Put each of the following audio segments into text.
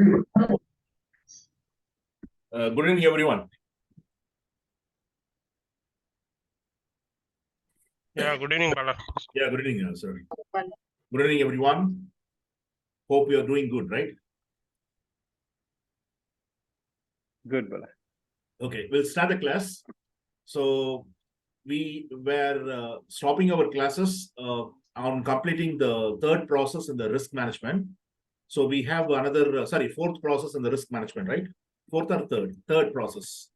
Good evening, everyone. Yeah, good evening, Bala. Yeah, good evening, sir. Good evening, everyone. Hope you are doing good, right? Good, Bala. Okay, we'll start the class. So we were stopping our classes on completing the third process in the risk management. So we have another, fourth process in the risk management, right? Fourth or third process.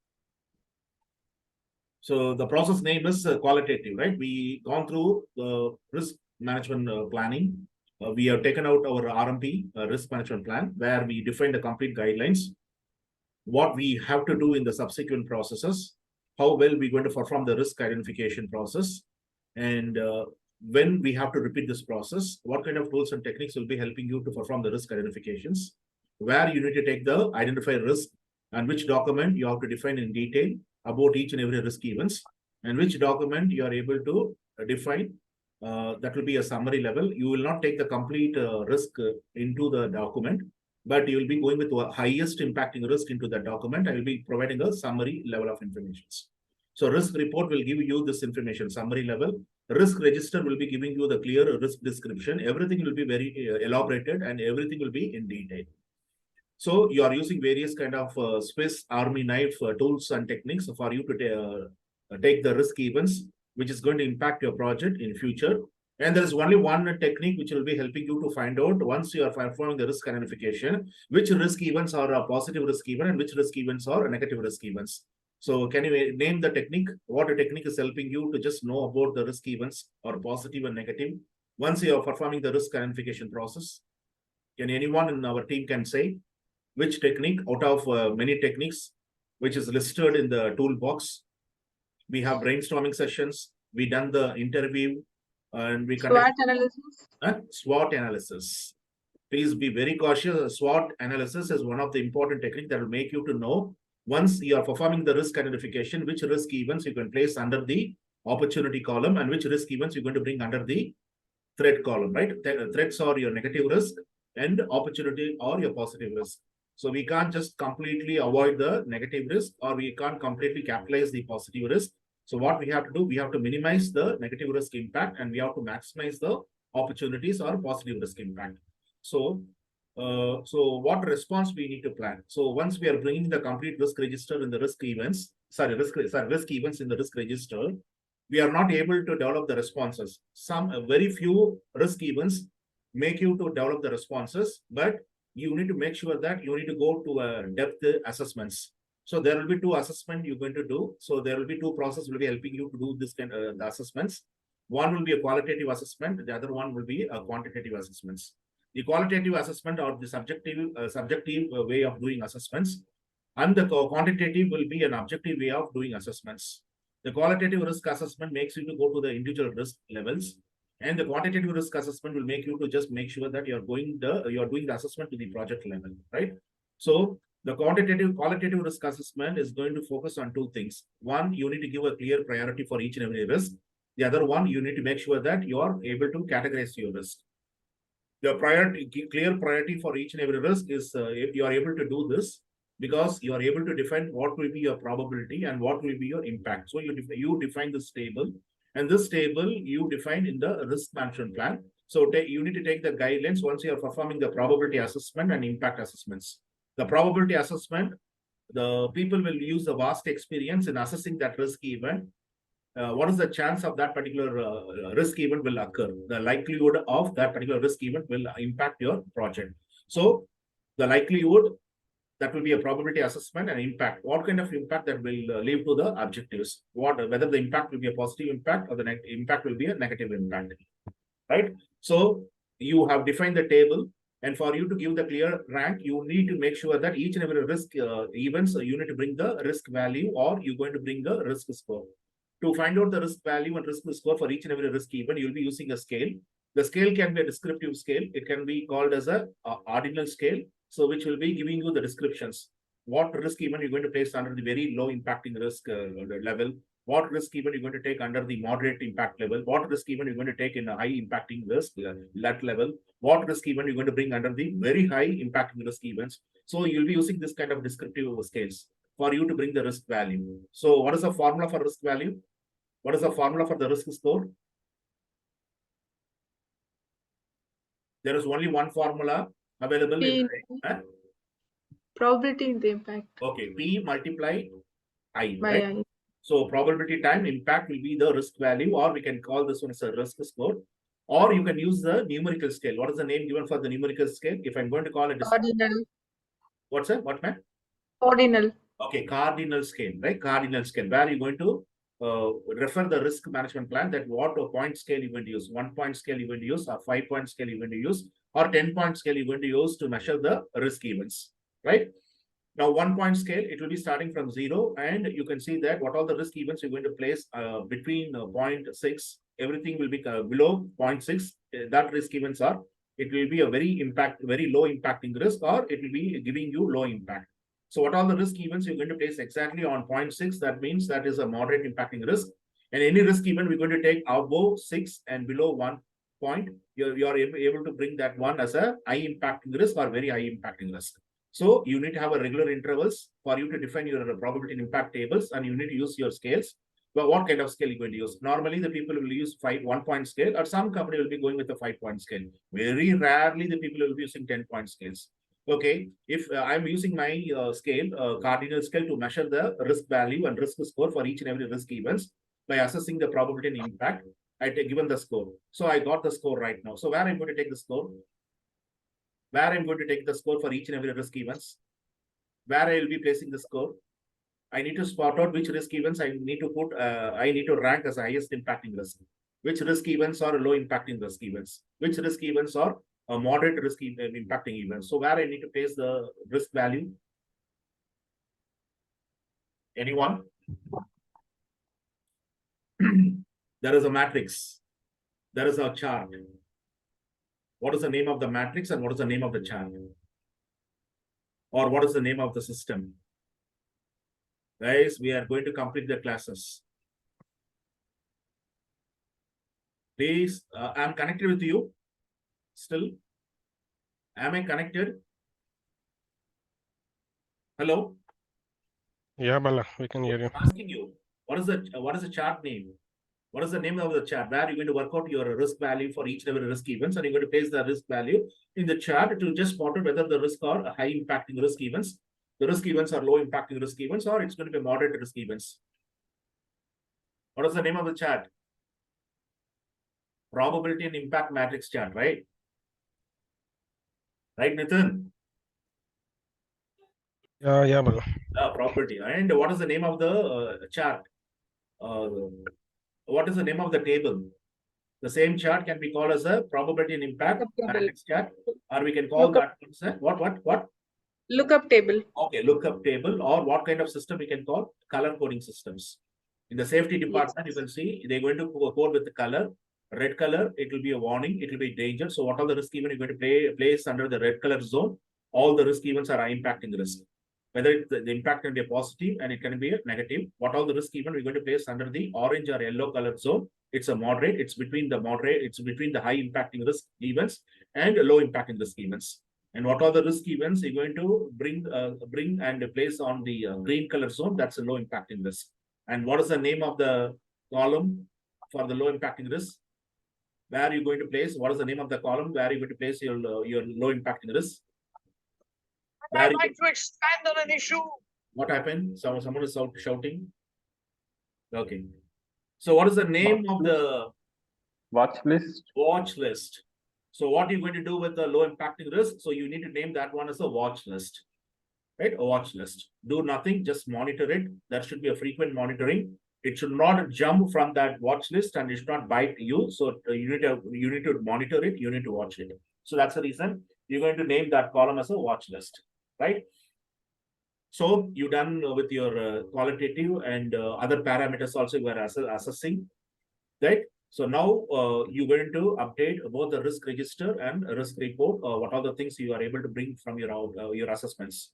So the process name is qualitative, right? We gone through the risk management planning. We have taken out our RMP, risk management plan, where we define the complete guidelines, what we have to do in the subsequent processes, how well we're going to perform the risk identification process, and when we have to repeat this process, what kind of tools and techniques will be helping you to perform the risk identifications, where you need to take the identify risk and which document you have to define in detail about each and every risk events, and which document you are able to define. That will be a summary level. You will not take the complete risk into the document, but you will be going with the highest impacting risk into that document. I will be providing a summary level of information. So risk report will give you this information, summary level. Risk register will be giving you the clear risk description. Everything will be very elaborated and everything will be in detail. So you are using various kind of Swiss Army knife tools and techniques for you to take the risk events, which is going to impact your project in future. And there is only one technique which will be helping you to find out, once you are performing the risk identification, which risk events are a positive risk event and which risk events are negative risk events. So can you name the technique? What a technique is helping you to just know about the risk events or positive and negative once you are performing the risk identification process? Can anyone in our team can say which technique out of many techniques which is listed in the toolbox? We have brainstorming sessions. We done the interview and we conduct SWOT analysis. SWOT analysis. Please be very cautious. SWOT analysis is one of the important techniques that will make you to know, once you are performing the risk identification, which risk events you can place under the opportunity column and which risk events you're going to bring under the threat column, right? Threats are your negative risk and opportunity or your positive risk. So we can't just completely avoid the negative risk, or we can't completely capitalize the positive risk. So what we have to do, we have to minimize the negative risk impact and we have to maximize the opportunities or positive risk impact. So what response we need to plan? So once we are bringing the complete risk register in the risk events, risk events in the risk register, we are not able to develop the responses. Very few risk events make you to develop the responses, but you need to make sure that you need to go to depth assessments. So there will be two assessments you're going to do. So there will be two processes will be helping you to do this kind of the assessments. One will be a qualitative assessment. The other one will be a quantitative assessments. The qualitative assessment or the subjective way of doing assessments, and the quantitative will be an objective way of doing assessments. The qualitative risk assessment makes you to go to the individual risk levels, and the quantitative risk assessment will make you to just make sure that you're doing the assessment to the project level, right? So the qualitative risk assessment is going to focus on two things. One, you need to give a clear priority for each and every risk. The other one, you need to make sure that you are able to categorize your risk. The clear priority for each and every risk is if you are able to do this, because you are able to define what will be your probability and what will be your impact. So you define this table, and this table you define in the risk management plan. So you need to take the guidelines once you are performing the probability assessment and impact assessments. The probability assessment, the people will use the vast experience in assessing that risk event. What is the chance of that particular risk event will occur? The likelihood of that particular risk event will impact your project. So the likelihood, that will be a probability assessment, and impact. What kind of impact that will lead to the objectives? Whether the impact will be a positive impact or the impact will be a negative impact, right? So you have defined the table, and for you to give the clear rank, you need to make sure that each and every risk events, you need to bring the risk value, or you're going to bring the risk score. To find out the risk value and risk score for each and every risk event, you'll be using a scale. The scale can be a descriptive scale. It can be called as a ordinal scale. So which will be giving you the descriptions. What risk event you're going to place under the very low impacting risk level? What risk event you're going to take under the moderate impact level? What risk event you're going to take in a high impacting risk that level? what risk event you're going to bring under the very high impacting risk events. So you'll be using this kind of descriptive scales for you to bring the risk value. So what is the formula for risk value? What is the formula for the risk score? There is only one formula available in probability in the impact. Okay, P multiply I, By right? I. So probability time impact will be the risk value, or we can call this one as a risk score, or you can use the numerical scale. What is the name given for the numerical scale? If I'm going to call it, Cardinal. what's that? What, man? Cardinal. Okay, cardinal scale, right? Cardinal scale, where you're going to refer the risk management plan, that what a point scale you're going to use, 1 point scale you're going to use, or 5 point scale you're going to use, or 10 point scale you're going to use to measure the risk events, right? Now, 1 point scale, it will be starting from 0, and you can see that what all the risk events you're going to place between 0.6, everything will be below 0.6. That risk events are, it will be a very low impacting risk, or it will be giving you low impact. So what are the risk events you're going to place exactly on 0.6? That means that is a moderate impacting risk. And any risk event we're going to take above 6 and below 1 point, you're able to bring that one as a high impacting risk or very high impacting risk. So you need to have a regular intervals for you to define your probability and impact tables, and you need to use your scales. But what kind of scale you're going to use? Normally, the people will use 1 point scale, or some company will be going with a 5 point scale. Very rarely, the people will be using 10 point scales. Okay, if I'm using my scale, cardinal scale, to measure the risk value and risk score for each and every risk events by assessing the probability and impact, I take given the score. So I got the score right now. So where I'm going to take the score? Where I'm going to take the score for each and every risk events, where I will be placing the score. I need to spot out which risk events I need to put, I need to rank as highest impacting risk. Which risk events are low impacting risk events? Which risk events are a moderate risk impacting events? So where I need to place the risk value? Anyone? There is a matrix. There is a chart. What is the name of the matrix and what is the name of the chart? Or what is the name of the system? Guys, we are going to complete the classes. Please, I'm connected with you. Still? Am I connected? Hello? Yeah, Bala, we can hear you. I'm asking you, what is the chart name? What is the name of the chart? Where you're going to work out your risk value for each and every risk events, and you're going to place the risk value in the chart to just spot out whether the risk are high impacting risk events, the risk events are low impacting risk events, or it's going to be moderate risk events. What is the name of the chart? Probability and impact matrix chart, right? Right, Nitin? Yeah, Bala. Probability. And what is the name of the chart? What is the name of the table? The same chart can be called as a probability and impact matrix chart, or we can call that what? Lookup table. Okay, lookup table, or what kind of system we can call? Color coding systems. In the safety department, you can see they're going to code with the color. Red color, it will be a warning, it will be danger. So what are the risk events you're going to place under the red color zone? All the risk events are impacting risk. Whether the impact can be a positive and it can be a negative. What all the risk event we're going to place under the orange or yellow color zone? It's a moderate. It's between the moderate. It's between the high impacting risk events and low impacting risk events. And what are the risk events you're going to bring and place on the green color zone? That's a low impacting risk. And what is the name of the column for the low impacting risk? Where are you going to place? What is the name of the column where you're going to place your low impacting risk? I'd like to expand on an issue. What happened? Someone is shouting. Okay. So what is the name of the Watch list. watch list? So what are you going to do with the low impacting risk? So you need to name that one as a watch list, right? A watch list. Do nothing, just monitor it. There should be a frequent monitoring. It should not jump from that watch list and it should not bite you. So you need to monitor it. You need to watch it. So that's the reason you're going to name that column as a watch list, right? So you done with your qualitative and other parameters also you are assessing, right? So now you're going to update both the risk register and risk report. What are the things you are able to bring from your assessments?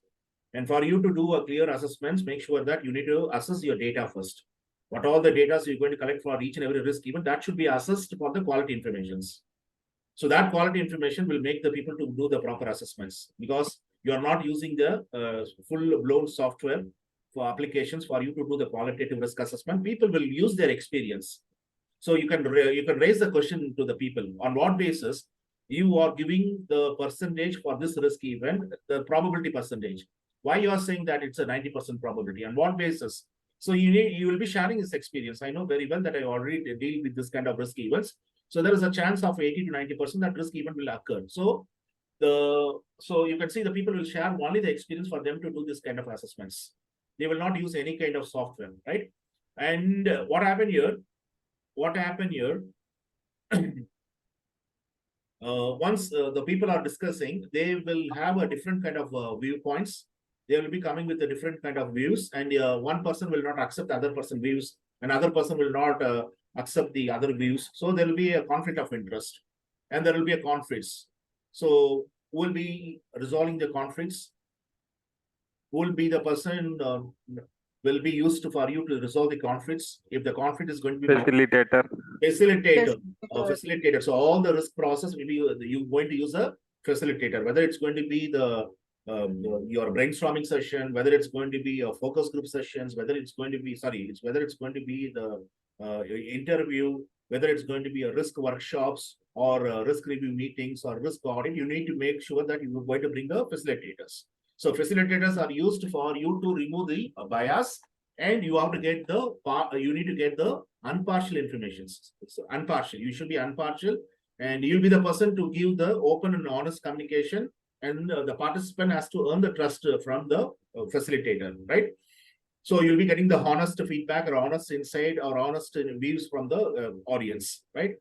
And for you to do a clear assessments, make sure that you need to assess your data first. What all the data you're going to collect for each and every risk event, that should be assessed for the quality informations. So that quality information will make the people to do the proper assessments, because you are not using the full-blown software for applications for you to do the qualitative risk assessment. People will use their experience. So you can raise the question to the people, on what basis you are giving the percentage for this risk event, the probability percentage. Why you are saying that it's a 90% probability? On what basis? So you will be sharing this experience. I know very well that I already deal with this kind of risk events. So there is a chance of 80 to 90% that risk event will occur. So you can see the people will share only the experience for them to do this kind of assessments. They will not use any kind of software, right? And what happened here? Once the people are discussing, they will have a different kind of viewpoints. They will be coming with a different kind of views, and one person will not accept the other person's views, another person will not accept the other views. So there will be a conflict of interest, and there will be a conflicts. So who will be resolving the conflicts? Who will be the person will be used for you to resolve the conflicts? If the conflict is going to be Facilitator. Facilitator. So all the risk process will be you going to use a facilitator, whether it's going to be your brainstorming session, whether it's going to be a focus group sessions, whether it's going to be the interview, whether it's going to be a risk workshops or risk review meetings or risk audit. You need to make sure that you're going to bring the facilitators. So facilitators are used for you to remove the bias, and you have to get you need to get the impartial information. So impartial, you should be impartial, and you'll be the person to give the open and honest communication, and the participant has to earn the trust from the facilitator, right? So you'll be getting the honest feedback or honest insight or honest views from the audience, right?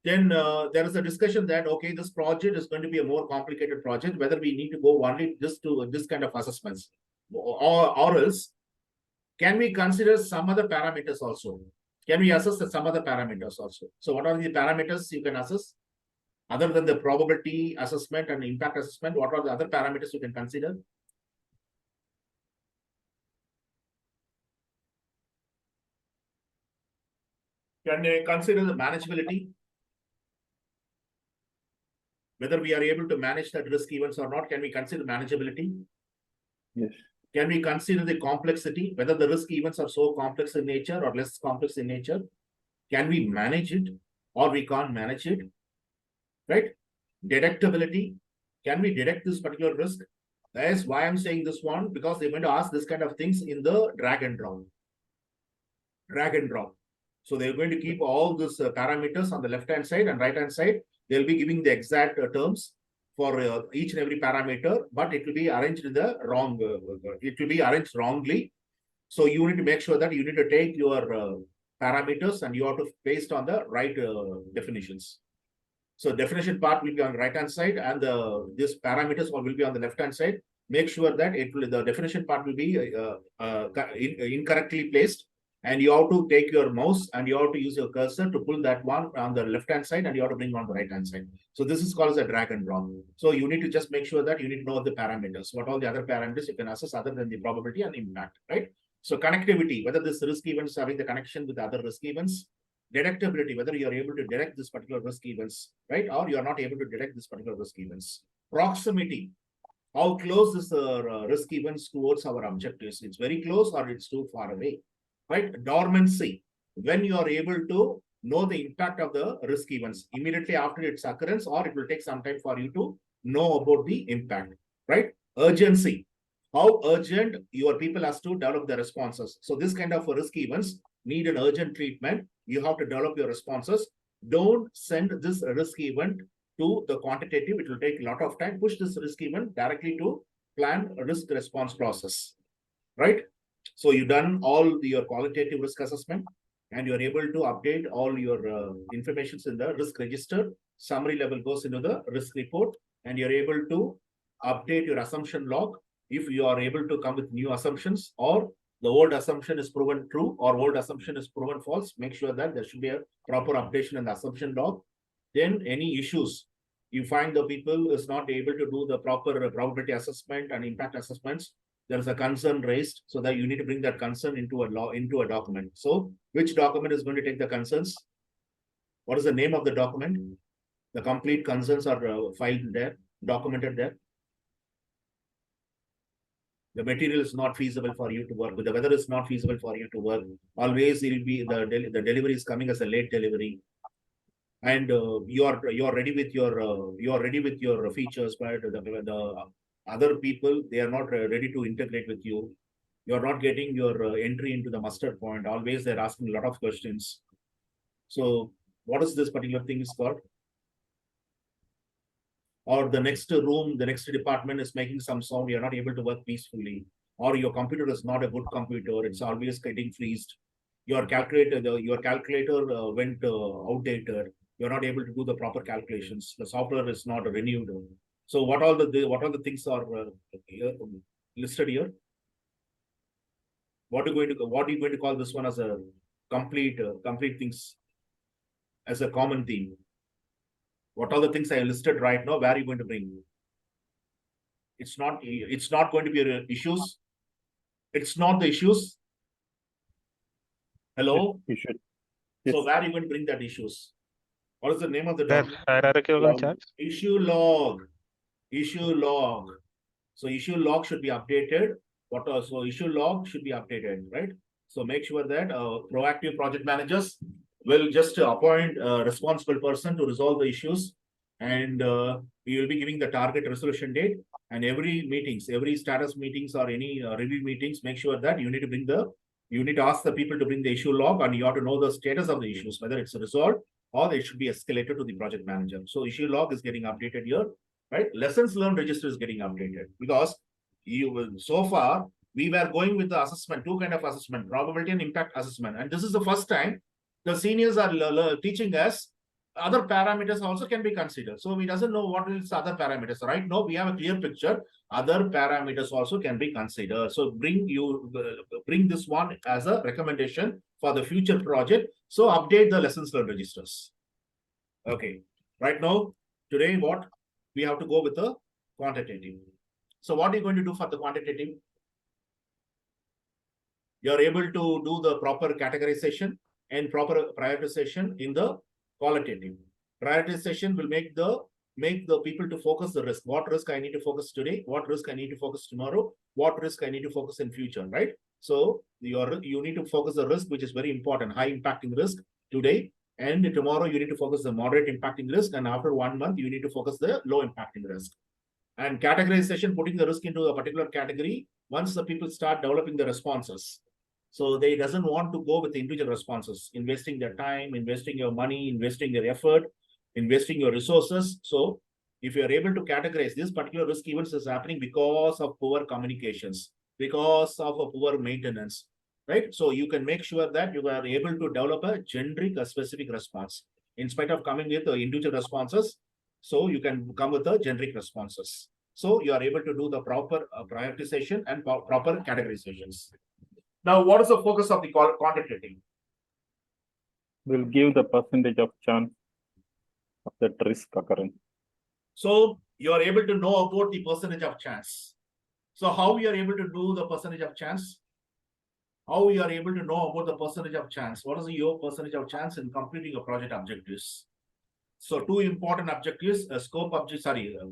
Then there is a discussion that, okay, this project is going to be a more complicated project, whether we need to go only just to this kind of assessments, or else can we consider some other parameters also? Can we assess some other parameters also? So what are the parameters you can assess? Other than the probability assessment and impact assessment, what are the other parameters you can consider? Can they consider the manageability? Whether we are able to manage that risk events or not, can we consider manageability? Yes. Can we consider the complexity, whether the risk events are so complex in nature or less complex in nature? Can we manage it or we can't manage it? Right? Detectability. Can we detect this particular risk? That's why I'm saying this one, because they're going to ask this kind of things in the drag and drop. Drag and drop. So they're going to keep all these parameters on the left-hand side and right-hand side. They'll be giving the exact terms for each and every parameter, but it will be arranged in the wrong. It will be arranged wrongly. So you need to make sure that you need to take your parameters and you have to based on the right definitions. So definition part will be on the right-hand side, and this parameters will be on the left-hand side. Make sure that the definition part will be incorrectly placed. And you have to take your mouse and you have to use your cursor to pull that one on the left-hand side, and you have to bring it on the right-hand side. So this is called as a drag and drop. So you need to just make sure that you need to know the parameters. What all the other parameters you can assess other than the probability and impact, right? So connectivity, whether this risk events having the connection with other risk events. Detectability, whether you are able to detect this particular risk events, right? Or you are not able to detect this particular risk events. Proximity, how close is the risk events towards our objectives? It's very close or it's too far away. Right? Dormancy, when you are able to know the impact of the risk events immediately after its occurrence, or it will take some time for you to know about the impact, right? Urgency, how urgent your people has to develop the responses. So this kind of risk events need an urgent treatment. You have to develop your responses. Don't send this risk event to the quantitative. It will take a lot of time. Push this risk event directly to plan a risk response process, right? So you've done all your qualitative risk assessment, and you're able to update all your informations in the risk register. Summary level goes into the risk report, and you're able to update your assumption log if you are able to come with new assumptions, or the old assumption is proven true or old assumption is proven false. Make sure that there should be a proper updation in the assumption log. Then any issues, you find the people is not able to do the proper probability assessment and impact assessments, there is a concern raised, so that you need to bring that concern into a document. So which document is going to take the concerns? What is the name of the document? The complete concerns are filed there, documented there. The material is not feasible for you to work with. The weather is not feasible for you to work. Always it will be the delivery is coming as a late delivery. And you are ready with your features, but the other people, they are not ready to integrate with you. You are not getting your entry into the mustard point. Always they're asking a lot of questions. So what is this particular thing is called? Or the next room, the next department is making some sound, you're not able to work peacefully. Or your computer is not a good computer, it's always getting freezed. Your calculator went outdated. You're not able to do the proper calculations. The software is not renewed. So what all the things are listed here? What are you going to call this one as a complete things as a common theme? What are the things I listed right now? Where are you going to bring? It's not going to be issues. It's not the issues. Hello? You should. So Yes. where are you going to bring that issues? What is the name of the That document? hierarchical charts. Issue log. Issue log. So issue log should be updated. So issue log should be updated, right? So make sure that proactive project managers will just appoint a responsible person to resolve the issues, and we will be giving the target resolution date. And every status meetings or any review meetings, make sure that you need to ask the people to bring the issue log, and you have to know the status of the issues, whether it's resolved or it should be escalated to the project manager. So issue log is getting updated here, right? Lessons learned register is getting updated, because so far we were going with the assessment, two kind of assessment, probability and impact assessment. And this is the first time the seniors are teaching us other parameters also can be considered. So we doesn't know what is other parameters. Right now we have a clear picture. Other parameters also can be considered. So bring this one as a recommendation for the future project. So update the lessons learned registers. Okay. Right now, today what we have to go with the quantitative. So what are you going to do for the quantitative? You're able to do the proper categorization and proper prioritization in the qualitative. Prioritization will make the people to focus the risk. What risk I need to focus today? What risk I need to focus tomorrow? What risk I need to focus in future, right? So you need to focus the risk, which is very important, high impacting risk today. And tomorrow you need to focus the moderate impacting risk. And after 1 month, you need to focus the low impacting risk. And categorization, putting the risk into a particular category, once the people start developing the responses. So they doesn't want to go with the individual responses, investing their time, investing your money, investing your effort, investing your resources. So if you are able to categorize this particular risk events is happening because of poor communications, because of a poor maintenance, right? So you can make sure that you are able to develop a generic, a specific response. In spite of coming with the individual responses, so you can come with the generic responses. So you are able to do the proper prioritization and proper categorizations. Now, what is the focus of the quantitative? Will give the percentage of chance of that risk occurring. So you are able to know about the percentage of chance. So how you are able to do the percentage of chance? How you are able to know about the percentage of chance? What is your percentage of chance in completing a project objectives? So two important objectives,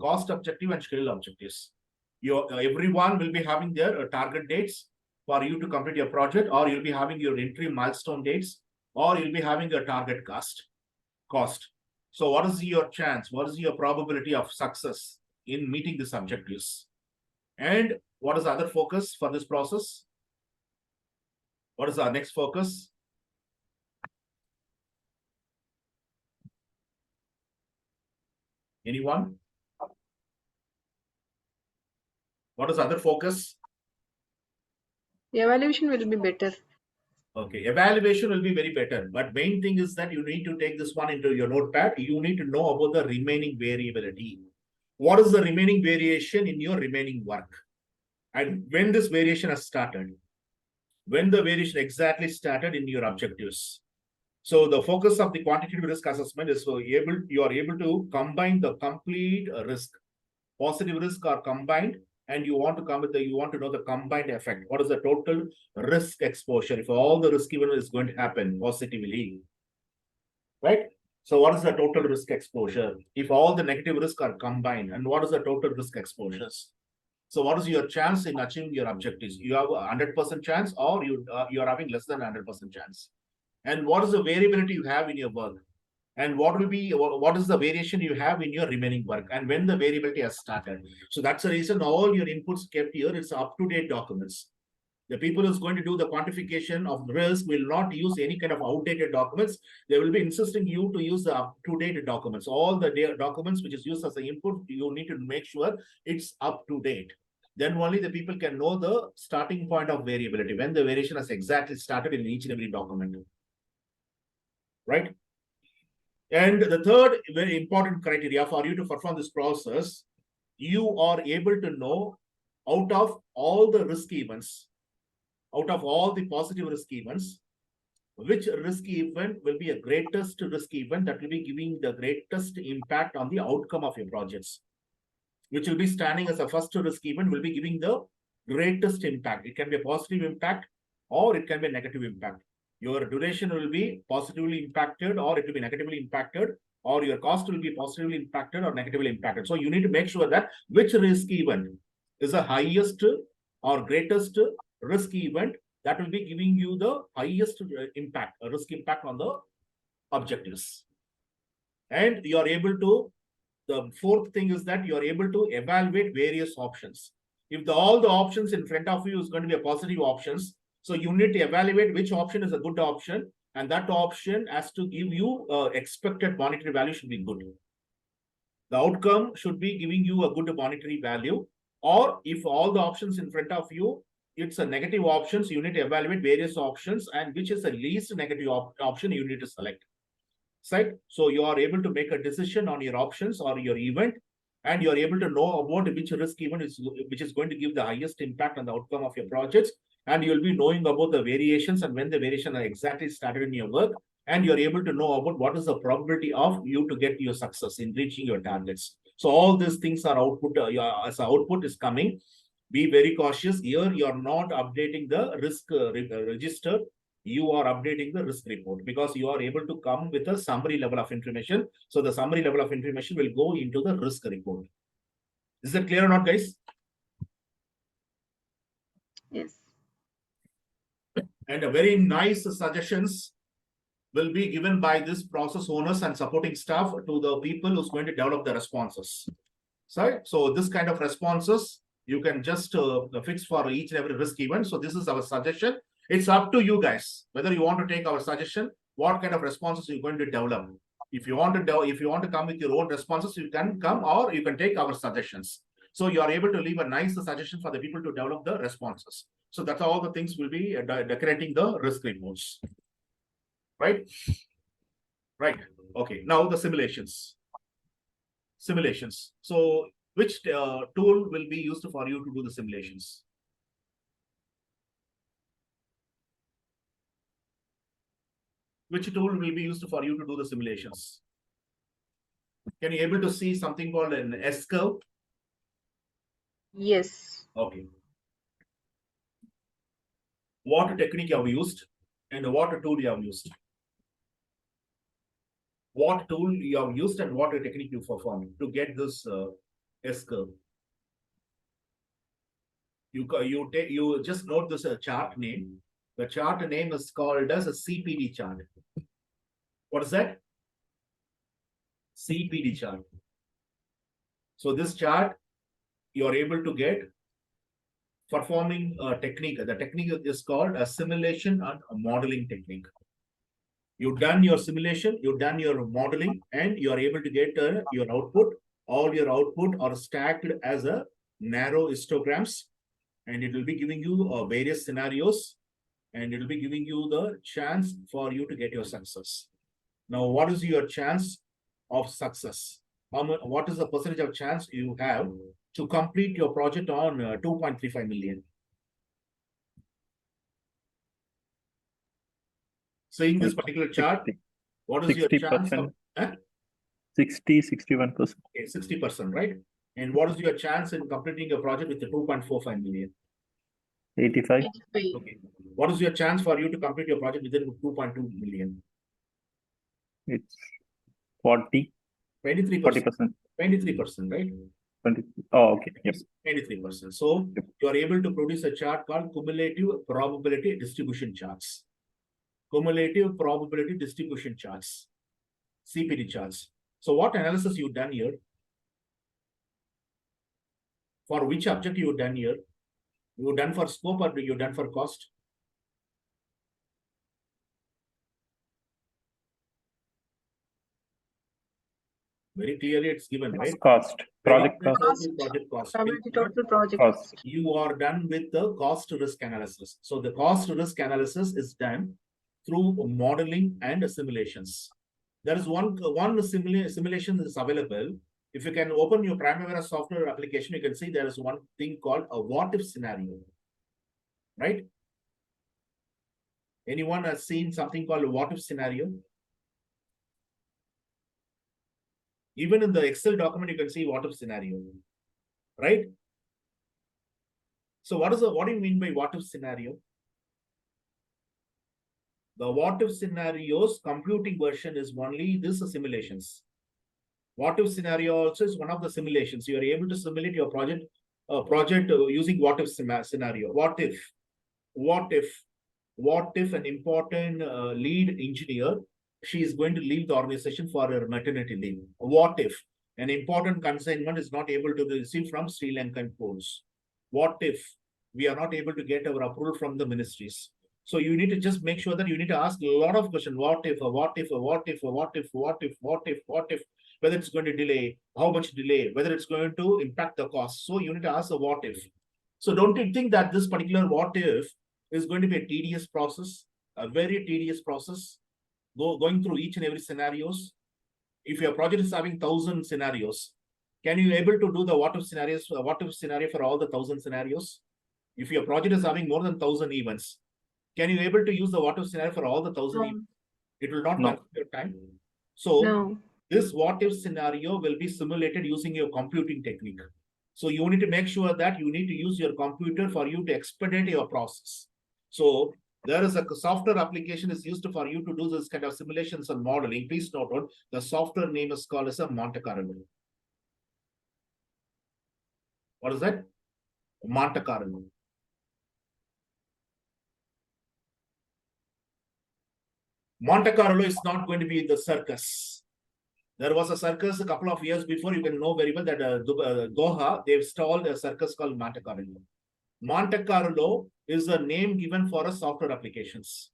cost objective and schedule objectives. Everyone will be having their target dates for you to complete your project, or you'll be having your entry milestone dates, or you'll be having a target cost. So what is your chance? What is your probability of success in meeting these objectives? And what is the other focus for this process? What is our next focus? Anyone? What is the other focus? Evaluation will be better. Okay, evaluation will be very better. But main thing is that you need to take this one into your notepad. You need to know about the remaining variability. What is the remaining variation in your remaining work? And when this variation has started? When the variation exactly started in your objectives? So the focus of the quantitative risk assessment is you are able to combine the complete risk. Positive risk are combined, and you want to know the combined effect. What is the total risk exposure if all the risk given is going to happen positively, right? So what is the total risk exposure? If all the negative risks are combined, and what is the total risk exposures? So what is your chance in achieving your objectives? You have a 100% chance, or you are having less than 100% chance. And what is the variability you have in your work? And what is the variation you have in your remaining work, and when the variability has started? So that's the reason all your inputs kept here. It's up-to-date documents. The people who's going to do the quantification of risk will not use any kind of outdated documents. They will be insisting you to use the up-to-date documents. All the documents which is used as an input, you need to make sure it's up to date. Then only the people can know the starting point of variability, when the variation has exactly started in each and every document. Right? And the third very important criteria for you to perform this process, you are able to know out of all the risk events, out of all the positive risk events, which risk event will be a greatest risk event that will be giving the greatest impact on the outcome of your projects, which will be standing as a first risk event, will be giving the greatest impact. It can be a positive impact or it can be a negative impact. Your duration will be positively impacted or it will be negatively impacted, or your cost will be positively impacted or negatively impacted. So you need to make sure that which risk event is the highest or greatest risk event that will be giving you the highest impact, risk impact on the objectives. And you are able to, the fourth thing is that you are able to evaluate various options. If all the options in front of you is going to be a positive options, so you need to evaluate which option is a good option, and that option has to give you expected monetary value should be good. The outcome should be giving you a good monetary value. Or if all the options in front of you, it's a negative options, you need to evaluate various options, and which is the least negative option you need to select. Right? So you are able to make a decision on your options or your event, and you are able to know about which risk event is which is going to give the highest impact on the outcome of your projects. And you'll be knowing about the variations and when the variation are exactly started in your work, and you're able to know about what is the probability of you to get your success in reaching your targets. So all these things are output, as output is coming. Be very cautious here. You're not updating the risk register. You are updating the risk report, because you are able to come with a summary level of information. So the summary level of information will go into the risk report. Is that clear or not, guys? Yes. And a very nice suggestions will be given by this process owners and supporting staff to the people who's going to develop the responses. So this kind of responses, you can just fix for each and every risk event. So this is our suggestion. It's up to you guys, whether you want to take our suggestion, what kind of responses you're going to develop. If you want to come with your own responses, you can come, or you can take our suggestions. So you are able to leave a nice suggestion for the people to develop the responses. So that's all the things will be decorating the risk reports. Right? Right. Okay. Now the simulations. Simulations. So which tool will be used for you to do the simulations? Which tool will be used for you to do the simulations? Can you able to see something called an S-curve? Yes. Okay. What technique you have used and what tool you have used? What tool you have used and what technique you performed to get this S-curve? You just note this chart name. The chart name is called as a CPD chart. What is that? CPD chart. So this chart, you are able to get performing a technique. The technique is called a simulation and a modeling technique. You've done your simulation, you've done your modeling, and you are able to get your output. All your output are stacked as a narrow histograms, and it will be giving you various scenarios, and it will be giving you the chance for you to get your success. Now, what is your chance of success? What is the percentage of chance you have to complete your project on 2.35 million? Seeing this particular chart, what is your chance of 61%. Okay, 60%, right? And what is your chance in completing a project with the 2.45 million? 85. Okay. What is your chance for you to complete your project within 2.2 million? It's 40, 23%. 40%, 23%, right? 20. Oh, okay. Yep. 23%. So you are able to produce a chart called cumulative probability distribution charts. Cumulative probability distribution charts. CPD charts. So what analysis you've done here? For which object you've done here? You've done for scope or you've done for cost? Very clearly it's given, right? Cost, project Probability cost, total project cost. Probability total project cost. You are done with the cost risk analysis. So the cost risk analysis is done through modeling and simulations. There is one simulation is available. If you can open your Primavera software application, you can see there is one thing called a what if scenario, right? Anyone has seen something called a what if scenario? Even in the Excel document, you can see what if scenario, right? So what do you mean by what if scenario? The what if scenarios computing version is only this simulations. What if scenario also is one of the simulations. You are able to simulate your project using what if scenario. What if an important lead engineer, she is going to leave the organization for her maternity leave? What if an important consignment is not able to be received from Sri Lankan ports? What if we are not able to get our approval from the ministries? So you need to just make sure that you need to ask a lot of questions. What if, whether it's going to delay, how much delay, whether it's going to impact the cost. So you need to ask a what if. So don't you think that this particular what if is going to be a tedious process, a very tedious process, going through each and every scenarios? If your project is having 1,000 scenarios, can you able to do the what if scenarios, what if scenario for all the 1,000 scenarios? If your project is having more than 1,000 events, can you able to use the what if scenario for all the 1,000 events? It will not consume your time. So No. this what if scenario will be simulated using your computing technique. So you need to make sure that you need to use your computer for you to expedite your process. So there is a software application is used for you to do this kind of simulations and modeling. Please note on the software name is called as a Monte Carlo. What is that? Monte Carlo. Monte Carlo is not going to be the circus. There was a circus a couple of years before. You can know very well that Doha, they've installed a circus called Monte Carlo. Monte Carlo is a name given for a software applications.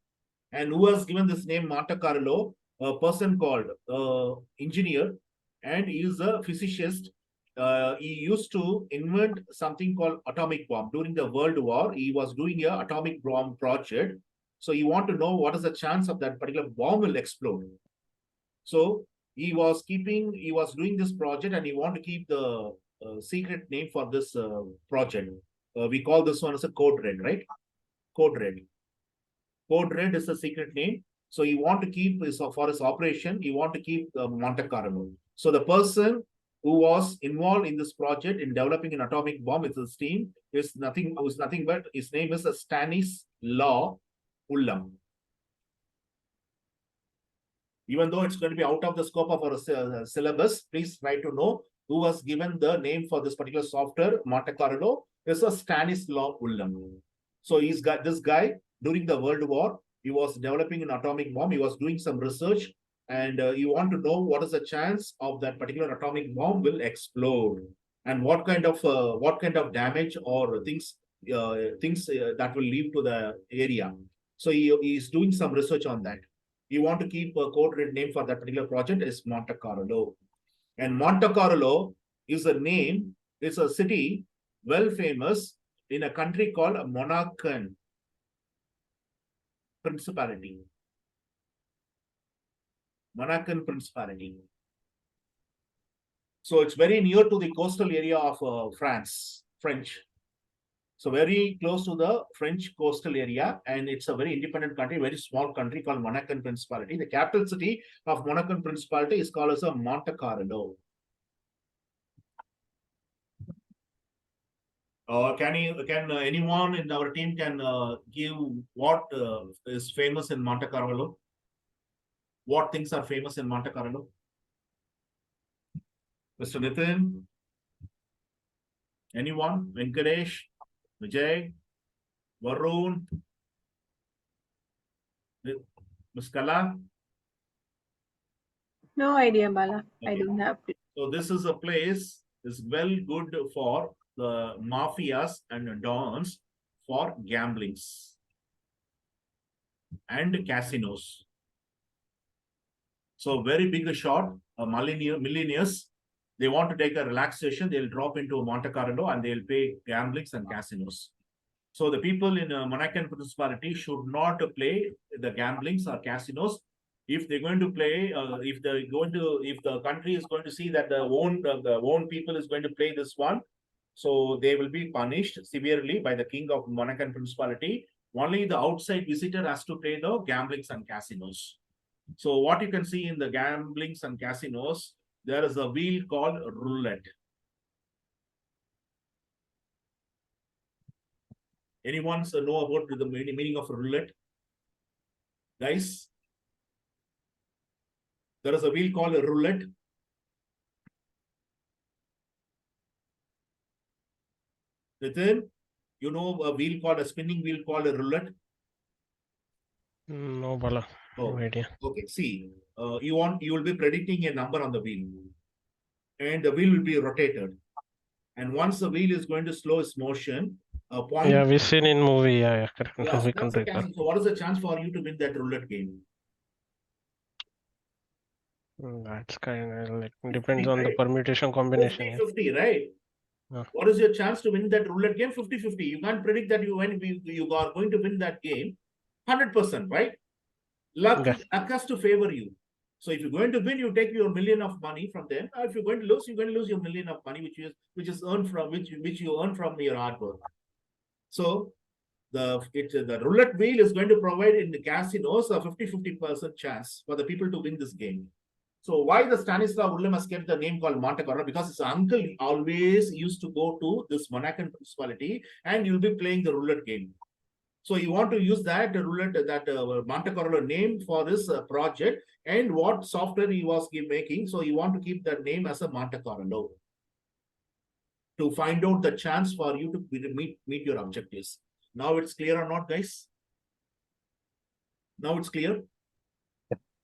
And who has given this name Monte Carlo? A person called engineer, and he is a physicist. He used to invent something called atomic bomb. During the World War, he was doing an atomic bomb project. So you want to know what is the chance of that particular bomb will explode. So he was doing this project, and he want to keep the secret name for this project. We call this one as a code red, right? Code red. Code red is a secret name. So you want to keep this for his operation. You want to keep Monte Carlo. So the person who was involved in this project in developing an atomic bomb with his team is nothing but his name is Stanislaw Ulam. Even though it's going to be out of the scope of our syllabus, please try to know who was given the name for this particular software, Monte Carlo, is a Stanislaw Ulam. So he's got this guy during the World War. He was developing an atomic bomb. He was doing some research, and you want to know what is the chance of that particular atomic bomb will explode, and what kind of damage or things that will lead to the area. So he's doing some research on that. You want to keep a code red name for that particular project is Monte Carlo. And Monte Carlo is a name, it's a city well famous in a country called Moroccan Principality. Moroccan Principality. So it's very near to the coastal area of French. So very close to the French coastal area, and it's a very independent country, very small country called Moroccan Principality. The capital city of Moroccan Principality is called as a Monte Carlo. Can anyone in our team can give what is famous in Monte Carlo? What things are famous in Monte Carlo? Mr. Nitin? Anyone? Venkatesh? Vijay? Varun? Ms. Kala? No idea, Bala. I Okay. don't have it. So this is a place is well good for the mafias and dons for gamblings and casinos. So very big shot, millionaires, they want to take a relaxation, they'll drop into Monte Carlo and they'll pay gamblings and casinos. So the people in Monacan Principality should not play the gamblings or casinos. If they're going to play, if the country is going to see that the own people is going to play this one, so they will be punished severely by the king of Monacan Principality. Only the outside visitor has to play the gamblings and casinos. So what you can see in the gamblings and casinos, there is a wheel called roulette. Anyone know about the meaning of roulette? Guys? There is a wheel called a roulette. Nitin, you know a wheel called a spinning wheel called a roulette? No, Bala. Oh, No idea. okay. See, you will be predicting a number on the wheel, and the wheel will be rotated. And once the wheel is going to slow its motion, a point. Yeah, we've seen in movie. Yeah, correct. Yeah, We that's can the recall. chance. So what is the chance for you to win that roulette game? That's kind of like depends on the right? permutation combination. 50-50, right? Yeah. What is your chance to win that roulette game? 50-50. You can't predict that you are going to win that game 100%, right? Luck has to favor you. So if you're going to win, you take your million of money from them. Or if you're going to lose, you're going to lose your million of money, which is earned from which you earn from your hard work. So the roulette wheel is going to provide in the casinos a 50-50% chance for the people to win this game. So why the Stanislav Ullem has kept the name called Monte Carlo? Because his uncle always used to go to this Monacan Principality and you'll be playing the roulette game. So you want to use that Monte Carlo name for this project and what software he was making. So you want to keep that name as a Monte Carlo to find out the chance for you to meet your objectives. Now it's clear or not, guys? Now it's clear?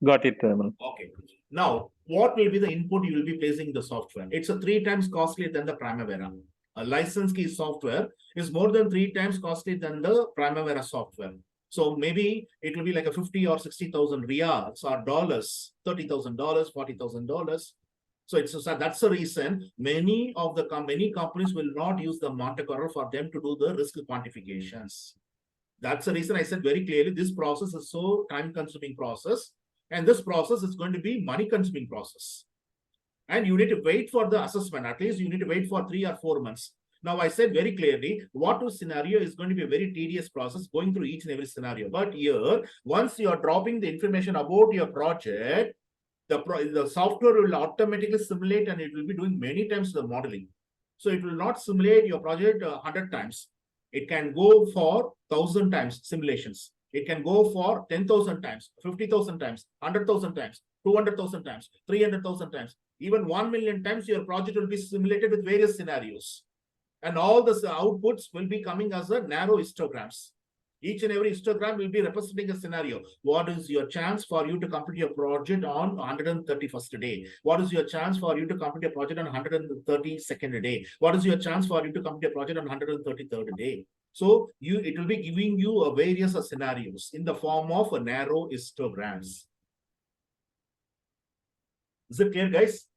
Got it. Okay. Now, what will be the input you will be placing in the software? It's a 3 times costlier than the Primavera. A license key software is more than 3 times costly than the Primavera software. So maybe it will be like a 50 or 60,000 reals or dollars, $30,000, $40,000. So that's the reason many companies will not use the Monte Carlo for them to do the risk quantifications. That's the reason I said very clearly, this process is so time-consuming process. And this process is going to be money-consuming process. And you need to wait for the assessment. At least you need to wait for 3 or 4 months. Now, I said very clearly, what scenario is going to be a very tedious process going through each and every scenario. But here, once you are dropping the information about your project, the software will automatically simulate and it will be doing many times the modeling. So it will not simulate your project 100 times. It can go for 1,000 times simulations. It can go for 10,000 times, 50,000 times, 100,000 times, 200,000 times, 300,000 times, even 1 million times your project will be simulated with various scenarios. And all the outputs will be coming as a narrow histograms. Each and every histogram will be representing a scenario. What is your chance for you to complete your project on 131st day? What is your chance for you to complete your project on 132nd day? What is your chance for you to complete your project on 133rd day? So it will be giving you various scenarios in the form of narrow histograms. Is it clear, guys?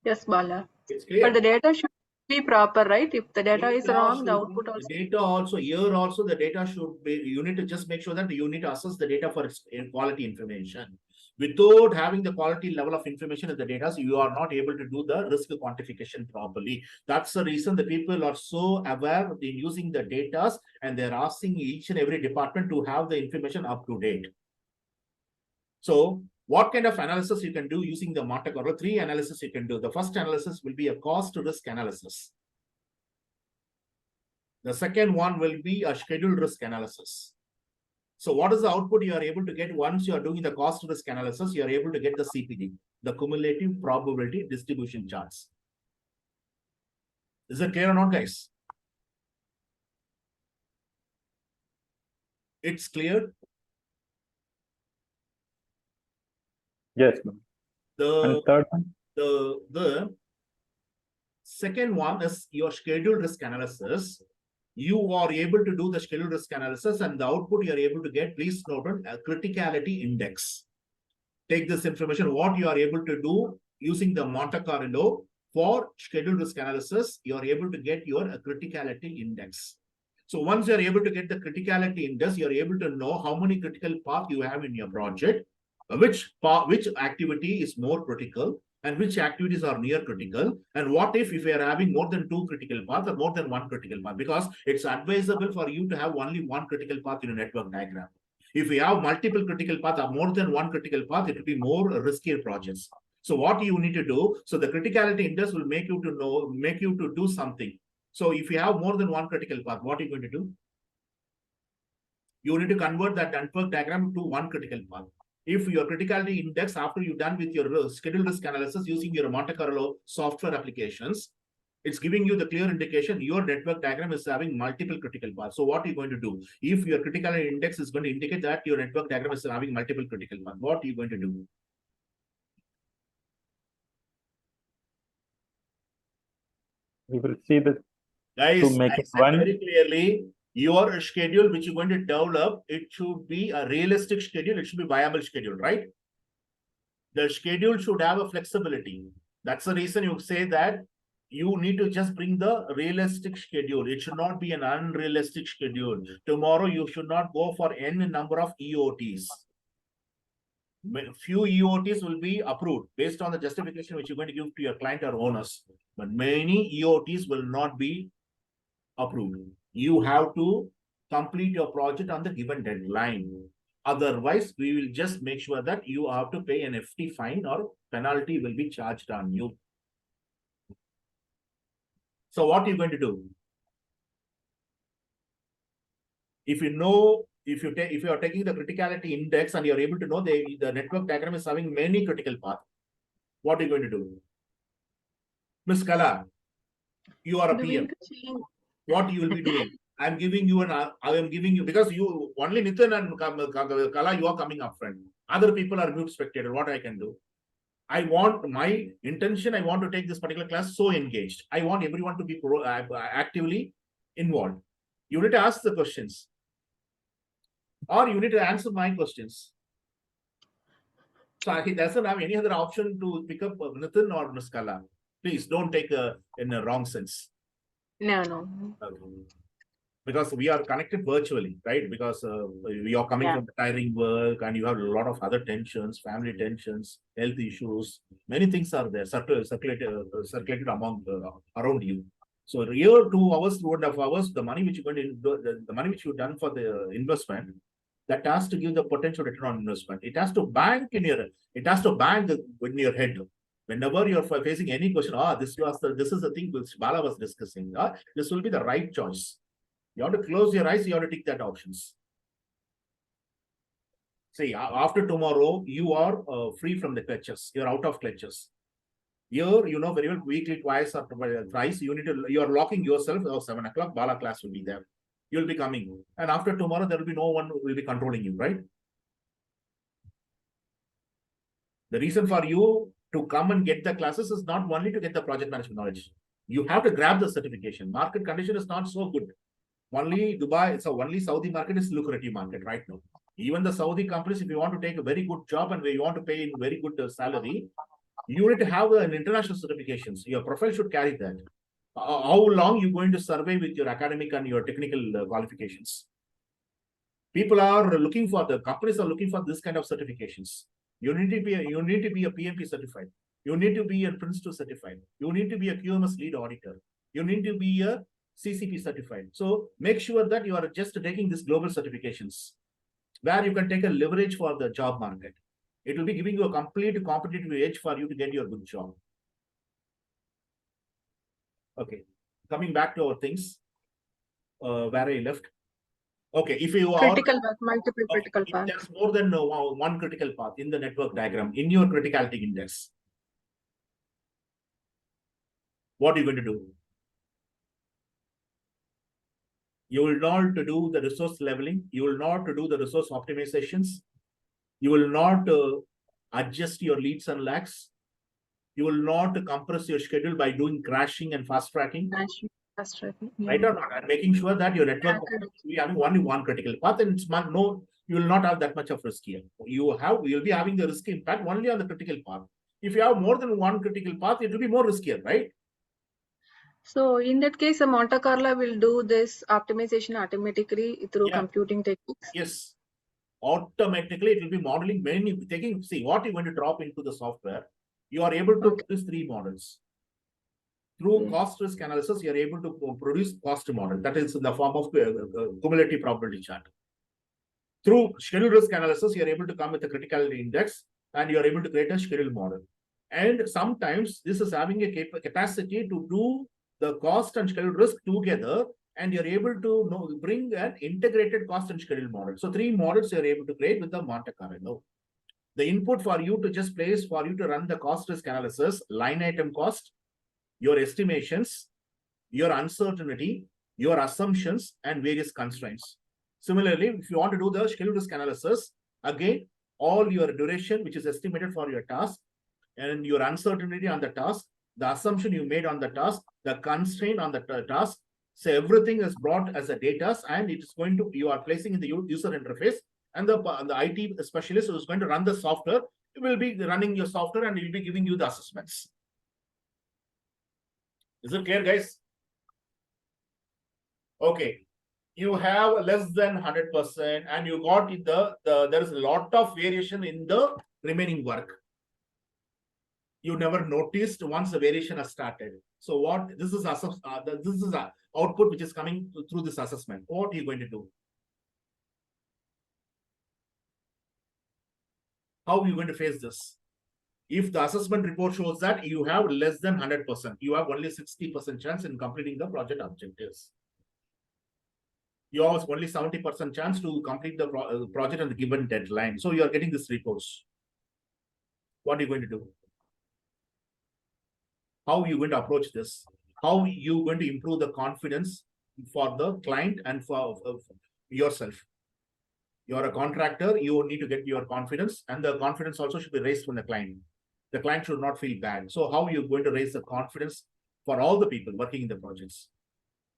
Yes, Bala. It's clear. But the data should be proper, right? If the data is wrong, the output also. Data also, here also the data should be, you need to just make sure that you need to assess the data for its quality information. Without having the quality level of information in the data, so you are not able to do the risk quantification properly. That's the reason the people are so aware in using the data and they're asking each and every department to have the information up to date. So what kind of analysis you can do using the Monte Carlo? 3 analysis you can do. The first analysis will be a cost risk analysis. The second one will be a scheduled risk analysis. So what is the output you are able to get once you are doing the cost risk analysis? You are able to get the CPD. the cumulative probability distribution charts. Is it clear or not, guys? It's clear. Yes, ma'am. And The third one? the second one is your scheduled risk analysis. You are able to do the scheduled risk analysis, and the output you are able to get, please note on a criticality index. Take this information, what you are able to do using the Monte Carlo for scheduled risk analysis, you are able to get your criticality index. So once you are able to get the criticality index, you are able to know how many critical paths you have in your project, which activity is more critical, and which activities are near critical, and what if you are having more than 2 critical paths or more than 1 critical path, because it's advisable for you to have only 1 critical path in a network diagram. If you have multiple critical paths or more than 1 critical path, it will be more riskier projects. So what you need to do, so the criticality index will make you to do something. So if you have more than 1 critical path, what are you going to do? You need to convert that network diagram to 1 critical path. If your criticality index, after you're done with your scheduled risk analysis using your Monte Carlo software applications, it's giving you the clear indication your network diagram is having multiple critical paths. So what are you going to do? If your criticality index is going to indicate that your network diagram is having multiple critical paths, what are you going to do? We will see this Guys, to make I it said one. very clearly, your schedule which you're going to develop, it should be a realistic schedule. It should be viable schedule, right? The schedule should have a flexibility. That's the reason you say that you need to just bring the realistic schedule. It should not be an unrealistic schedule. Tomorrow, you should not go for n number of EOTs. Few EOTs will be approved based on the justification which you're going to give to your client or owners. But many EOTs will not be approved. You have to complete your project on the given deadline. Otherwise, we will just make sure that you have to pay an FT fine or penalty will be charged on you. So what are you going to do? If you know, if you are taking the criticality index and you are able to know the network diagram is having many critical paths, what are you going to do? Ms. Kala, you are a PM. What you will be doing? I am giving you because you only Nitin and Kala, you are coming up front. Other people are mute spectator. What I can do? I want my intention. I want to take this particular class so engaged. I want everyone to be actively involved. You need to ask the questions, or you need to answer my questions. So he doesn't have any other option to pick up Nitin or Ms. Kala. Please don't take in a wrong sense. No. Because we are connected virtually, right? Because we are coming from the tiring work and you have a lot of other tensions, family tensions, health issues. Many things are there, circulated among around you. So here 2 hours, 2.5 hours, the money which you're going to the money which you've done for the investment, that has to give the potential return on investment. It has to bank in your head. Whenever you're facing any question, this is the thing which Bala was discussing. This will be the right choice. You have to close your eyes, you have to take that options. See, after tomorrow, you are free from the clutches. You're out of clutches. Here, you know very well, weekly, twice or thrice, you are locking yourself. 7 o'clock, Bala class will be there. You'll be coming. And after tomorrow, there will be no one who will be controlling you, right? The reason for you to come and get the classes is not only to get the project management knowledge. You have to grab the certification. Market condition is not so good. Only Dubai, so only Saudi market is lucrative market right now. Even the Saudi companies, if you want to take a very good job and you want to pay in very good salary, you need to have an international certifications. Your profile should carry that. How long you going to survey with your academic and your technical qualifications? People are looking for, the companies are looking for this kind of certifications. You need to be a PMP certified. You need to be a Prince2 certified. You need to be a QMS lead auditor. You need to be a CCP certified. So make sure that you are just taking these global certifications where you can take a leverage for the job market. It will be giving you a complete competitive edge for you to get your good job. Okay, coming back to our things, where I left. Okay, if you are Critical path, multiple okay, critical if paths. there's more than one critical path in the network diagram in your criticality index, what are you going to do? You will not do the resource leveling. You will not do the resource optimizations. You will not adjust your leads and lags. You will not compress your schedule by doing crashing and fast tracking. Fast tracking. Right or not? And making sure that your network will be having only one critical path, and it's no, you will not have that much of risk here. You'll be having the risk impact only on the critical path. If you have more than one critical path, it will be more riskier, right? So in that case, a Monte Carlo will do this optimization automatically through Yeah. computing techniques. Yes. Automatically, it will be modeling see what you're going to drop into the software. You are able to produce 3 models. Through cost risk analysis, you are able to produce cost model that is in the form of cumulative probability chart. Through schedule risk analysis, you are able to come with a criticality index and you are able to create a schedule model. And sometimes this is having a capacity to do the cost and schedule risk together, and you're able to bring an integrated cost and schedule model. So 3 models you're able to create with the Monte Carlo. The input for you to just place for you to run the cost risk analysis, line item cost, your estimations, your uncertainty, your assumptions, and various constraints. Similarly, if you want to do the schedule risk analysis, again, all your duration, which is estimated for your task, and your uncertainty on the task, the assumption you made on the task, the constraint on the task, so everything is brought as a data, and it is going to, you are placing in the user interface, and the IT specialist who is going to run the software will be running your software and will be giving you the assessments. Is it clear, guys? Okay. You have less than 100%, and you got there is a lot of variation in the remaining work. You never noticed once the variation has started. So what this is a output which is coming through this assessment. What are you going to do? How are you going to face this? If the assessment report shows that you have less than 100%, you have only 60% chance in completing the project objectives. You have only 70% chance to complete the project on the given deadline. So you are getting these reports. What are you going to do? How are you going to approach this? How are you going to improve the confidence for the client and for yourself? You are a contractor, you need to get your confidence, and the confidence also should be raised from the client. The client should not feel bad. So how are you going to raise the confidence for all the people working in the projects?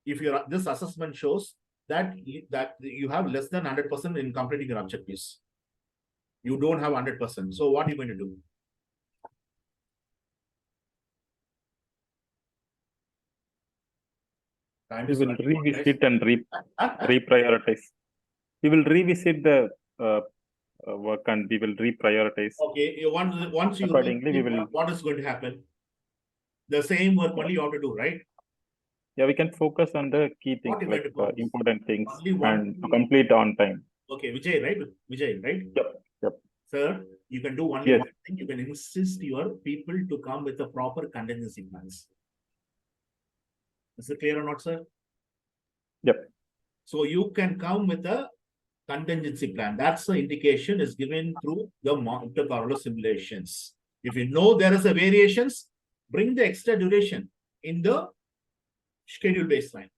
If this assessment shows that you have less than 100% in completing your objectives, you don't have 100%. So what are you going to do? We will revisit and reprioritize. We will revisit the work and we will reprioritize. Okay, once you accordingly, we will. What is going to happen? The same work only you have to do, right? Yeah, we can focus on the key things, like important things, and complete on time. Okay, Vijay, right? Vijay, right? Yep. Sir, you can do one thing. You can insist your people to come with the proper contingency plans. Is it clear or not, sir? Yep. So you can come with a contingency plan. That's the indication is given through the Monte Carlo simulations. If you know there is a variations, bring the extra duration in the schedule baseline.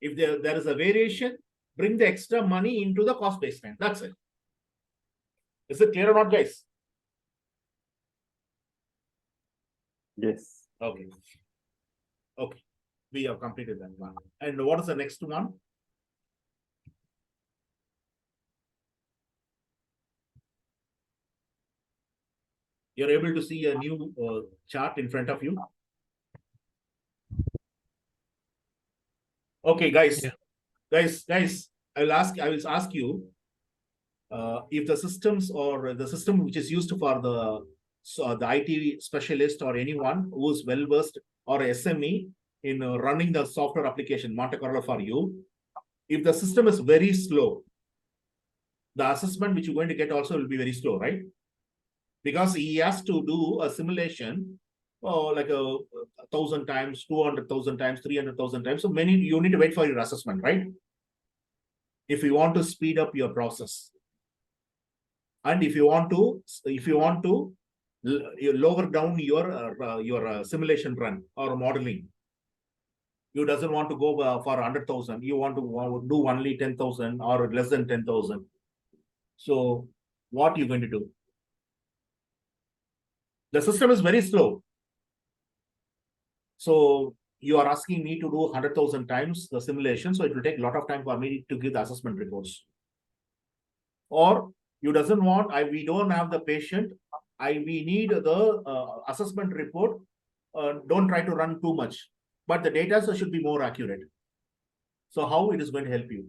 If there is a variation, bring the extra money into the cost baseline. That's it. Is it clear or not, guys? Yes. Okay. Okay. We have completed that one. And what is the next one? You're able to see a new chart in front of you. Okay, guys. Yeah. Guys, I will ask you if the systems or the system which is used for the IT specialist or anyone who is well versed or SME in running the software application Monte Carlo for you, if the system is very slow, the assessment which you're going to get also will be very slow, right? Because he has to do a simulation like 1,000 times, 200,000 times, 300,000 times. So you need to wait for your assessment, right? if you want to speed up your process. And if you want to you lower down your simulation run or modeling, you doesn't want to go for 100,000. You want to do only 10,000 or less than 10,000. So what are you going to do? The system is very slow. So you are asking me to do 100,000 times the simulation. So it will take a lot of time for me to give the assessment reports. Or you doesn't want, we don't have the patient. We need the assessment report. Don't try to run too much, but the data should be more accurate. So how it is going to help you?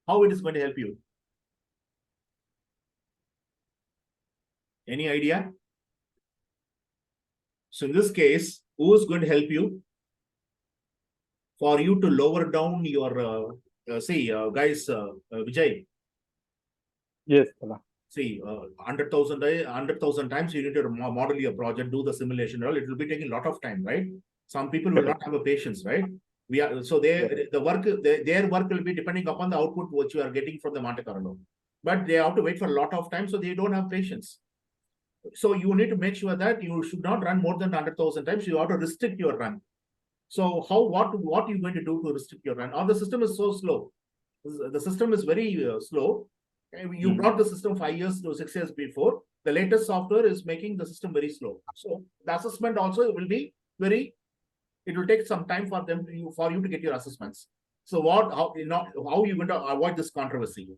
How it is going to help you? Any idea? So in this case, who is going to help you? For you to lower down your, guys, Vijay. Yes, Bala. See, 100,000 times you need to model your project, do the simulation. It will be taking a lot of time, right? Some people will not have a patience, right? Their work will be depending upon the output which you are getting from the Monte Carlo. But they have to wait for a lot of time, so they don't have patience. So you need to make sure that you should not run more than 100,000 times. You have to restrict your run. So what are you going to do to restrict your run? Or the system is so slow. The system is very slow. You brought the system 5 years to 6 years before. The latest software is making the system very slow. So the assessment also will be it will take some time for you to get your assessments. So how are you going to avoid this controversy?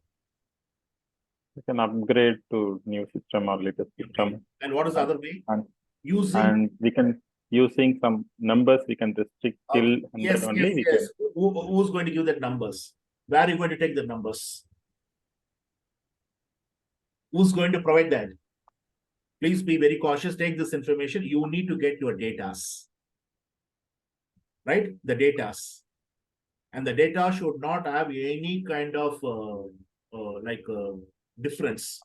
We can upgrade to new system or latest system. And what is the other way? And we can, using some numbers, we can restrict till 100 only. Yes. Who's going to give that numbers? Where are you going to take the numbers? Who's going to provide that? Please be very cautious. Take this information. You need to get your datas. Right? The datas. And the data should not have any kind of difference.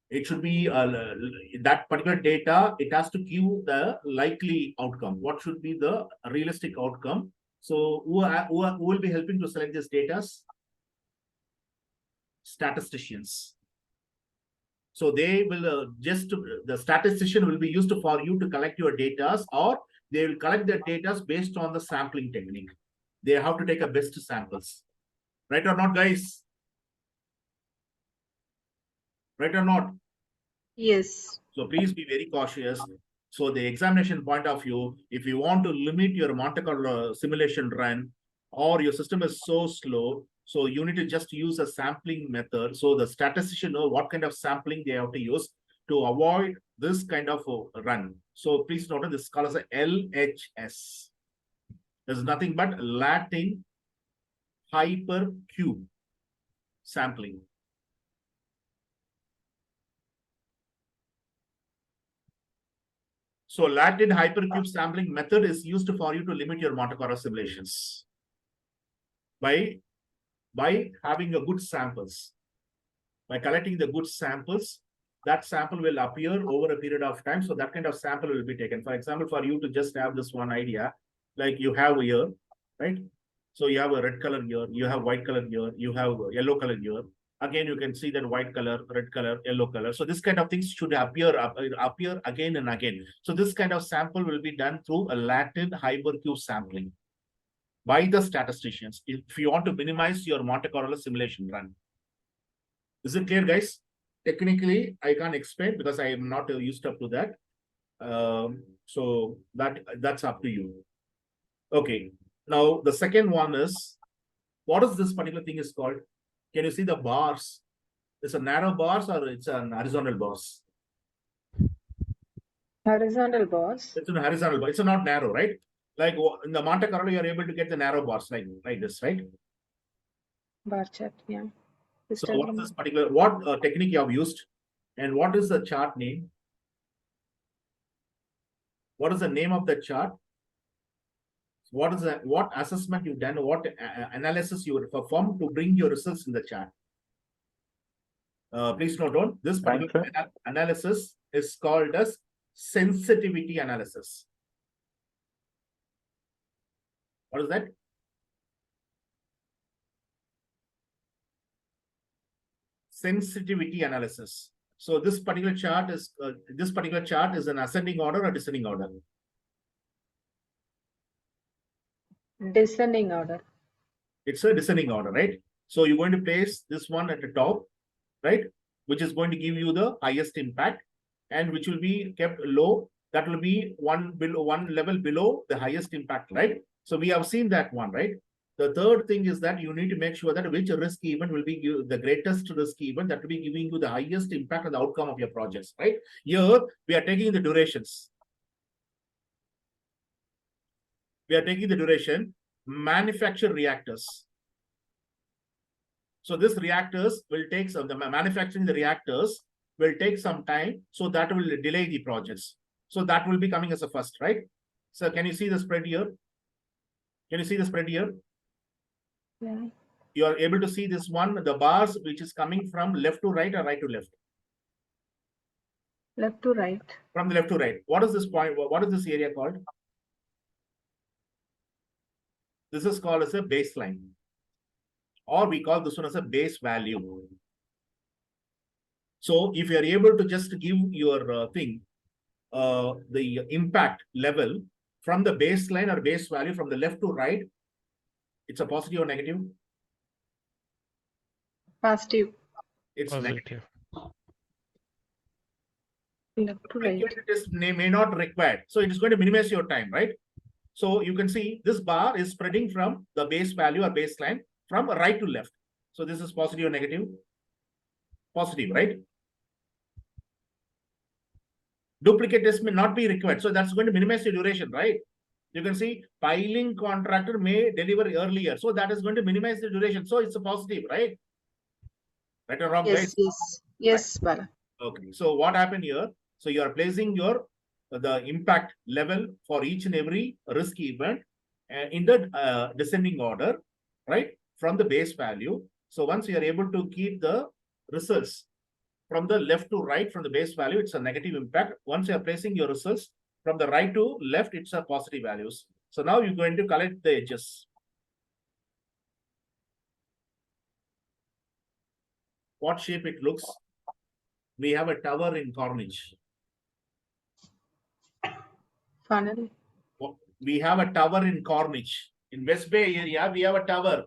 It should be that particular data, it has to give the likely outcome. What should be the realistic outcome? So who will be helping to select these data? Statisticians. So they will the statistician will be used for you to collect your data, or they will collect the data based on the sampling technique. They have to take a best samples. Right or not, guys? Right or not? Yes. So please be very cautious. So the examination point of view, if you want to limit your Monte Carlo simulation run, or your system is so slow, so you need to just use a sampling method. So the statistician know what kind of sampling they have to use to avoid this kind of run. So please note this is called as a LHS. There's nothing but Latin hypercube sampling. So Latin hypercube sampling method is used for you to limit your Monte Carlo simulations by having a good samples. By collecting the good samples, that sample will appear over a period of time. So that kind of sample will be taken. For example, for you to just have this one idea, like you have here, right? So you have a red color here, you have white color here, you have yellow color here. Again, you can see that white color, red color, yellow color. So this kind of things should appear again and again. So this kind of sample will be done through a Latin hypercube sampling by the statisticians if you want to minimize your Monte Carlo simulation run. Is it clear, guys? Technically, I can't explain because I am not used up to that. So that's up to you. Okay. Now, the second one is, what is this particular thing is called? Can you see the bars? It's a narrow bars or it's an horizontal bars? Horizontal bars. It's a horizontal bar. It's not narrow, right? Like in the Monte Carlo, you are able to get the narrow bars like this, right? Bar chart, yeah. So what is this particular, what technique you have used? And what is the chart name? What is the name of the chart? What assessment you've done? What analysis you would perform to bring your results in the chart? Please note down, this particular analysis is called as sensitivity analysis. What is that? sensitivity analysis. So this particular chart is an ascending order or descending order? Descending order. It's a descending order, right? So you're going to place this one at the top, right? Which is going to give you the highest impact, and which will be kept low. That will be one level below the highest impact, right? So we have seen that one, right? The third thing is that you need to make sure that which risk event will be the greatest risk event that will be giving you the highest impact on the outcome of your projects, right? Here we are taking the durations. We are taking the duration, manufacture reactors. So this reactors will take some, the manufacturing the reactors will take some time, so that will delay the projects. So that will be coming as a first, right? So can you see the spread here? Can you see the spread here? Yeah. You are able to see this one, the bars which is coming from left to right or right to left? Left to right. From the left to right. What is this point? What is this area called? This is called as a baseline. Or we call this one as a base value. So if you are able to just give your the impact level from the baseline or base value from the left to right, it's a positive or negative? Positive. It's negative. Positive. Left to right. It may not require. So it is going to minimize your time, right? So you can see this bar is spreading from the base value or baseline from right to left. So this is positive or negative? Positive, right? Duplicate test may not be required. So that's going to minimize the duration, right? You can see piling contractor may deliver earlier. So that is going to minimize the duration. So it's a positive, right? Right or wrong, Yes, guys? yes. Yes, Bala. Okay. So what happened here? So you are placing your the impact level for each and every risk event in the descending order, right? From the base value. So once you are able to keep the results from the left to right from the base value, it's a negative impact. Once you are placing your results from the right to left, it's a positive values. So now you're going to collect the edges. What shape it looks? We have a tower in Corniche. Funnel. We have a tower in Corniche. In West Bay area, we have a tower.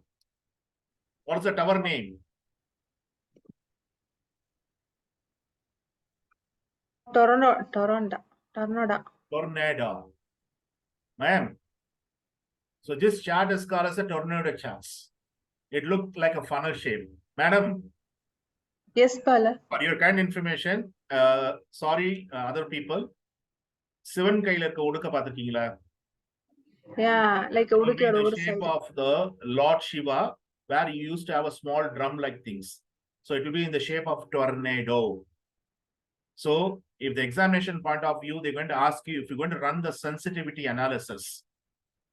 What is the tower name? Tornado. Tornado. Ma'am. So this chart is called as a tornado chart. It looked like a funnel shape. Madam, Yes, Bala. for your kind information, sorry, other people. Sivan kaila irukka udukka paathirukkeenga? Yeah, like a Only Udupi the or shape side. of the Lord Shiva, where you used to have a small drum-like things. So it will be in the shape of tornado. So if the examination point of view, they're going to ask you if you're going to run the sensitivity analysis.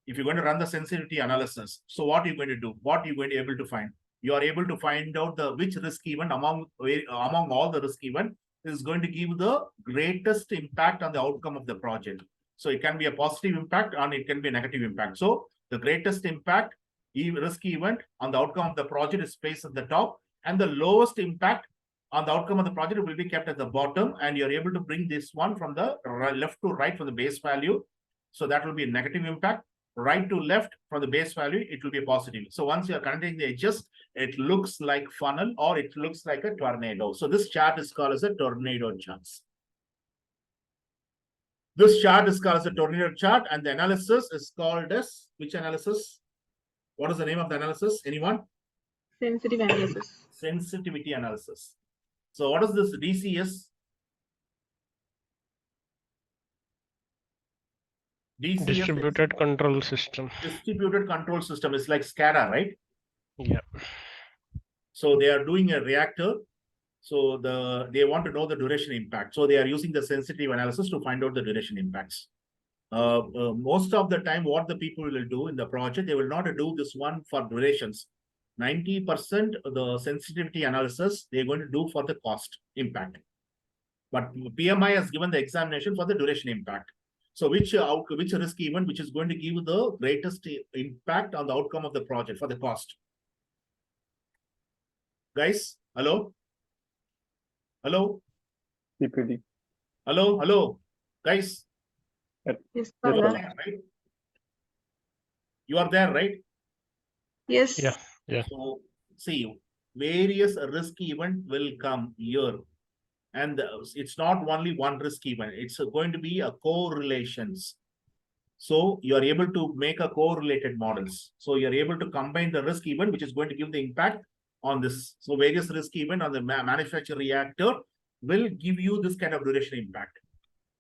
If you're going to run the sensitivity analysis, so what are you going to do? What are you going to be able to find? You are able to find out the which risk event among all the risk event is going to give the greatest impact on the outcome of the project. So it can be a positive impact and it can be a negative impact. So the greatest impact risk event on the outcome of the project is placed at the top, and the lowest impact on the outcome of the project will be kept at the bottom, and you're able to bring this one from the left to right from the base value. So that will be a negative impact. Right to left from the base value, it will be a positive. So once you're connecting the edges, it looks like funnel or it looks like a tornado. So this chart is called as a tornado chart. This chart is called as a tornado chart, and the analysis is called as which analysis? What is the name of the analysis? Anyone? Sensitive analysis. Sensitivity analysis. So what is this DCS? DCS Distributed control system. distributed control system is like SCADA, right? Yeah. So they are doing a reactor. So they want to know the duration impact. So they are using the sensitive analysis to find out the duration impacts. Most of the time, what the people will do in the project, they will not do this one for durations. 90% of the sensitivity analysis they're going to do for the cost impact. But PMI has given the examination for the duration impact. So which risk event which is going to give the greatest impact on the outcome of the project for the cost? Guys, hello? Hello? PPD. Hello? Guys, Yes, Yes, Bala. Bala. right? You are there, right? Yes. Yeah. Yeah. So, see, various risk event will come here. And it's not only one risk event, it's going to be a correlations. So you are able to make a correlated models. So you're able to combine the risk event, which is going to give the impact on this. So various risk event on the manufacturer reactor will give you this kind of duration impact.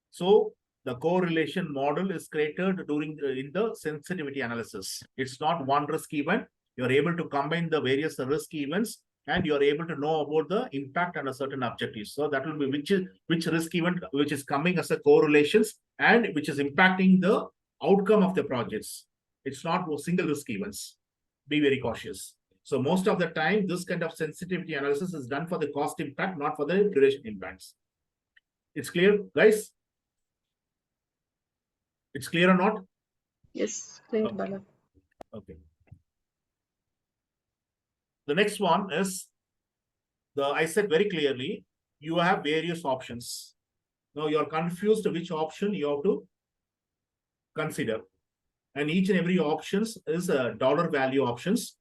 So the correlation model is created during in the sensitivity analysis. It's not one risk event. You're able to combine the various risk events and you're able to know about the impact on a certain objectives. So that will be which risk event which is coming as a correlations and which is impacting the outcome of the projects. It's not single risk events. Be very cautious. So most of the time, this kind of sensitivity analysis is done for the cost impact, not for the duration impacts. It's clear, guys? It's clear or not? Yes, clear, Okay. Bala. Okay. The next one is I said very clearly, you have various options. Now you're confused which option you have to consider. And each and every options is a dollar value options.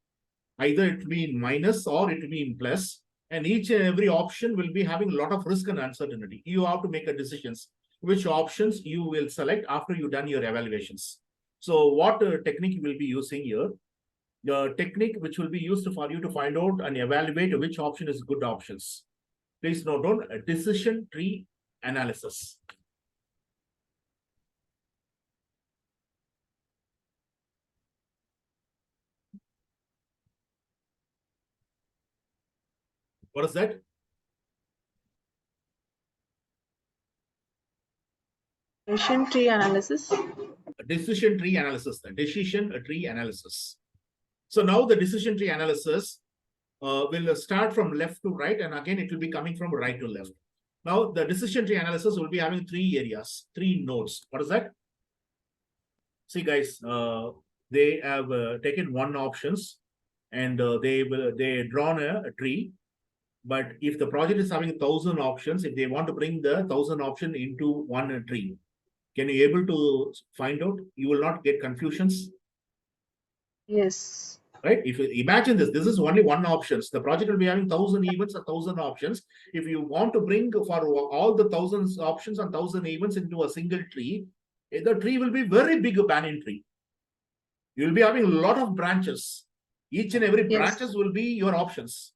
Either it will be in minus or it will be in plus. And each and every option will be having a lot of risk and uncertainty. You have to make a decisions which options you will select after you've done your evaluations. So what technique you will be using here? The technique which will be used for you to find out and evaluate which option is good options. Please note down a decision tree analysis. What is that? Decision tree analysis. Decision tree analysis. The decision tree analysis. So now the decision tree analysis will start from left to right, and again it will be coming from right to left. Now the decision tree analysis will be having three areas, three nodes. What is that? See, guys, they have taken one options, and they drawn a tree. But if the project is having 1,000 options, if they want to bring the 1,000 option into one tree, can you able to find out? You will not get confusions. Yes. Right? If you imagine this is only one options. The project will be having 1,000 events or 1,000 options. If you want to bring for all the 1,000 options and 1,000 events into a single tree, the tree will be very big banyan tree. You will be having a lot of branches. Each and every branches will be your options.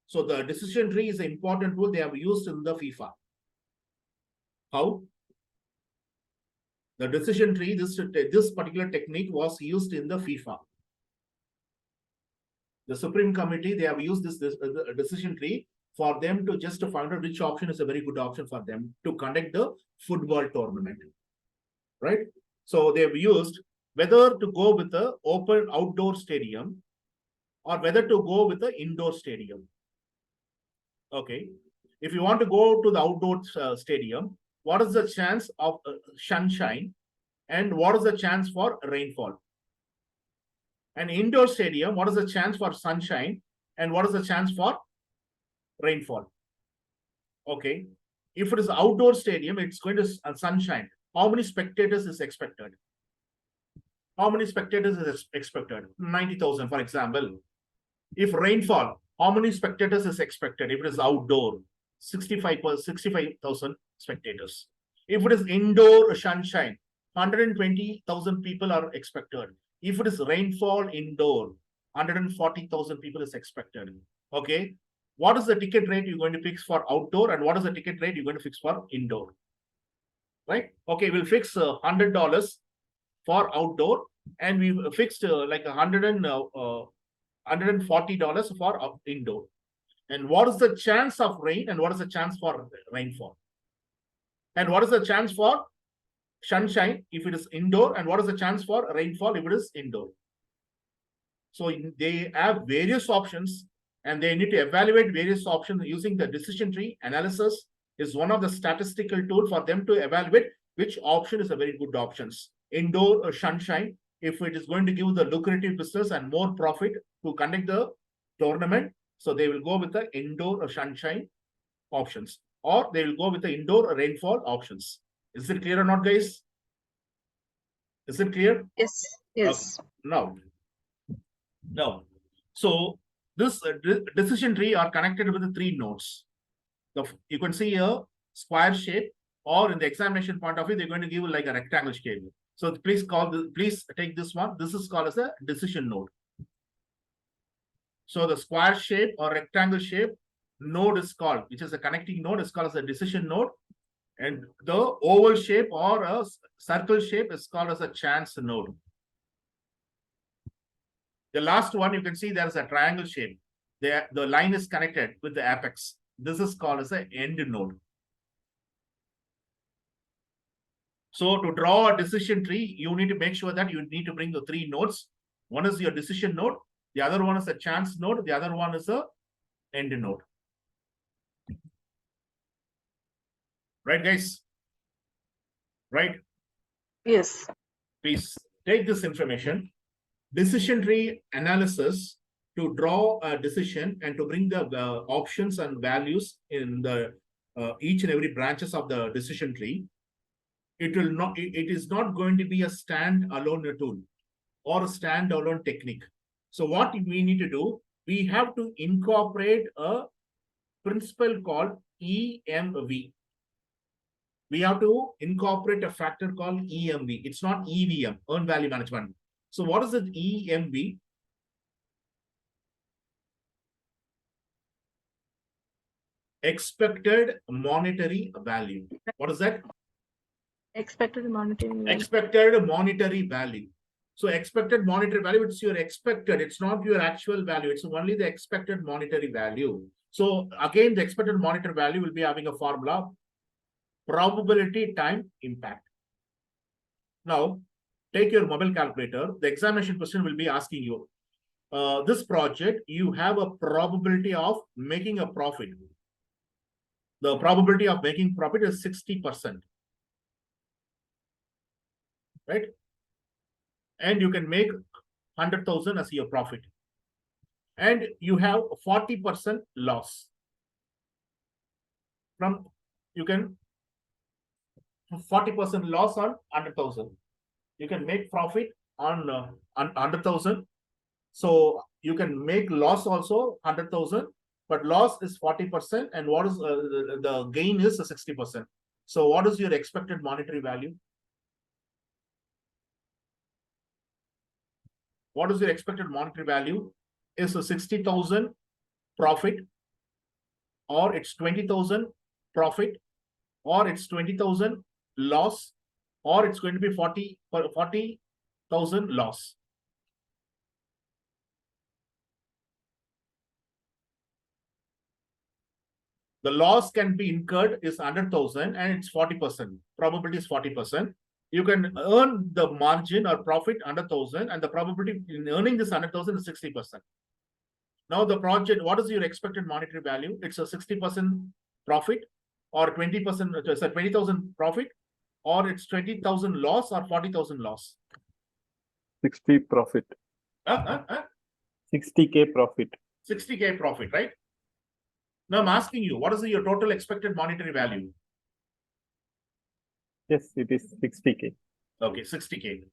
So the decision tree is an important tool they have used in the FIFA. How? The decision tree, this particular technique was used in the FIFA. The Supreme Committee, they have used this decision tree for them to just find out which option is a very good option for them to conduct the football tournament. Right? So they have used whether to go with the open outdoor stadium or whether to go with the indoor stadium. Okay. If you want to go to the outdoor stadium, what is the chance of sunshine and what is the chance for rainfall? An indoor stadium, what is the chance for sunshine and what is the chance for rainfall? Okay. If it is outdoor stadium, it's going to sunshine. How many spectators is expected? How many spectators is expected? 90,000, for example. If rainfall, how many spectators is expected? If it is outdoor, 65,000 spectators. If it is indoor sunshine, 120,000 people are expected. If it is rainfall indoor, 140,000 people is expected. Okay. What is the ticket rate you're going to fix for outdoor and what is the ticket rate you're going to fix for indoor? Right? Okay, we'll fix $100 for outdoor and we fixed like $140 for indoor. And what is the chance of rain and what is the chance for rainfall? And what is the chance for sunshine if it is indoor and what is the chance for rainfall if it is indoor? So they have various options and they need to evaluate various options using the decision tree analysis is one of the statistical tool for them to evaluate which option is a very good options. Indoor or sunshine, if it is going to give the lucrative business and more profit to conduct the tournament, so they will go with the indoor or sunshine options, or they will go with the indoor rainfall options. Is it clear or not, guys? Is it clear? Yes. Yes. Now, so this decision tree are connected with the 3 nodes. You can see a square shape, or in the examination point of view, they're going to give you like a rectangle shape. So please take this one. This is called as a decision node. So the square shape or rectangle shape node is called, which is a connecting node, is called as a decision node. And the oval shape or a circle shape is called as a chance node. The last one, you can see there is a triangle shape. The line is connected with the apex. This is called as an end node. So to draw a decision tree, you need to make sure that you need to bring the 3 nodes. One is your decision node. The other one is a chance node. The other one is a end node. Right, guys? Right? Yes. Please take this information. Decision tree analysis to draw a decision and to bring the options and values in the each and every branches of the decision tree. It is not going to be a stand-alone tool or a stand-alone technique. So what we need to do, we have to incorporate a principle called EMV. We have to incorporate a factor called EMV. It's not EVM, earned value management. So what is it, EMV? Expected monetary value. What is that? Expected monetary value. Expected monetary value. So expected monetary value, it's your expected, it's not your actual value, it's only the expected monetary value. So again, the expected monetary value will be having a formula, probability time impact. Now, take your mobile calculator. The examination question will be asking you, this project, you have a probability of making a profit. The probability of making profit is 60%. Right? And you can make 100,000 as your profit. And you have 40% loss. You can 40% loss on 100,000. You can make profit on 100,000. So you can make loss also 100,000, but loss is 40%, and what is the gain is 60%. So what is your expected monetary value? What is your expected monetary value? Is a 60,000 profit, or it's 20,000 profit, or it's 20,000 loss, or it's going to be 40,000 loss. The loss can be incurred is 100,000 and it's 40%. Probability is 40%. You can earn the margin or profit 100,000, and the probability in earning this 100,000 is 60%. Now the project, what is your expected monetary value? It's a 60% profit, or 20%, it's a 20,000 profit, or it's 20,000 loss, or 40,000 loss. 60 profit. 60K profit. 60K profit, right? Now I'm asking you, what is your total expected monetary value? Yes, it is 60K. Okay, 60K.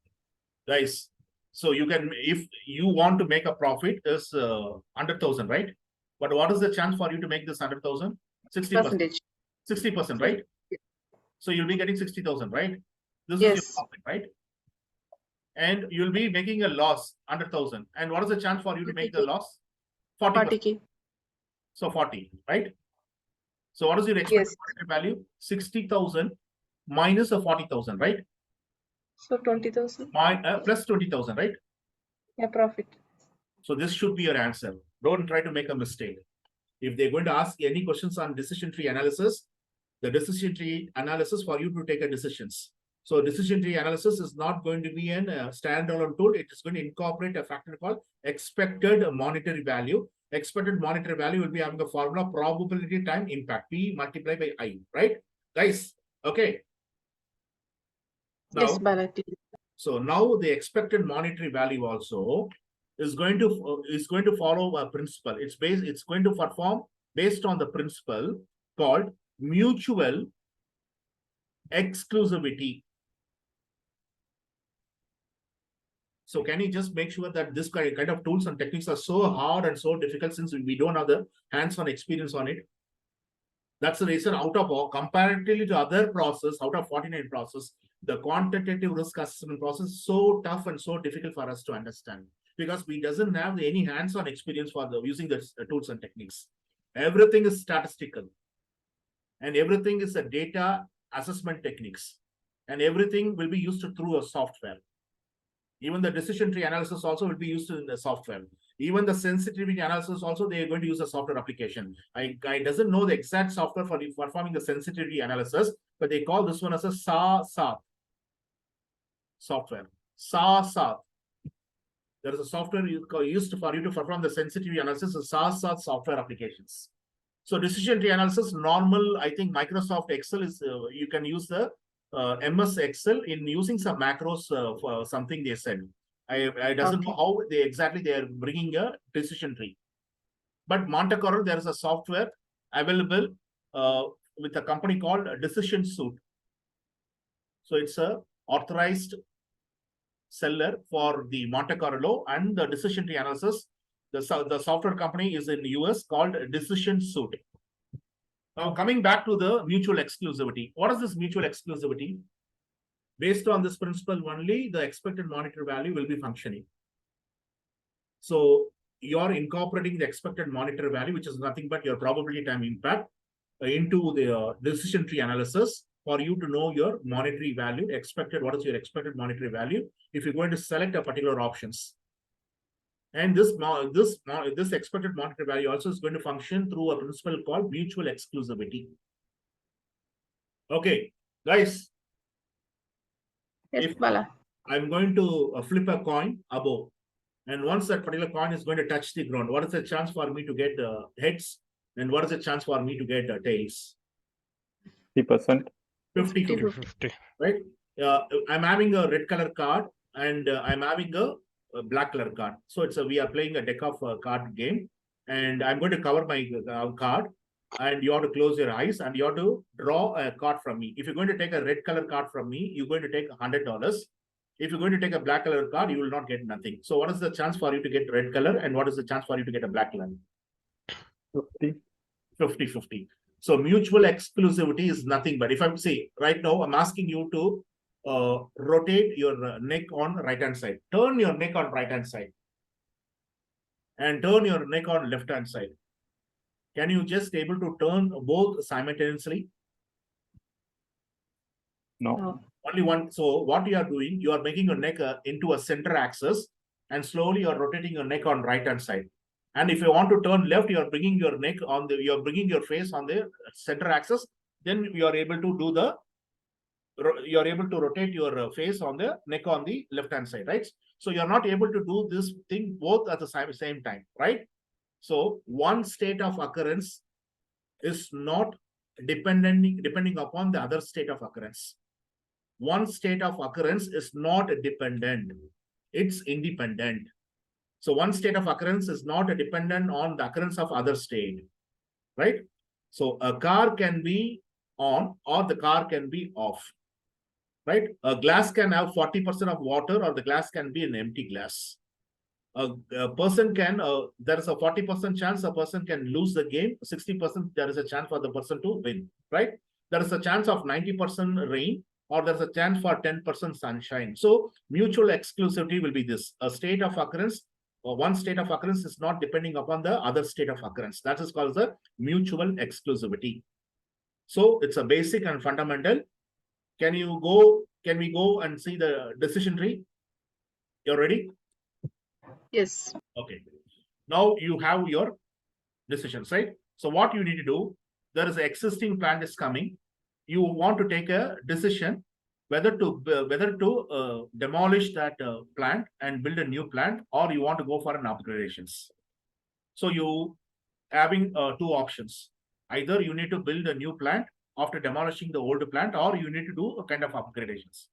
Guys, so you can, if you want to make a profit, is 100,000, right? But what is the chance for you to make this 100,000? 60%. 60%, right? Yeah. So you'll be getting 60,000, right? This Yes. is your profit, right? And you'll be making a loss 100,000. And what is the chance for you to make the loss? 40%. 40K. So 40, right? So what is your expected monetary value? 60,000 minus a 40,000, right? So 20,000. Plus 20,000, right? Yeah, profit. So this should be your answer. Don't try to make a mistake. If they're going to ask any questions on decision tree analysis, the decision tree analysis for you to take a decisions. So decision tree analysis is not going to be a standalone tool. It is going to incorporate a factor called expected monetary value. Expected monetary value will be having a formula, probability time impact, P multiplied by I, right? Guys, okay. Now, Yes, Bharati. so now the expected monetary value also is going to follow a principle. It's going to perform based on the principle called mutual exclusivity. So can you just make sure that this kind of tools and techniques are so hard and so difficult since we don't have the hands-on experience on it? That's the reason out of all, comparatively to other process, out of 49 process, the quantitative risk assessment process is so tough and so difficult for us to understand because we doesn't have any hands-on experience for using the tools and techniques. Everything is statistical and everything is a data assessment techniques and everything will be used through a software. Even the decision tree analysis also will be used in the software. Even the sensitivity analysis also, they are going to use a software application. I doesn't know the exact software for performing the sensitivity analysis, but they call this one as a SASAT software. SASAT. There is a software used for you to perform the sensitivity analysis of SASAT software applications. So decision tree analysis, normal, I think Microsoft Excel is, you can use the MS Excel in using some macros for something they said. I doesn't know how they are bringing a decision tree. But Monte Carlo, there is a software available with a company called Decision Suite. So it's a authorized seller for the Monte Carlo and the decision tree analysis. The software company is in US called Decision Suite. Now coming back to the mutual exclusivity. What is this mutual exclusivity? Based on this principle only, the expected monetary value will be functioning. So you're incorporating the expected monetary value, which is nothing but your probability time impact, into the decision tree analysis for you to know your monetary value, what is your expected monetary value if you're going to select a particular options. And this expected monetary value also is going to function through a principle called mutual exclusivity. Okay, guys. Yes, Bala. I'm going to flip a coin above. And once that particular coin is going to touch the ground, what is the chance for me to get heads? And what is the chance for me to get tails? 50%. 50-50. Right? I'm having a red color card and I'm having a black color card. So we are playing a deck of card game. And I'm going to cover my card. And you have to close your eyes and you have to draw a card from me. If you're going to take a red color card from me, you're going to take $100. If you're going to take a black color card, you will not get nothing. So what is the chance for you to get red color and what is the chance for you to get a black color? 50-50. So mutual exclusivity is nothing but if I'm saying right now, I'm asking you to rotate your neck on right-hand side. Turn your neck on right-hand side. And turn your neck on left-hand side. Can you just able to turn both simultaneously? No. Only one. So what you are doing, you are making your neck into a center axis and slowly you are rotating your neck on right-hand side. And if you want to turn left, you are bringing your neck on the, you are bringing your face on the center axis. Then you are able to do the, you are able to rotate your face on the neck on the left-hand side, right? So you are not able to do this thing both at the same time, right? So one state of occurrence is not depending upon the other state of occurrence. One state of occurrence is not dependent. It's independent. So one state of occurrence is not dependent on the occurrence of other state, right? So a car can be on or the car can be off, right? A glass can have 40% of water or the glass can be an empty glass. A person can, there is a 40% chance a person can lose the game, 60% there is a chance for the person to win, right? There is a chance of 90% rain or there's a chance for 10% sunshine. So mutual exclusivity will be this, a state of occurrence, or one state of occurrence is not depending upon the other state of occurrence. That is called the mutual exclusivity. So it's a basic and fundamental. Can we go and see the decision tree? You're ready? Yes. Okay. Now you have your decisions, right? So what you need to do, there is an existing plant is coming. You want to take a decision whether to demolish that plant and build a new plant, or you want to go for an upgradations. So you having two options. Either you need to build a new plant after demolishing the old plant, or you need to do a kind of upgradations.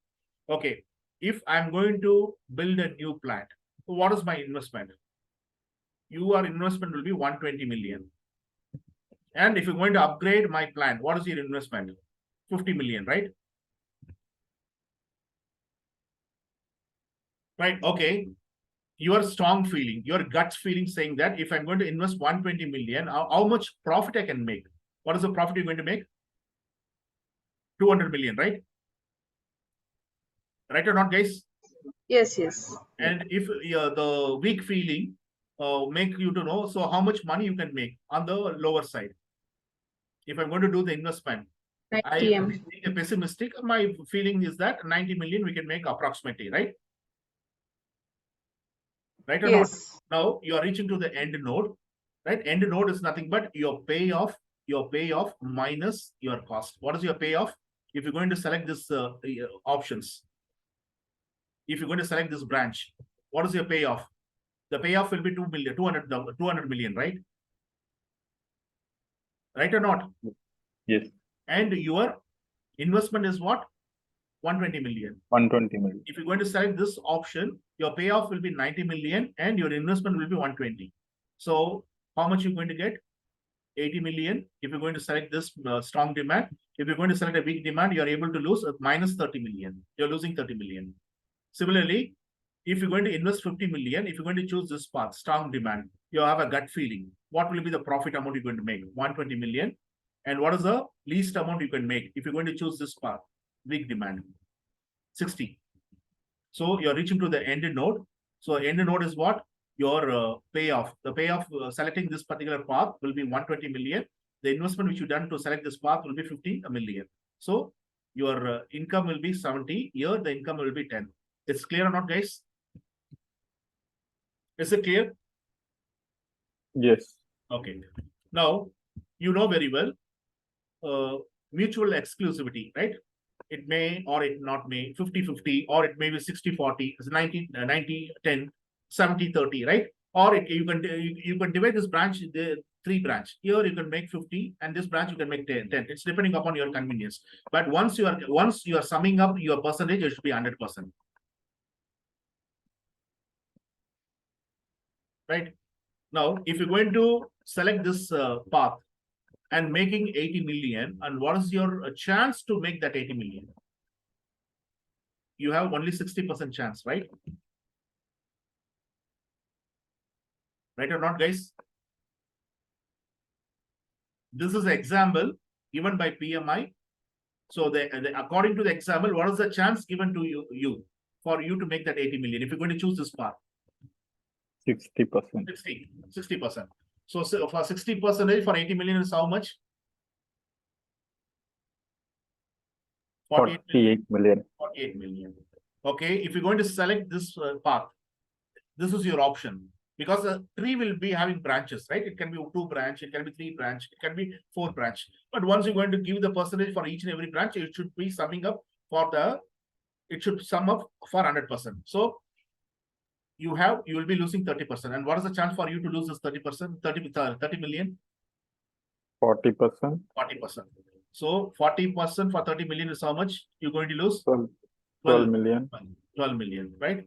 Okay. If I'm going to build a new plant, what is my investment? Your investment will be 120 million. And if you're going to upgrade my plant, what is your investment? 50 million, right? Right, okay. Your strong feeling, your gut feeling saying that if I'm going to invest 120 million, how much profit I can make? What is the profit you're going to make? 200 million, right? Right or not, guys? Yes, yes. And if the weak feeling make you to know, so how much money you can make on the lower side? If I'm going to do the investment, 90 I'm M. being pessimistic. My feeling is that 90 million we can make approximately, right? Right or not? Yes. Now you are reaching to the end node, right? End node is nothing but your payoff minus your cost. What is your payoff? If you're going to select this options, if you're going to select this branch, what is your payoff? The payoff will be 2 million, 200 million, right? Right or not? Yes. And your investment is what? 120 million. 120 million. If you're going to select this option, your payoff will be 90 million and your investment will be 120. So how much you're going to get? 80 million. If you're going to select this strong demand, if you're going to select a weak demand, you're able to lose minus 30 million. You're losing 30 million. Similarly, if you're going to invest 50 million, if you're going to choose this path, strong demand, you have a gut feeling. What will be the profit amount you're going to make? 120 million. And what is the least amount you can make if you're going to choose this path, weak demand? 60. So you're reaching to the end node. So end node is what? Your payoff. The payoff selecting this particular path will be 120 million. The investment which you done to select this path will be 50 million. So your income will be 70. Here the income will be 10. It's clear or not, guys? Is it clear? Yes. Okay. Now you know very well mutual exclusivity, right? It may or it not may 50-50, or it may be 60-40, 90-10, 70-30, right? Or you can divide this branch, the 3 branch. Here you can make 50, and this branch you can make 10. It's depending upon your convenience. But once you are summing up your percentage, it should be 100%. Right? Now, if you're going to select this path and making 80 million, and what is your chance to make that 80 million? You have only 60% chance, right? Right or not, guys? This is an example given by PMI. So according to the example, what is the chance given to you for you to make that 80 million? If you're going to choose this path, 60%. 60%. So for 60%, for 80 million is how much? 48 million. 48 million. Okay, if you're going to select this path, this is your option, because a tree will be having branches, right? It can be 2 branch, it can be 3 branch, it can be 4 branch. But once you're going to give the percentage for each and every branch, it should be summing up it should sum up for 100%. So you will be losing 30%. And what is the chance for you to lose this 30%? 30 million? 40%. 40%. So 40% for 30 million is how much you're going to lose? 12 million. 12 million, right?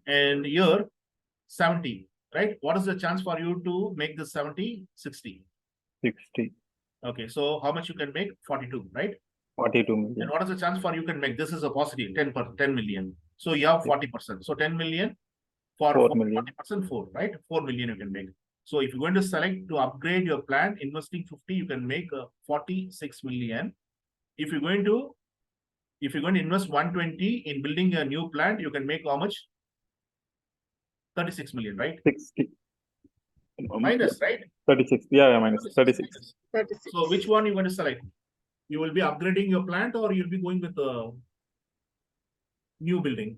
And here 70, right? What is the chance for you to make this 70? 60. 60. Okay, so how much you can make? 42, right? 42 million. And what is the chance for you can make? This is a positive 10 million. So you have 40%. So 10 million for 4 million. 40%, 4, right? 4 million you can make. So if you're going to select to upgrade your plan, investing 50, you can make 46 million. If you're going to invest 120 in building a new plant, you can make how much? 36 million, right? 60. Minus, right? 36. Yeah, minus 36. 36. So which one you going to select? You will be upgrading your plant, or you'll be going with a new building?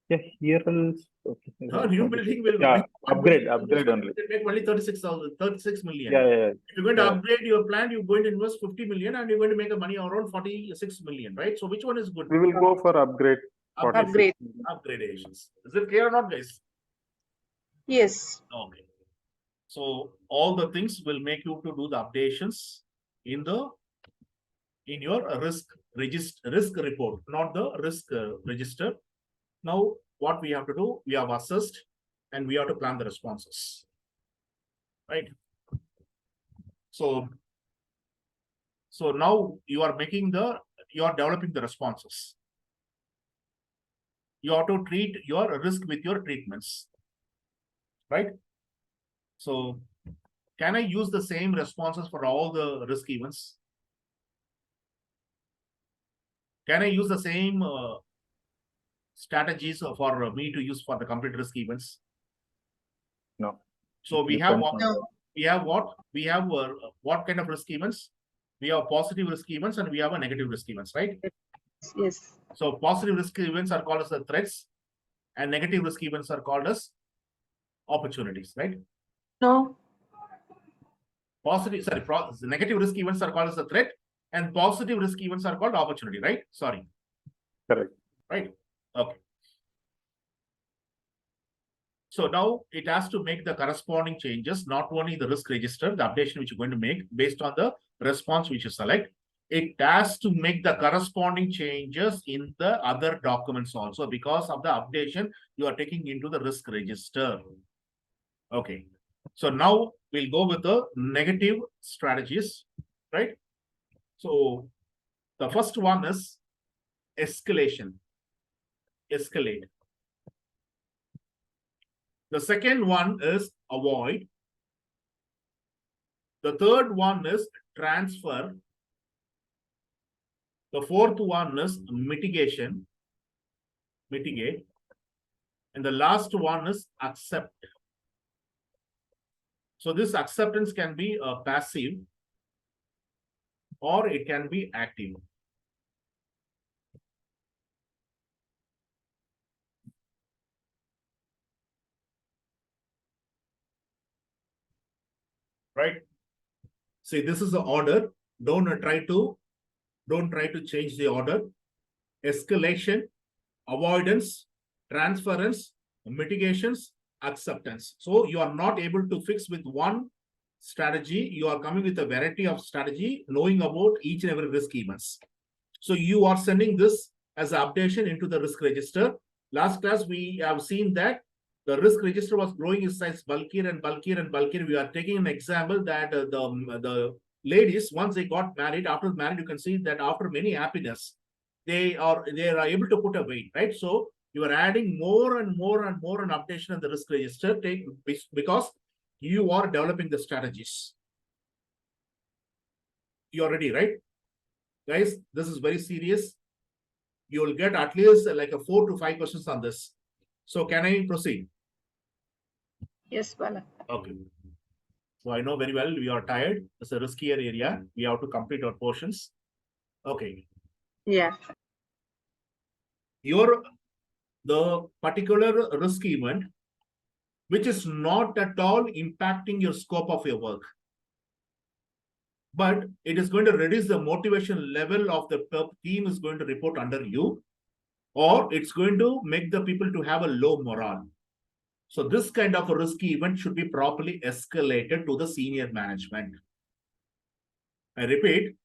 Yeah, here else. Okay. New building will upgrade only. Make only 36 million. Yeah. If you're going to Yeah. upgrade your plant, you're going to invest 50 million and you're going to make a money around 46 million, right? So which one is good? We will go for upgrade. Upgrade. Upgradations. Is it clear or not, guys? Yes. Okay. So all the things will make you to do the updations in your risk report, not the risk register. Now, what we have to do, we have assessed and we have to plan the responses, right? So now you are developing the responses. You have to treat your risk with your treatments, right? So can I use the same responses for all the risk events? Can I use the same strategies for me to use for the complete risk events? No. So we Depends have on- what? No. We have what? We have what kind of risk events? We have positive risk events and we have a negative risk events, right? Yes. So positive risk events are called as the threats, and negative risk events are called as opportunities, right? No. Negative risk events are called as a threat, and positive risk events are called opportunity, right? Sorry. Correct. Right? Okay. So now it has to make the corresponding changes, not only the risk register, the updation which you're going to make based on the response which you select. It has to make the corresponding changes in the other documents also because of the updation you are taking into the risk register. Okay. So now we'll go with the negative strategies, right? So the first one is escalation. Escalate. The second one is avoid. The third one is transfer. The fourth one is mitigation. Mitigate. And the last one is accept. So this acceptance can be passive or it can be active. Right? See, this is the order. Don't try to change the order. Escalation, avoidance, transference, mitigations, acceptance. So you are not able to fix with one strategy. You are coming with a variety of strategy, knowing about each and every risk events. So you are sending this as an updation into the risk register. Last class, we have seen that the risk register was growing in size bulkier and bulkier and bulkier. We are taking an example that the ladies, once they got married, after married, you can see that after many happiness, they are able to put a weight, right? So you are adding more and more and more an updation in the risk register because you are developing the strategies. You are ready, right? Guys, this is very serious. You will get at least like a 4 to 5 questions on this. So can I proceed? Yes, Bala. Okay. So I know very well we are tired. It's a riskier area. We have to complete our portions. Okay. Yeah. The particular risk event, which is not at all impacting your scope of your work, but it is going to reduce the motivation level of the team is going to report under you, or it's going to make the people to have a low morale. So this kind of a risky event should be properly escalated to the senior management. I repeat,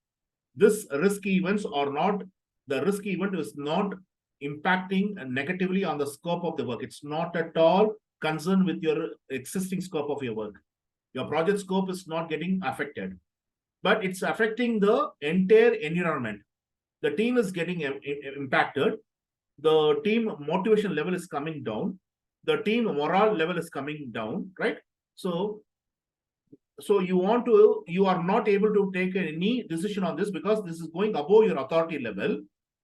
this risky events are not, the risky event is not impacting negatively on the scope of the work. It's not at all concerned with your existing scope of your work. Your project scope is not getting affected, but it's affecting the entire environment. The team is getting impacted. The team motivation level is coming down. The team morale level is coming down, right? So you are not able to take any decision on this because this is going above your authority level.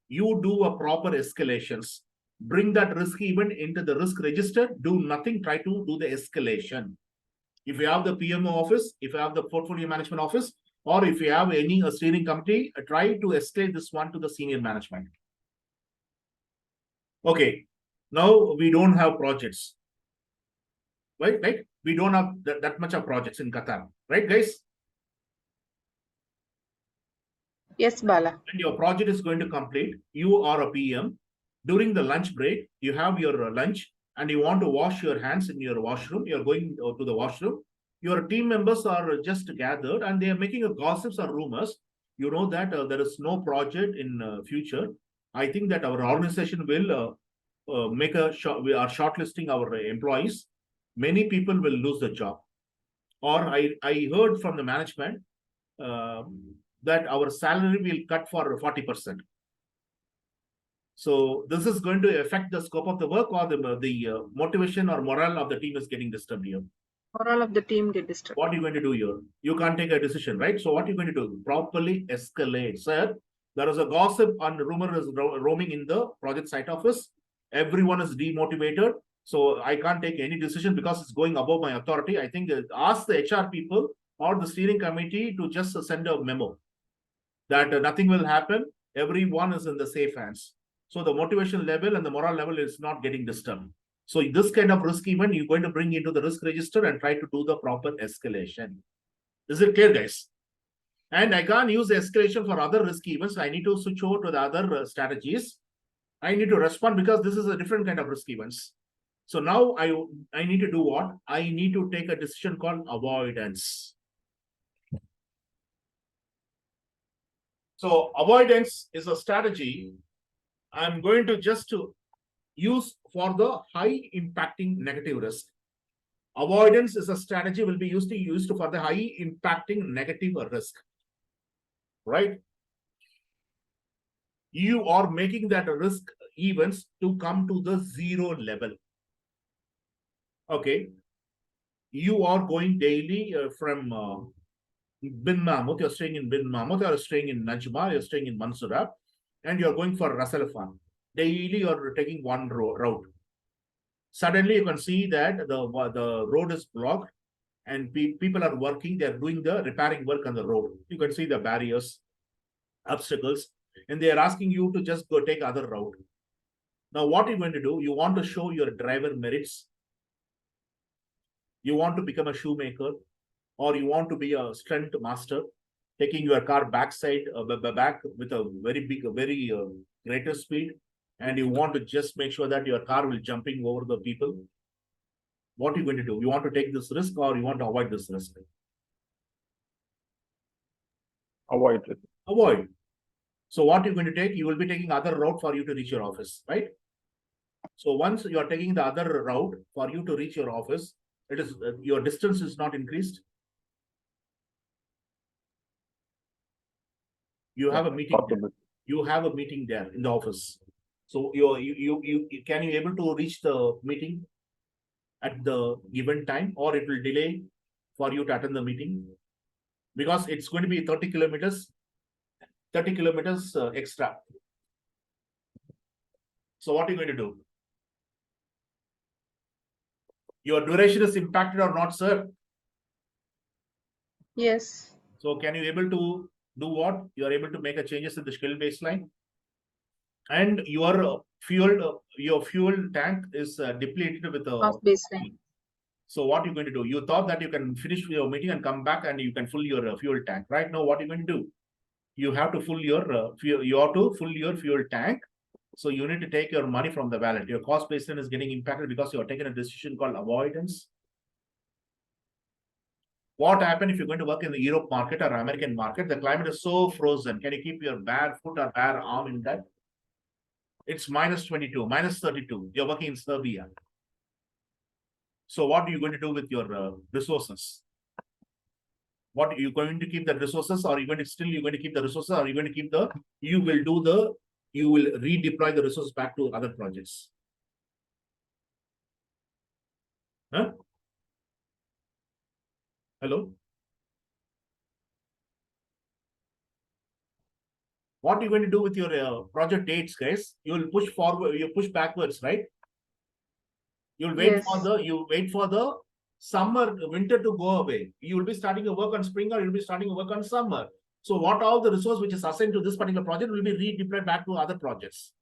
You do a proper escalations. Bring that risk event into the risk register. Do nothing. Try to do the escalation. If you have the PMO office, if you have the portfolio management office, or if you have any steering committee, try to escalate this one to the senior management. Okay. Now we don't have projects. Right? We don't have that much of projects in Qatar. Right, guys? Yes, Bala. When your project is going to complete, you are a PM. During the lunch break, you have your lunch and you want to wash your hands in your washroom. You're going to the washroom. Your team members are just gathered and they are making a gossips or rumors. You know that there is no project in future. I think that our organization will we are shortlisting our employees. Many people will lose the job. Or I heard from the management that our salary will cut for 40%. So this is going to affect the scope of the work, or the motivation or morale of the team is getting disturbed here. Moral of the team get disturbed. What are you going to do here? You can't take a decision, right? So what are you going to do? Properly escalate. Sir, there is a gossip and rumor is roaming in the project site office. Everyone is demotivated. So I can't take any decision because it's going above my authority. I think ask the HR people or the steering committee to just send a memo that nothing will happen. Everyone is in the safe hands. So the motivation level and the moral level is not getting disturbed. So this kind of risk event, you're going to bring into the risk register and try to do the proper escalation. Is it clear, guys? And I can't use the escalation for other risk events. I need to switch over to the other strategies. I need to respond because this is a different kind of risk events. So now I need to do what? I need to take a decision called avoidance. So avoidance is a strategy I'm going to just use for the high impacting negative risk. Avoidance is a strategy will be used for the high impacting negative risk, right? You are making that risk events to come to the zero level. Okay. You are going daily from Bin Mahmud, you're staying in Bin Mahmud, you're staying in Najma, you're staying in Mansura, and you're going for Ras Al Khaimah. Daily you're taking one route. Suddenly you can see that the road is blocked and people are working, they're doing the repairing work on the road. You can see the barriers, obstacles, and they are asking you to just go take other route. Now what are you going to do? You want to show your driver merits. You want to become a shoemaker, or you want to be a stunt master, taking your car backside back with a very big, greater speed, and you want to just make sure that your car will jumping over the people. What are you going to do? You want to take this risk, or you want to avoid this risk? Avoid it. Avoid. So what you're going to take? You will be taking other route for you to reach your office, right? So once you are taking the other route for you to reach your office, it is your distance is not increased. You have a meeting. You have a meeting there in the office. So can you able to reach the meeting at the given time, or it will delay for you to attend the meeting? Because it's going to be 30 kilometers extra. So what are you going to do? Your duration is impacted or not, sir? Yes. So can you able to do what? You are able to make a changes in the schedule baseline, and your fuel tank is depleted with a Off baseline. So what you're going to do? You thought that you can finish your meeting and come back and you can fill your fuel tank. Right now, what you're going to do? You have to fill your fuel tank. So you need to take your money from the wallet. Your cost baseline is getting impacted because you are taking a decision called avoidance. What happens if you're going to work in the Europe market or American market? The climate is so frozen. Can you keep your bare foot or bare arm in that? It's -22, -32. You're working in Serbia. So what are you going to do with your resources? What are you going to keep the resources, or are you going to keep the resources, or are you going to keep you will redeploy the resources back to other projects? Huh? Hello? What are you going to do with your project dates, guys? You will push forward, you push backwards, right? You'll wait for the winter to go away. You will be starting your work on spring, or you'll be starting your work on summer. So what all the resource which is assigned to this particular project will be redeployed back to other projects,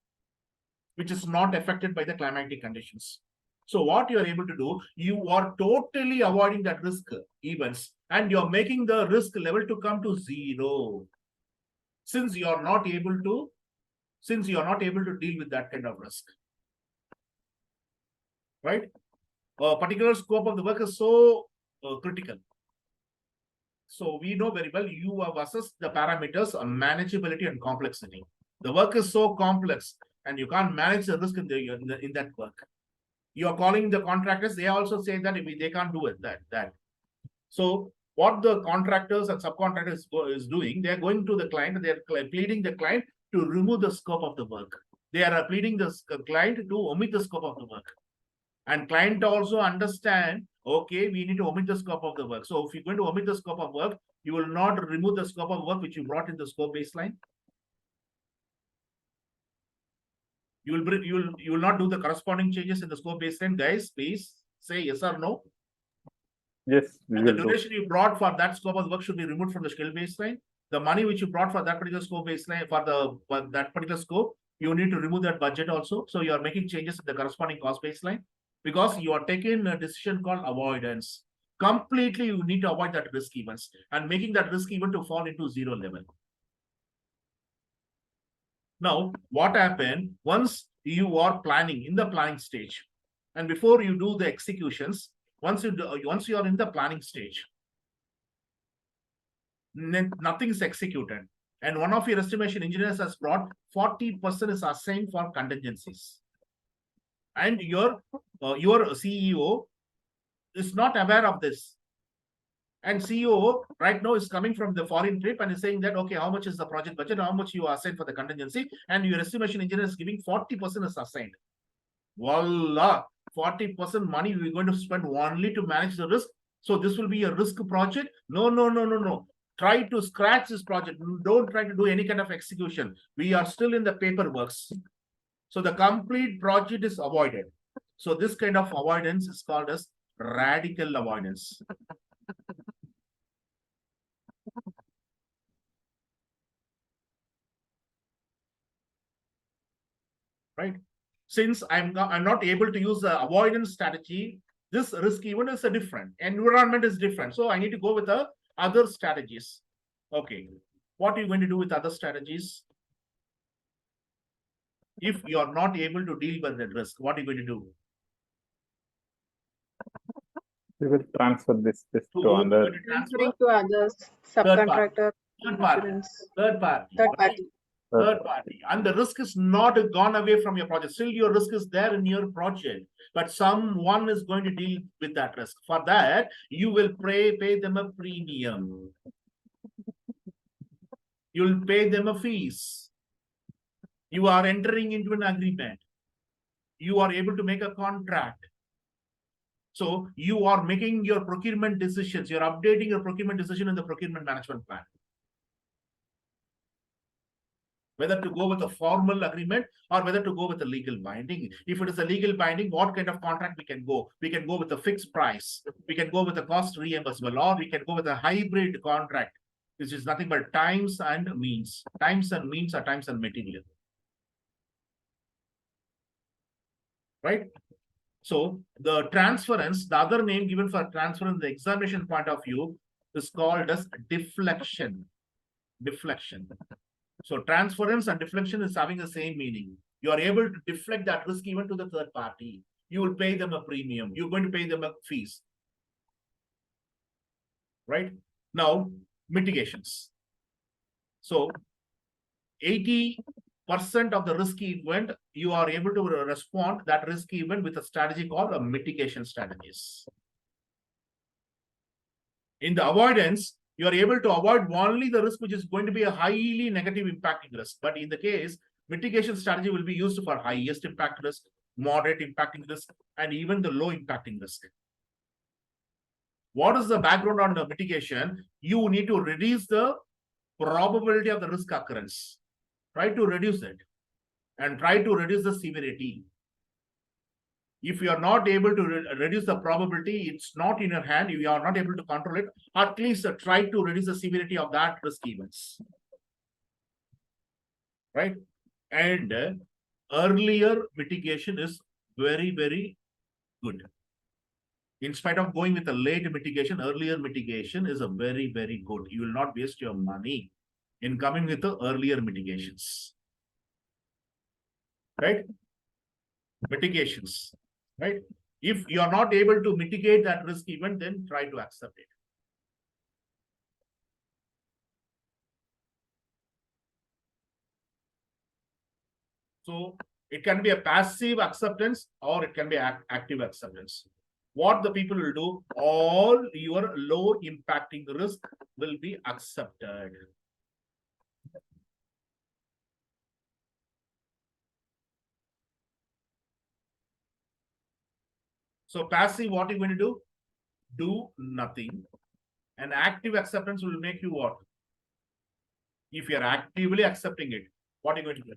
which is not affected by the climatic conditions. So what you are able to do, you are totally avoiding that risk events, and you're making the risk level to come to zero. Since you are not able to deal with that kind of risk. Right? A particular scope of the work is so critical. So we know very well you have assessed the parameters on manageability and complexity. The work is so complex and you can't manage the risk in that work. You are calling the contractors, they also say that they can't do it, that. So what the contractors and subcontractors is doing, they are going to the client and they are pleading the client to remove the scope of the work. They are pleading the client to omit the scope of the work. And client also understand, okay, we need to omit the scope of the work. So if you're going to omit the scope of work, you will not remove the scope of work which you brought in the scope baseline. You will not do the corresponding changes in the scope baseline. Guys, please say yes or no. Yes, we And the will do. duration you brought for that scope of work should be removed from the skill baseline. The money which you brought for that particular scope baseline, for that particular scope, you need to remove that budget also. So you are making changes in the corresponding cost baseline because you are taking a decision called avoidance. Completely, you need to avoid that risk events and making that risk event to fall into zero level. Now, what happened once you are planning in the planning stage and before you do the executions, once you are in the planning stage, nothing is executed. And one of your estimation engineers has brought 40% is assigned for contingencies. And your CEO is not aware of this. And CEO right now is coming from the foreign trip and is saying that, okay, how much is the project budget, how much you assign for the contingency, and your estimation engineer is giving 40% is assigned. Voila, 40% money we're going to spend only to manage the risk. So this will be a risk project. No. Try to scratch this project. Don't try to do any kind of execution. We are still in the paperwork. So the complete project is avoided. So this kind of avoidance is called as radical avoidance. Right? Since I'm not able to use the avoidance strategy, this risk event is a different environment is different. So I need to go with the other strategies. Okay, what are you going to do with other strategies? If you are not able to deal with the risk, what are you going to do? We will transfer this to other. Transferring to others, subcontractor, insurance, Third party. Third party, and the risk is not gone away from your project. Still, your risk is there in your project, but someone is going to deal with that risk. For that, you will pay them a premium. You will pay them a fees. You are entering into an agreement. You are able to make a contract. So you are making your procurement decisions. You're updating your procurement decision in the procurement management plan. Whether to go with a formal agreement or whether to go with a legal binding. If it is a legal binding, what kind of contract we can go? We can go with a fixed price. We can go with a cost reimbursable, or we can go with a hybrid contract, which is nothing but times and means. Times and means are times and material. Right? So the transference, the other name given for transference in the examination point of view is called as deflection. Deflection. So transference and deflection is having the same meaning. You are able to deflect that risk even to the third party. You will pay them a premium. You're going to pay them a fees. Right? Now, mitigations. So 80% of the risky event, you are able to respond that risky event with a strategy called a mitigation strategies. In the avoidance, you are able to avoid only the risk which is going to be a highly negative impacting risk. But in the case, mitigation strategy will be used for highest impact risk, moderate impacting risk, and even the low impacting risk. What is the background on the mitigation? You need to reduce the probability of the risk occurrence. Try to reduce it and try to reduce the severity. If you are not able to reduce the probability, it's not in your hand, you are not able to control it, at least try to reduce the severity of that risk events. Right? And earlier mitigation is very, very good. In spite of going with a late mitigation, earlier mitigation is a very, very good. You will not waste your money in coming with the earlier mitigations. Right? Mitigations. Right? If you are not able to mitigate that risk event, then try to accept it. So it can be a passive acceptance or it can be active acceptance. what the people will do, all your low impacting risk will be accepted. So passive, what are you going to do? Do nothing. And active acceptance will make you what? If you are actively accepting it, what are you going to do?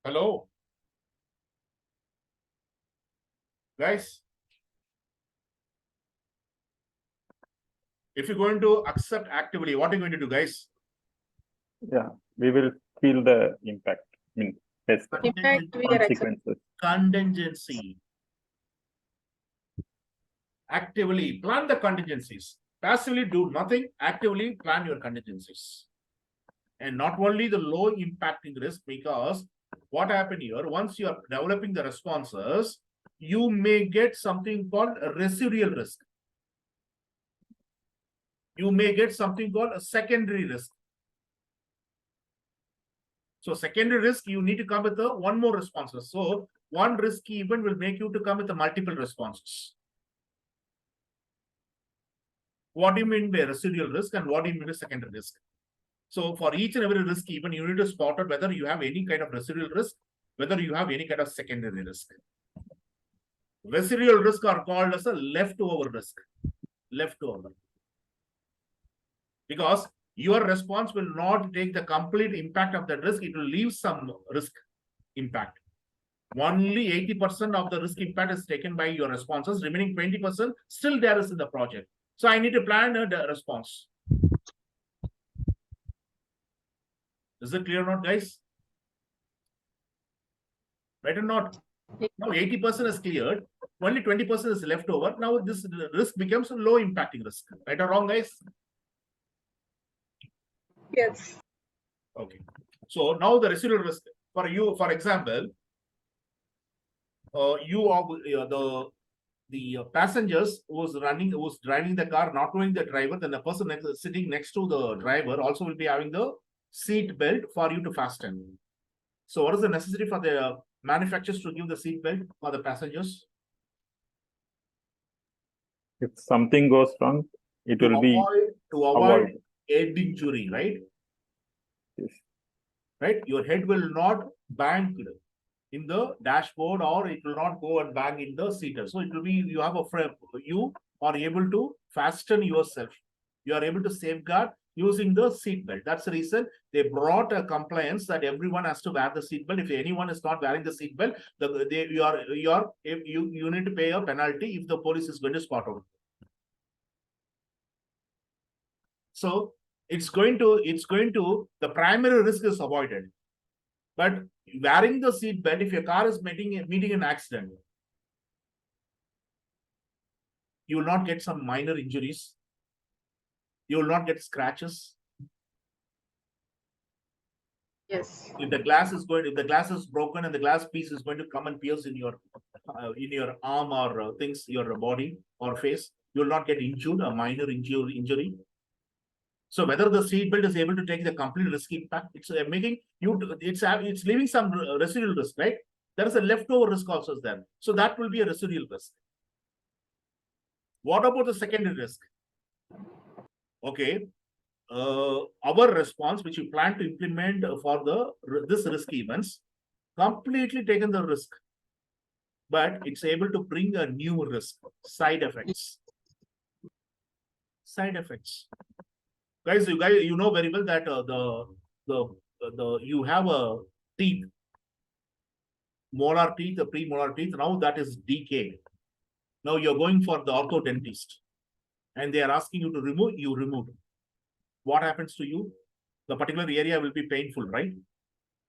Hello? Guys? If you're going to accept actively, what are you going to do, guys? Yeah, we will feel the impact. I mean, yes, the Impact we are accepting. consequences. Contingency. Actively plan the contingencies. Passively do nothing. Actively plan your contingencies. And not only the low impacting risk, because what happened here, once you are developing the responses, you may get something called a residual risk. You may get something called a secondary risk. So secondary risk, you need to come with one more responses. So one risky event will make you to come with the multiple responses. What do you mean by residual risk and what do you mean by secondary risk? So for each and every risk event, you need to spot out whether you have any kind of residual risk, whether you have any kind of secondary risk. Residual risk are called as a leftover risk. Leftover. Because your response will not take the complete impact of that risk, it will leave some risk impact. Only 80% of the risk impact is taken by your responses, remaining 20% still there is in the project. So I need to plan a response. Is it clear or not, guys? Right or not? Now 80% is cleared, only 20% is left over. Now this risk becomes a low impacting risk. Right or wrong, guys? Yes. Okay. So now the residual risk for you, for example, you are the passengers who's driving the car, not knowing the driver, then the person sitting next to the driver also will be having the seat belt for you to fasten. So what is the necessity for the manufacturers to give the seat belt for the passengers? If something goes wrong, it will be to avoid head injury, right? Yes. Right? Your head will not bang in the dashboard, or it will not go and bang in the seater. So it will be, you have a frame, you are able to fasten yourself. You are able to safeguard using the seat belt. That's the reason they brought a compliance that everyone has to wear the seat belt. If anyone is not wearing the seat belt, you need to pay a penalty if the police is going to spot out. So it's going to the primary risk is avoided. But wearing the seat belt, if your car is meeting an accident, you will not get some minor injuries. You will not get scratches. Yes. If the glass is broken and the glass piece is going to come and pierce in your arm or things, your body or face, you will not get injured, a minor injury. So whether the seat belt is able to take the complete risk impact, it's making you, it's leaving some residual risk, right? There is a leftover risk also there. So that will be a residual risk. What about the secondary risk? Okay. Our response, which we plan to implement for this risk events, completely taken the risk, but it's able to bring a new risk, side effects. Side effects. Guys, you know very well that you have a teeth, molar teeth, the premolar teeth. Now that is decayed. Now you're going for the orthodontist, and they are asking you to remove. You remove. What happens to you? The particular area will be painful, right?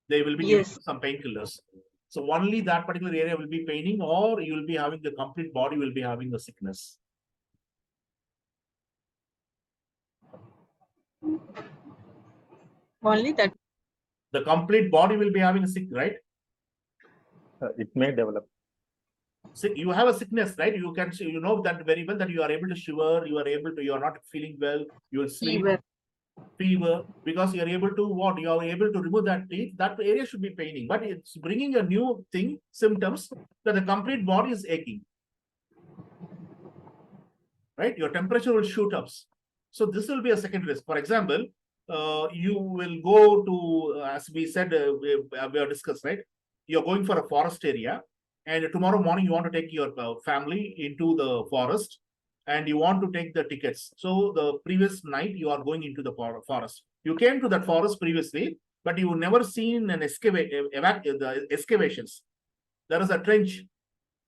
They will be giving some painkillers. So only that particular area will be paining, or you will be having the complete body will be having a sickness. Only that. The complete body will be having a sick, right? It may develop. So you have a sickness, right? You can, you know that very well, that you are able to shiver, you are not feeling well, you will sleep. Fever. fever, because you are able to what? You are able to remove that teeth, that area should be paining, but it's bringing a new thing, symptoms, that the complete body is aching. Right? Your temperature will shoot up. So this will be a second risk. For example, you will go to, as we said, we have discussed, right? You're going for a forest area, and tomorrow morning you want to take your family into the forest, and you want to take the tickets. So the previous night you are going into the forest. You came to that forest previously, but you never seen an the excavations. There is a trench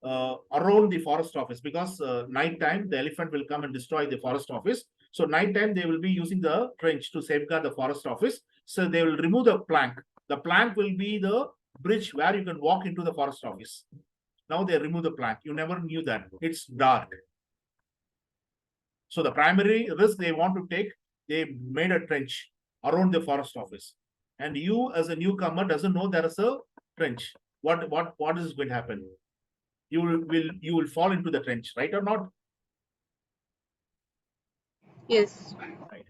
around the forest office, because night time the elephant will come and destroy the forest office. So night time they will be using the trench to safeguard the forest office. So they will remove the plank. The plank will be the bridge where you can walk into the forest office. Now they remove the plank. You never knew that. It's dark. So the primary risk they want to take, they made a trench around the forest office. And you as a newcomer doesn't know there is a trench. What is going to happen? You will fall into the trench, right or not? Yes. Right.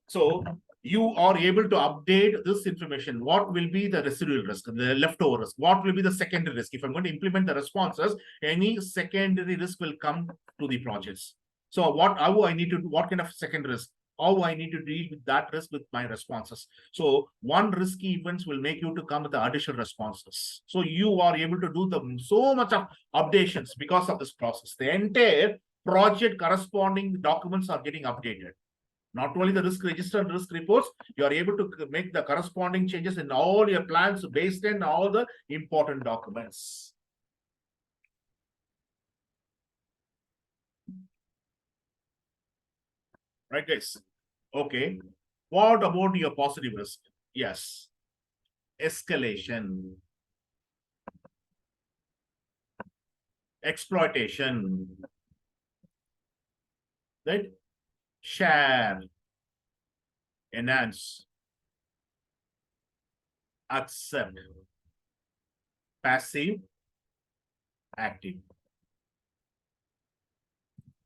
So you are able to update this information. What will be the residual risk, the leftover risk? What will be the secondary risk? If I'm going to implement the responses, any secondary risk will come to the projects. So how I need to do, what kind of secondary risk? How I need to deal with that risk with my responses. So one risky events will make you to come with the additional responses. So you are able to do so much of updations because of this process. The entire project corresponding documents are getting updated. Not only the risk register and risk reports, you are able to make the corresponding changes in all your plans based on all the important documents. Right, guys? Okay. What about your positive risk? Yes. Escalation. Exploitation. Right? Share. Enhance. Accept. Passive. Active.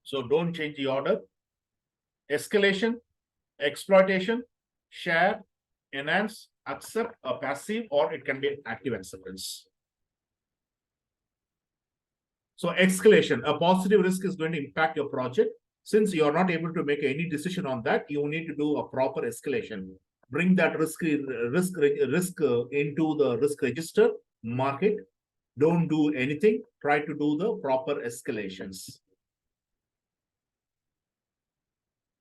So don't change the order. Escalation, exploitation, share, enhance, accept, a passive, or it can be active acceptance. So escalation, a positive risk is going to impact your project. Since you are not able to make any decision on that, you need to do a proper escalation. Bring that risk into the risk register, mark it. Don't do anything. Try to do the proper escalations.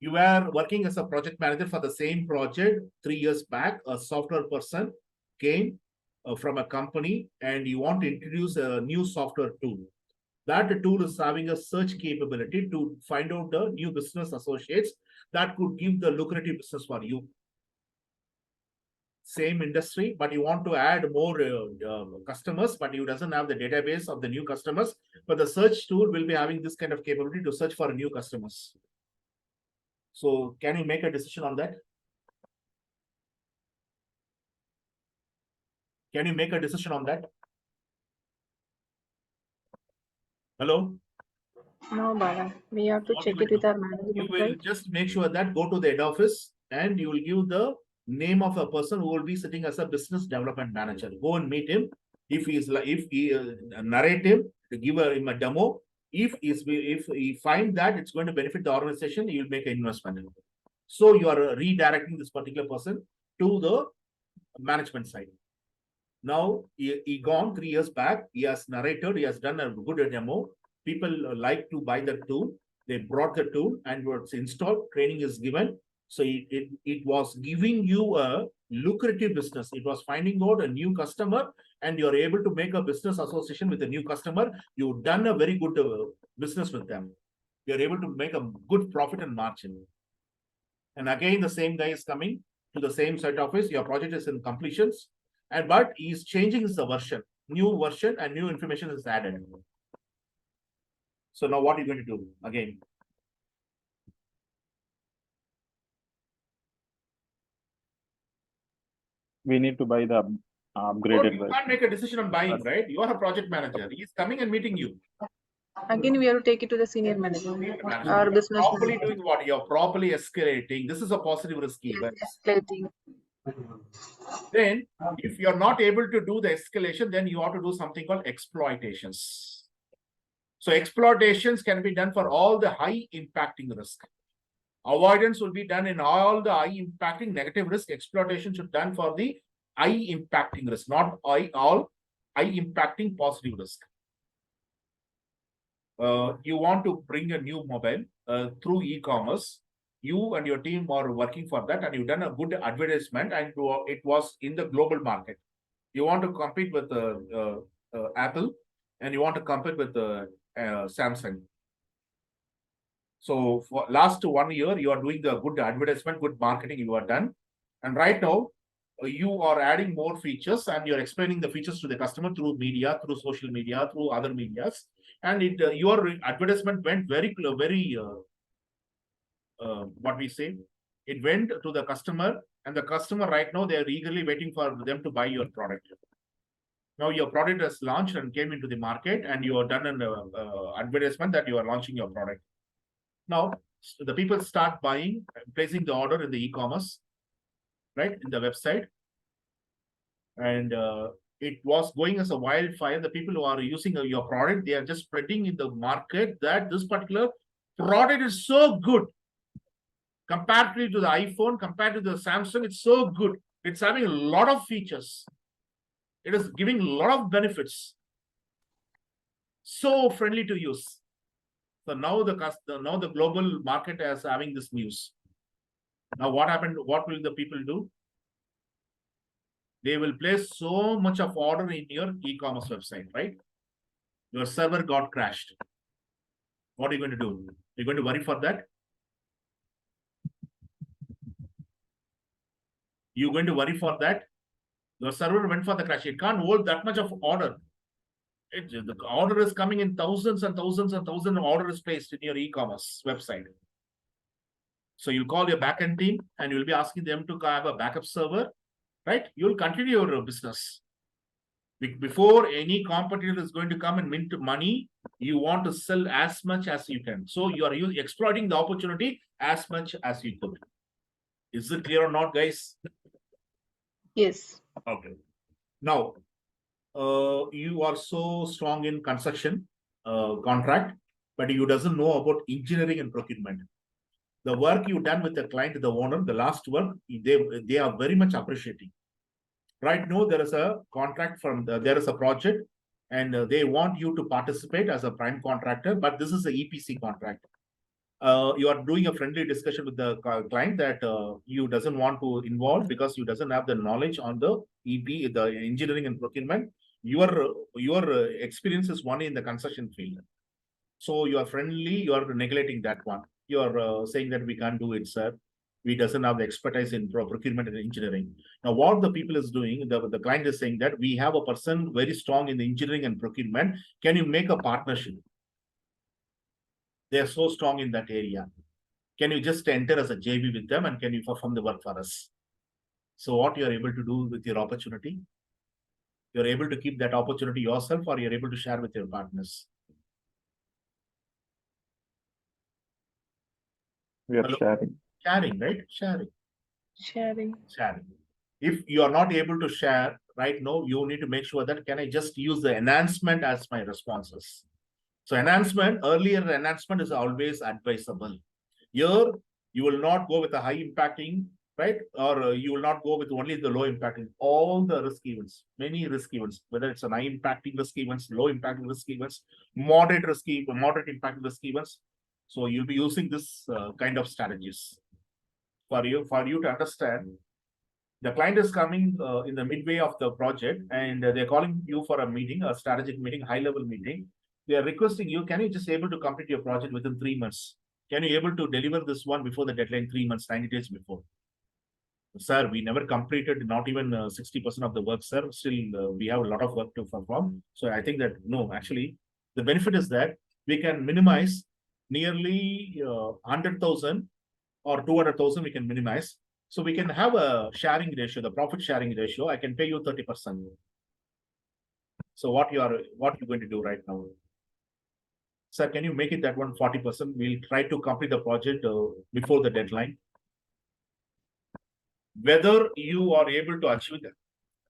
You were working as a project manager for the same project 3 years back. A software person came from a company and you want to introduce a new software tool. That tool is having a search capability to find out the new business associates that could give the lucrative business for you. Same industry, but you want to add more customers, but you doesn't have the database of the new customers. But the search tool will be having this kind of capability to search for new customers. So can you make a decision on that? Can you make a decision on that? Hello? No, Bala. We have to What check you it will with our management, You will right? just make sure that go to the head office and you will give the name of a person who will be sitting as a business development manager. Go and meet him. If he narrate him, to give him a demo. If he find that it's going to benefit the organization, he will make an investment. So you are redirecting this particular person to the management side. Now he gone 3 years back. He has narrated. He has done a good demo. People like to buy the tool. They brought the tool and was installed. Training is given. So it was giving you a lucrative business. It was finding out a new customer, and you're able to make a business association with a new customer. You've done a very good business with them. You're able to make a good profit and margin. And again, the same guy is coming to the same site office. Your project is in completions, but he's changing the version, new version, and new information is added. So now what are you going to do again? We need to buy the upgraded You version. can't make a decision on buying, right? You are a project manager. He's coming and meeting you. Again, we have to take it to the senior management or business Properly manager. doing what? You're properly escalating. This is a positive risk event. Escalating. Then, if you're not able to do the escalation, then you have to do something called exploitations. So exploitations can be done for all the high impacting risk. Avoidance will be done in all the high impacting negative risk. Exploitation should be done for the high impacting risk, not all high impacting positive risk. You want to bring a new mobile through e-commerce. You and your team are working for that, and you've done a good advertisement, and it was in the global market. You want to compete with Apple, and you want to compete with Samsung. So for last 1 year, you are doing the good advertisement, good marketing you are done. And right now, you are adding more features and you're explaining the features to the customer through media, through social media, through other medias. And your advertisement went very, what we say, it went to the customer, and the customer right now, they're eagerly waiting for them to buy your product. Now your product has launched and came into the market, and you have done an advertisement that you are launching your product. Now, the people start buying, placing the order in the e-commerce, right, in the website. And it was going as a wildfire. The people who are using your product, they are just spreading in the market that this particular product is so good. Comparatively to the iPhone, compared to the Samsung, it's so good. It's having a lot of features. It is giving a lot of benefits. So friendly to use. So now the global market is having this news. Now what happened? What will the people do? They will place so much of order in your e-commerce website, right? Your server got crashed. What are you going to do? You're going to worry for that? You're going to worry for that? Your server went for the crash. It can't hold that much of order. The order is coming in thousands and thousands and thousands of orders placed in your e-commerce website. So you call your backend team and you'll be asking them to have a backup server, right? You'll continue your business. Before any competitor is going to come and mint money, you want to sell as much as you can. So you are exploiting the opportunity as much as you could. Is it clear or not, guys? Yes. Okay. Now, you are so strong in construction contract, but you doesn't know about engineering and procurement. The work you done with the client, the owner, the last work, they are very much appreciating. Right now, there is a contract there is a project, and they want you to participate as a prime contractor, but this is a EPC contract. You are doing a friendly discussion with the client that you doesn't want to involve because you doesn't have the knowledge on the EP, the engineering and procurement. Your experience is only in the construction field. So you are friendly, you are neglecting that one. You are saying that we can't do it, sir. We doesn't have the expertise in procurement and engineering. Now, what the people is doing, the client is saying that we have a person very strong in the engineering and procurement. Can you make a partnership? They are so strong in that area. Can you just enter as a JV with them, and can you perform the work for us? So what you are able to do with your opportunity? You're able to keep that opportunity yourself, or you're able to share with your partners? We are Hello? sharing. Sharing, right? Sharing. If you are not able to share right now, you need to make sure that can I just use the enhancement as my responses? So earlier enhancement is always advisable. Here, you will not go with a high impacting, right? Or you will not go with only the low impacting. All the risk events, many risk events, whether it's an high impacting risk events, low impacting risk events, moderate impacting risk events. So you'll be using this kind of strategies for you to understand. The client is coming in the midway of the project, and they're calling you for a meeting, a strategic meeting, high-level meeting. They are requesting you, can you just able to complete your project within 3 months? Can you able to deliver this one before the deadline, 3 months, 90 days before? Sir, we never completed, not even 60% of the work, sir. Still, we have a lot of work to perform. So I think that, no, actually, the benefit is that we can minimize nearly 100,000 or 200,000, we can minimize. So we can have a sharing ratio, the profit sharing ratio. I can pay you 30%. So what you're going to do right now? Sir, can you make it that one 40%? We'll try to complete the project before the deadline. Whether you are able to achieve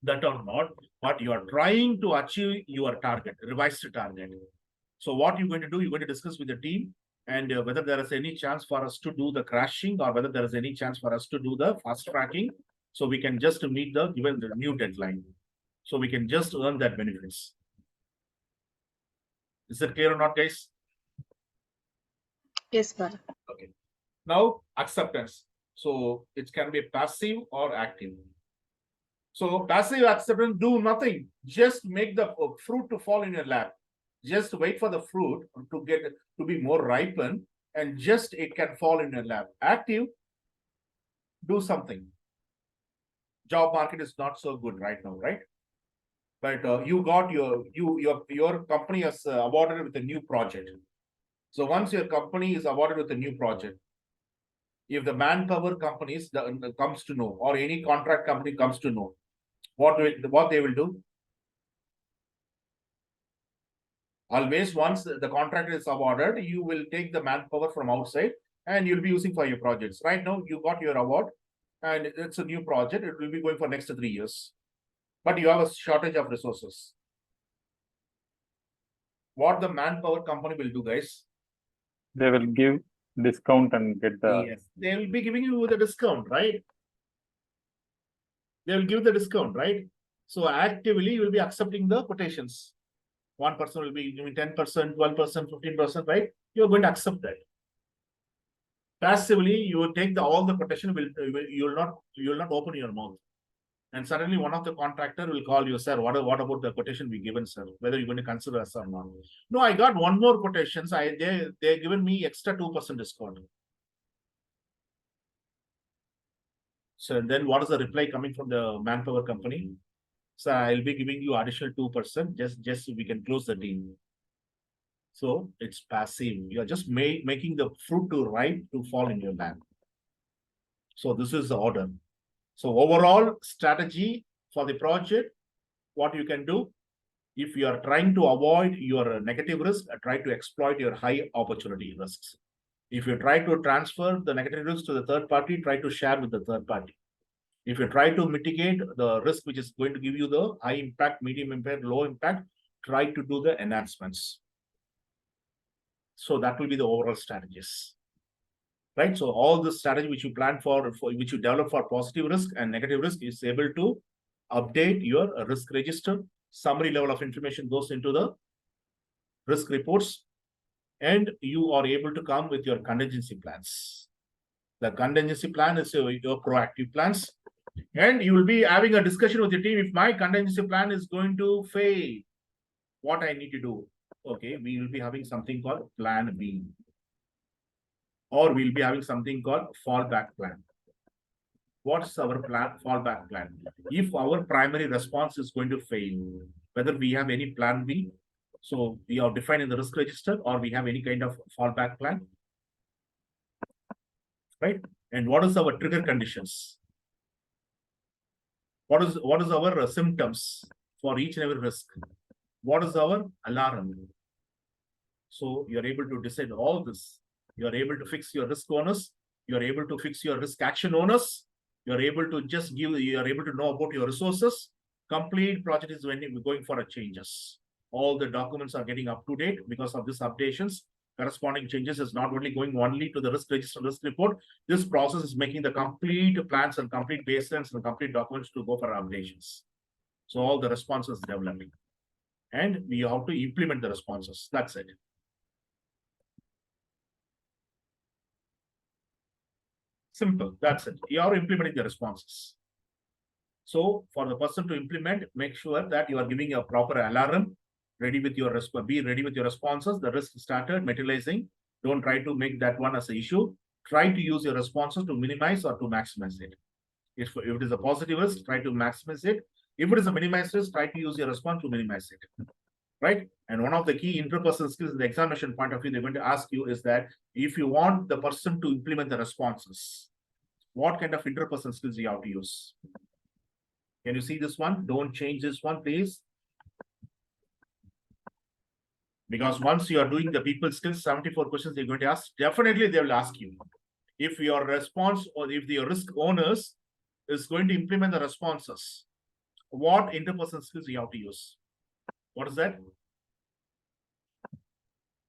that or not, but you are trying to achieve your target, revised target. So what you're going to do, you're going to discuss with the team and whether there is any chance for us to do the crashing or whether there is any chance for us to do the fast tracking. So we can just meet the given the new deadline. So we can just earn that benefits. Is it clear or not, guys? Yes, Bala. Okay. Now acceptance. So it can be passive or active. So passive acceptance, do nothing. Just make the fruit to fall in your lap. Just wait for the fruit to get to be more ripened, and just it can fall in your lap. Active, do something. Job market is not so good right now, right? But you got your company is awarded with a new project. So once your company is awarded with a new project, if the manpower companies comes to know, or any contract company comes to know, what they will do? Always, once the contract is awarded, you will take the manpower from outside and you'll be using for your projects. Right now, you got your award and it's a new project. It will be going for next 3 years, but you have a shortage of resources. What the manpower company will do, guys? They will give discount and get the. Yes, they will be giving you the discount, right? They will give the discount, right? So actively, you will be accepting the quotations. One person will be giving 10%, 12%, 15%, right? You're going to accept that. Passively, you will take all the quotation. You will not open your mouth. And suddenly, one of the contractor will call you, sir. What about the quotation we given, sir? Whether you're going to consider us or not? No, I got one more quotations. They given me extra 2% discount. So then, what is the reply coming from the manpower company? So I'll be giving you additional 2%, just so we can close the deal. So it's passive. You're just making the fruit to ripe to fall in your lap. So this is the order. So overall strategy for the project, what you can do, if you are trying to avoid your negative risk, try to exploit your high opportunity risks. If you try to transfer the negative risk to the third party, try to share with the third party. If you try to mitigate the risk, which is going to give you the high impact, medium impact, low impact, try to do the enhancements. So that will be the overall strategies, right? So all the strategy which you plan for which you develop for positive risk and negative risk is able to update your risk register. Summary level of information goes into the risk reports, and you are able to come with your contingency plans. The contingency plan is your proactive plans. And you will be having a discussion with your team. If my contingency plan is going to fail, what I need to do? Okay, we will be having something called plan B. Or we'll be having something called fallback plan. What's our plan? Fallback plan. If our primary response is going to fail, whether we have any plan B, so we are defined in the risk register, or we have any kind of fallback plan, right? And what is our trigger conditions? What is our symptoms for each and every risk? What is our alarm? So you're able to decide all this. You're able to fix your risk owners. You're able to fix your risk action owners. You're able to just give. You're able to know about your resources. Complete project is when we're going for a changes. All the documents are getting up to date because of these updations. Corresponding changes is not only going only to the risk register, risk report. This process is making the complete plans and complete baselines and complete documents to go for updations. So all the responses developing, and we have to implement the responses. That's it. Simple. That's it. You are implementing the responses. So for the person to implement, make sure that you are giving a proper alarm. Ready with your response. Be ready with your responses. The risk started materializing. Don't try to make that one as an issue. Try to use your responses to minimize or to maximize it. If it is a positive risk, try to maximize it. If it is a minimized risk, try to use your response to minimize it. Right? And one of the key interpersonal skills in the examination point of view, they're going to ask you is that if you want the person to implement the responses, what kind of interpersonal skills you have to use? Can you see this one? Don't change this one, please. Because once you are doing the people skills, 74 questions they're going to ask, definitely they will ask you. If your response or if your risk owners is going to implement the responses, what interpersonal skills you have to use? What is that?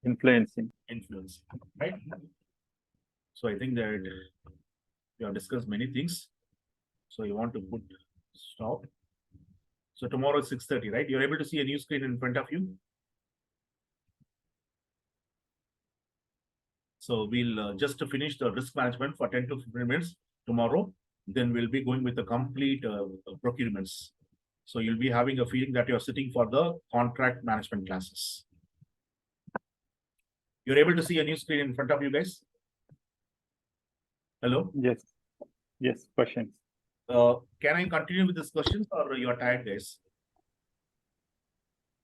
Influencing. Influence, right? So I think that we have discussed many things. So you want to put stop. So tomorrow is 6:30, right? You're able to see a new screen in front of you. So we'll just to finish the risk management for 10 to 15 minutes tomorrow. Then we'll be going with the complete procurements. So you'll be having a feeling that you're sitting for the contract management classes. You're able to see a new screen in front of you guys? Hello? Yes. Yes. Questions. Can I continue with these questions or you are tired, guys?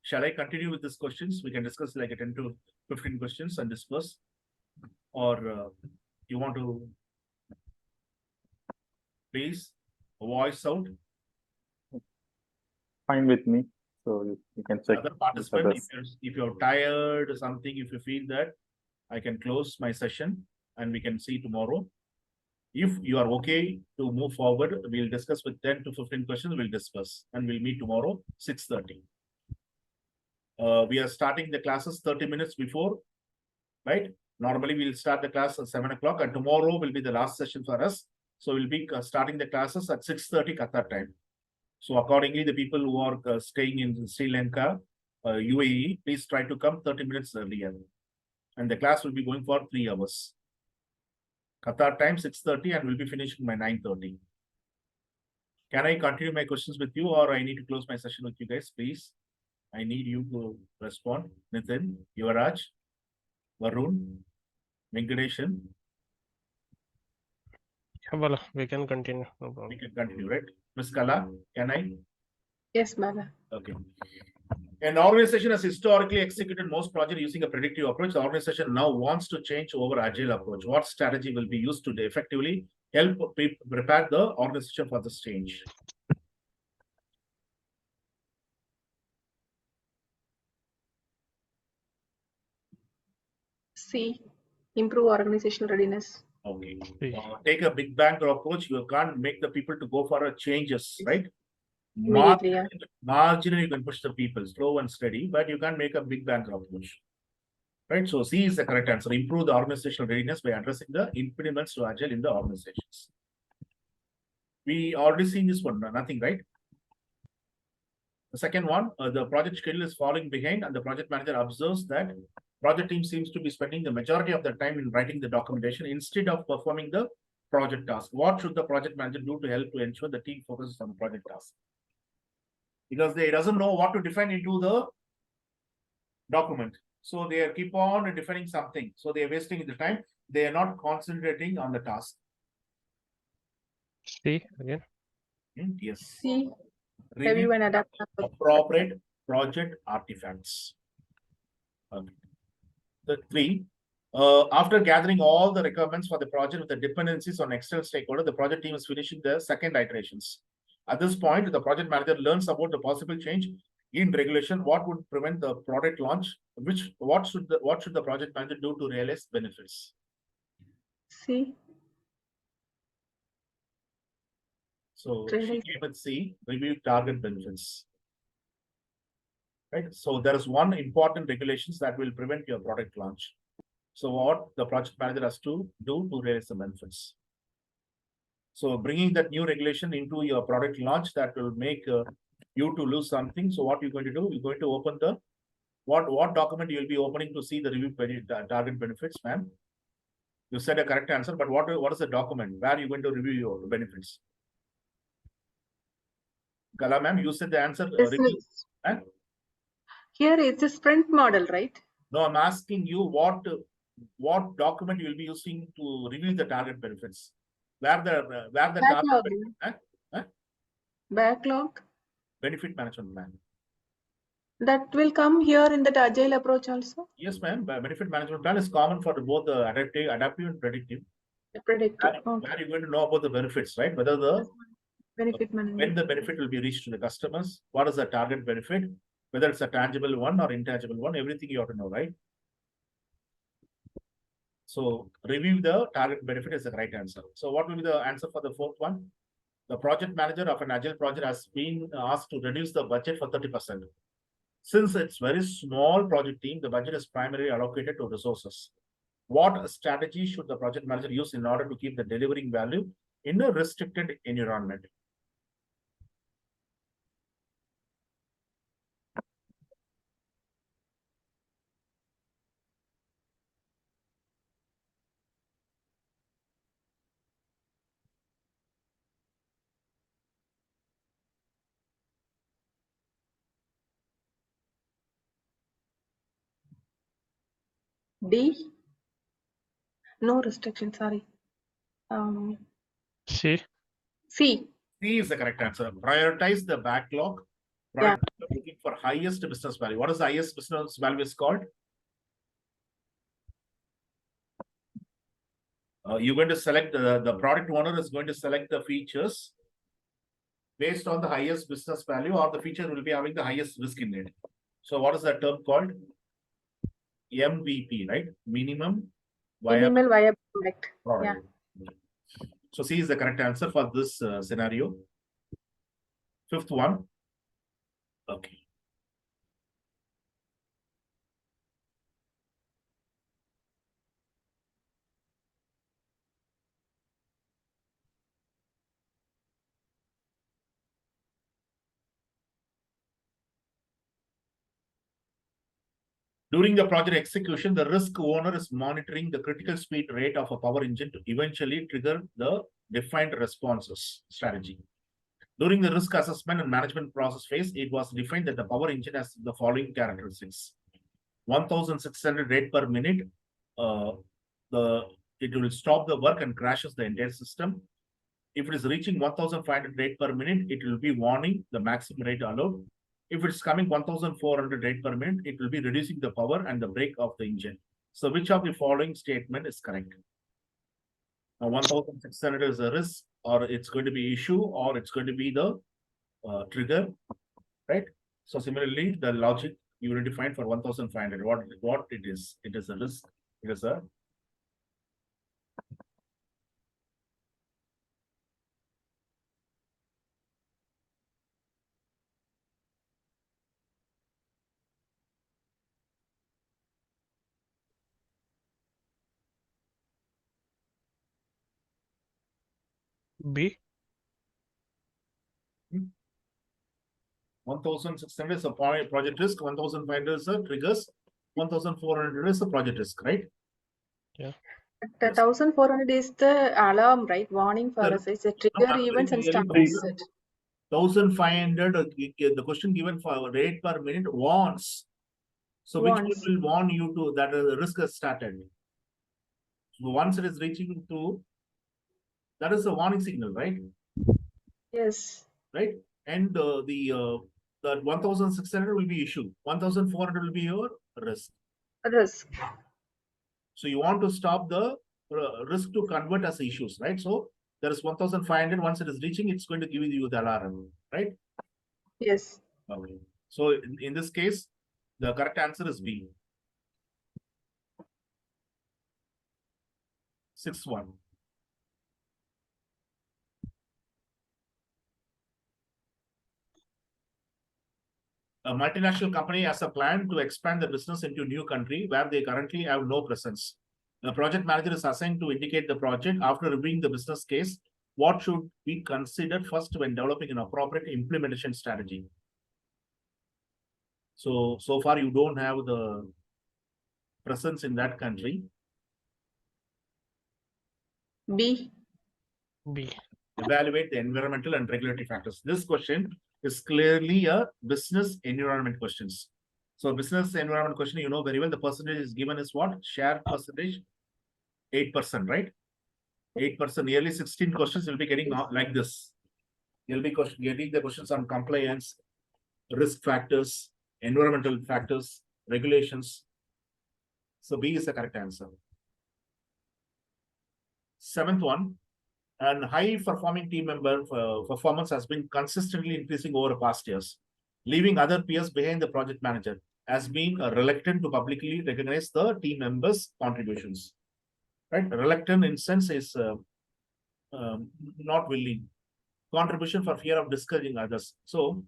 Shall I continue with these questions? We can discuss like a 10 to 15 questions and discuss. Or you want to please voice out? Fine with me. So you can check. Other with participant, others. if you're tired or something, if you feel that, I can close my session and we can see tomorrow. If you are okay to move forward, we'll discuss with 10 to 15 questions, we'll discuss and we'll meet tomorrow, 6:30. We are starting the classes 30 minutes before, right? Normally we'll start the class at 7 o'clock and tomorrow will be the last session for us. So we'll be starting the classes at 6:30 Qatar time. So accordingly, the people who are staying in Sri Lanka, UAE, please try to come 30 minutes earlier. And the class will be going for 3 hours. Qatar time 6:30 and we'll be finishing by 9:30. Can I continue my questions with you or I need to close my session with you guys, please? I need you to respond. Nitin, Yuvraj, Varun, Venkatesan. Well, we can continue. No We problem. can continue, right? Ms. Kala, can I? Yes, Bala. Okay. An organization has historically executed most projects using a predictive approach. The organization now wants to change over agile approach. What strategy will be used to effectively help prepare the organization for this change? C, improve organizational readiness. Okay. See. Take a big bang approach. You can't make the people to go for a changes, right? Immediately, yeah. Marginally, you can push the people slow and steady, but you can't make a big bang approach. Right? So C is the correct answer. Improve the organizational readiness by addressing the impediments to agile in the organizations. We already seen this one, nothing, right? The second one, the project schedule is falling behind and the project manager observes that project team seems to be spending the majority of their time in writing the documentation instead of performing the project task. What should the project manager do to help to ensure the team focuses on project task? Because they doesn't know what to define into the document. So they keep on defining something. So they are wasting the time. They are not concentrating on the task. See again. Yes. C, Review review and adapt. appropriate project artifacts. Okay. The 3, after gathering all the requirements for the project with the dependencies on external stakeholder, the project team is finishing the second iterations. At this point, the project manager learns about the possible change in regulation. What would prevent the product launch? What should the project manager do to realize benefits? C, So she Realize- came with C, review target benefits. Right. So there is one important regulations that will prevent your product launch. So what the project manager has to do to realize the benefits. So bringing that new regulation into your product launch that will make you to lose something. So what you're going to do? You're going to open the what document you'll be opening to see the review target benefits, ma'am? You said a correct answer, but what is the document? Where are you going to review your benefits? Kala, ma'am, you said the answer. This Review. is- Here it's a sprint model, right? No, I'm asking you what document you will be using to review the target benefits. Where the Backlog. target Backlog. benefit management plan. That will come here in that agile approach also. Yes, ma'am. Benefit management plan is common for both the adaptive and predictive. The predictive. Okay. Where you're going to know about the benefits, right? Whether Benefit management. when the benefit will be reached to the customers, what is the target benefit, Whether it's a tangible one or intangible one, everything you have to know, right? So review the target benefit is the right answer. So what will be the answer for the fourth one? The project manager of an agile project has been asked to reduce the budget for 30%. Since it's very small project team, the budget is primarily allocated to resources. What strategy should the project manager use in order to keep the delivering value in a restricted environment? D. No restriction, sorry. C. C. C is the correct answer. Prioritize the backlog. Yeah. Looking for highest business value. What is the highest business value is called? You're going to select the product owner is going to select the features based on the highest business value, or the feature will be having the highest risk in it. So what is that term called? MVP, right? Minimum viable Minimal viable product. product. So C is the correct answer for this scenario. Fifth one. Okay. During the project execution, the risk owner is monitoring the critical speed rate of a power engine to eventually trigger the defined responses strategy. During the risk assessment and management process phase, it was defined that the power engine has the following characteristics. 1,600 rate per minute, it will stop the work and crashes the entire system. If it is reaching 1,500 rate per minute, it will be warning the maximum rate allowed. If it's coming 1,400 rate per minute, it will be reducing the power and the brake of the engine. So which of the following statement is correct? Now 1,600 is a risk, or it's going to be issue, or it's going to be the trigger, right? So similarly, the logic you will define for 1,500, what it is a risk, it is a B. 1,600 is a project risk, 1,500 is a triggers, 1,400 is a project risk, right? The 1,400 is the alarm, right? Warning for us. It's a trigger events and starts it. 1,500, the question given for rate per minute warns. So which one Warns. will warn you to that the risk has started? So once it is reaching to, that is a warning signal, right? Yes. Right? And the 1,600 will be issue. 1,400 will be your risk. Risk. So you want to stop the risk to convert as issues, right? So there is 1,500. Once it is reaching, it's going to give you the alarm, right? Yes. Okay. So in this case, the correct answer is B. 6-1. A multinational company has a plan to expand the business into a new country where they currently have no presence. The project manager is assigned to indicate the project. After reviewing the business case, what should be considered first when developing an appropriate implementation strategy? So far you don't have the presence in that country. B. B. Evaluate the environmental and regulatory factors. This question is clearly a business environment questions. So business environment question, you know very well, the percentage is given is what? Share percentage, 8%, right? 8%, nearly 16 questions you'll be getting like this. You'll be getting the questions on compliance, risk factors, environmental factors, regulations. So B is the correct answer. 7th one, and high performing team member performance has been consistently increasing over the past years. leaving other peers behind. The project manager has been reluctant to publicly recognize the team members' contributions. Right? Reluctant in sense is not willing. Contribution for fear of discouraging others. So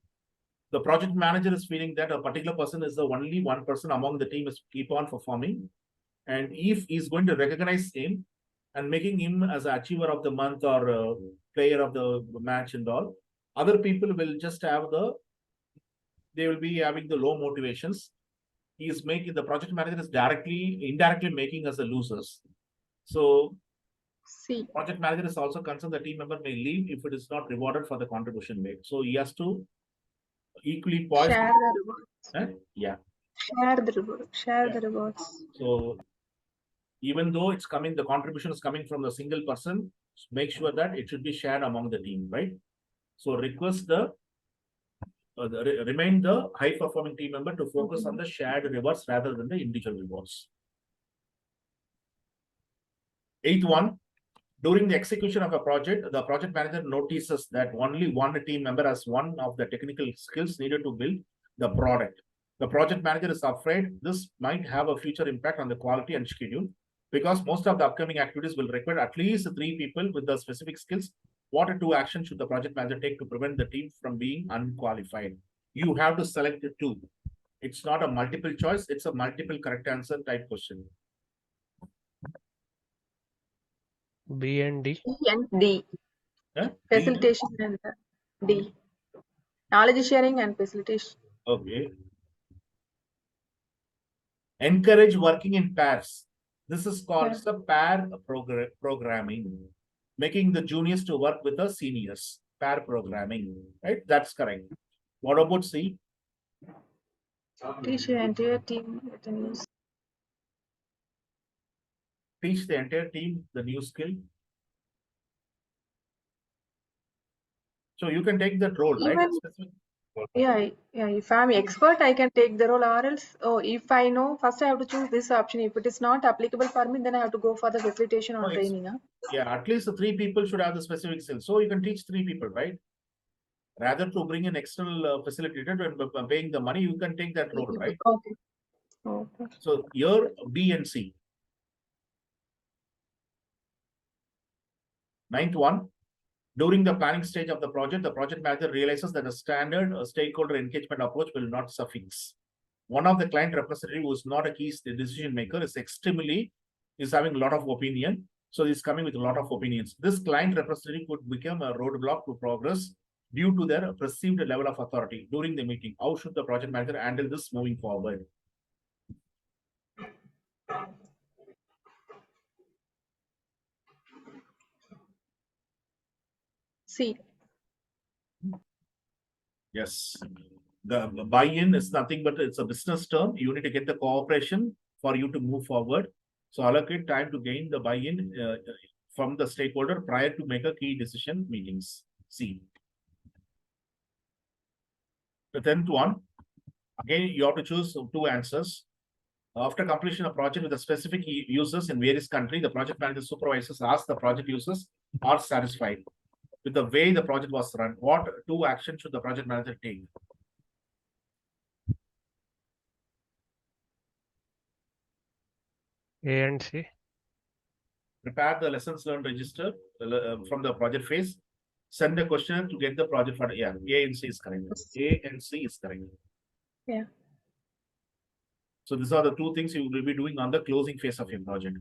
the project manager is feeling that a particular person is the only one person among the team is keep on performing. And if he's going to recognize him and making him as an achiever of the month or player of the match and all, other people will just have they will be having the low motivations. He is making, the project manager is indirectly making us the losers. So C. project manager is also concerned the team member may leave if it is not rewarded for the contribution made. So he has to equally poised. Share the rewards. Yeah. Share the rewards. So even though it's coming, the contribution is coming from the single person, make sure that it should be shared among the team, right? So request remind the high performing team member to focus on the shared rewards rather than the individual rewards. 8th one, during the execution of a project, the project manager notices that only one team member has one of the technical skills needed to build the product. The project manager is afraid this might have a future impact on the quality and schedule because most of the upcoming activities will require at least 3 people with the specific skills. What 2 actions should the project manager take to prevent the team from being unqualified? You have to select the 2. It's not a multiple choice. It's a multiple correct answer type question. B and D. E and D. Yeah? Facilitation and D. Knowledge sharing and facilitation. Okay. Encourage working in pairs. This is called the pair programming. Making the juniors to work with the seniors. Pair programming. Right? That's correct. What about C? Teach the entire team with the news. Teach the entire team the new skill. So you can take that role, right? Yeah. If I'm expert, I can take the role, or else, if I know, first I have to choose this option. If it is not applicable for me, then I have to go for the facilitation or training. Yeah, at least 3 people should have the specific skill. So you can teach 3 people, right? Rather to bring an external facilitator and paying the money, you can take that role, right? Okay. So your B and C. 9th one. During the planning stage of the project manager realizes that a standard stakeholder engagement approach will not suffice. One of the client representative who is not a key decision maker is having a lot of opinion. So he's coming with a lot of opinions. This client representative could become a roadblock to progress due to their perceived level of authority during the meeting. How should the project manager handle this moving forward? C. Yes. The buy-in is nothing but it's a business term. You need to get the cooperation for you to move forward. So allocate time to gain the buy-in from the stakeholder prior to make a key decision meetings. C. The 10th one. Again, you have to choose 2 answers. After completion of project with the specific users in various countries, the project manager supervisors ask the project users are satisfied with the way the project was run. What 2 actions should the project manager take? A and C. Prepare the lessons learned register from the project phase. Send the question to get the project for A and C is correct. A and C is correct. Yeah. So these are the 2 things you will be doing on the closing phase of your project.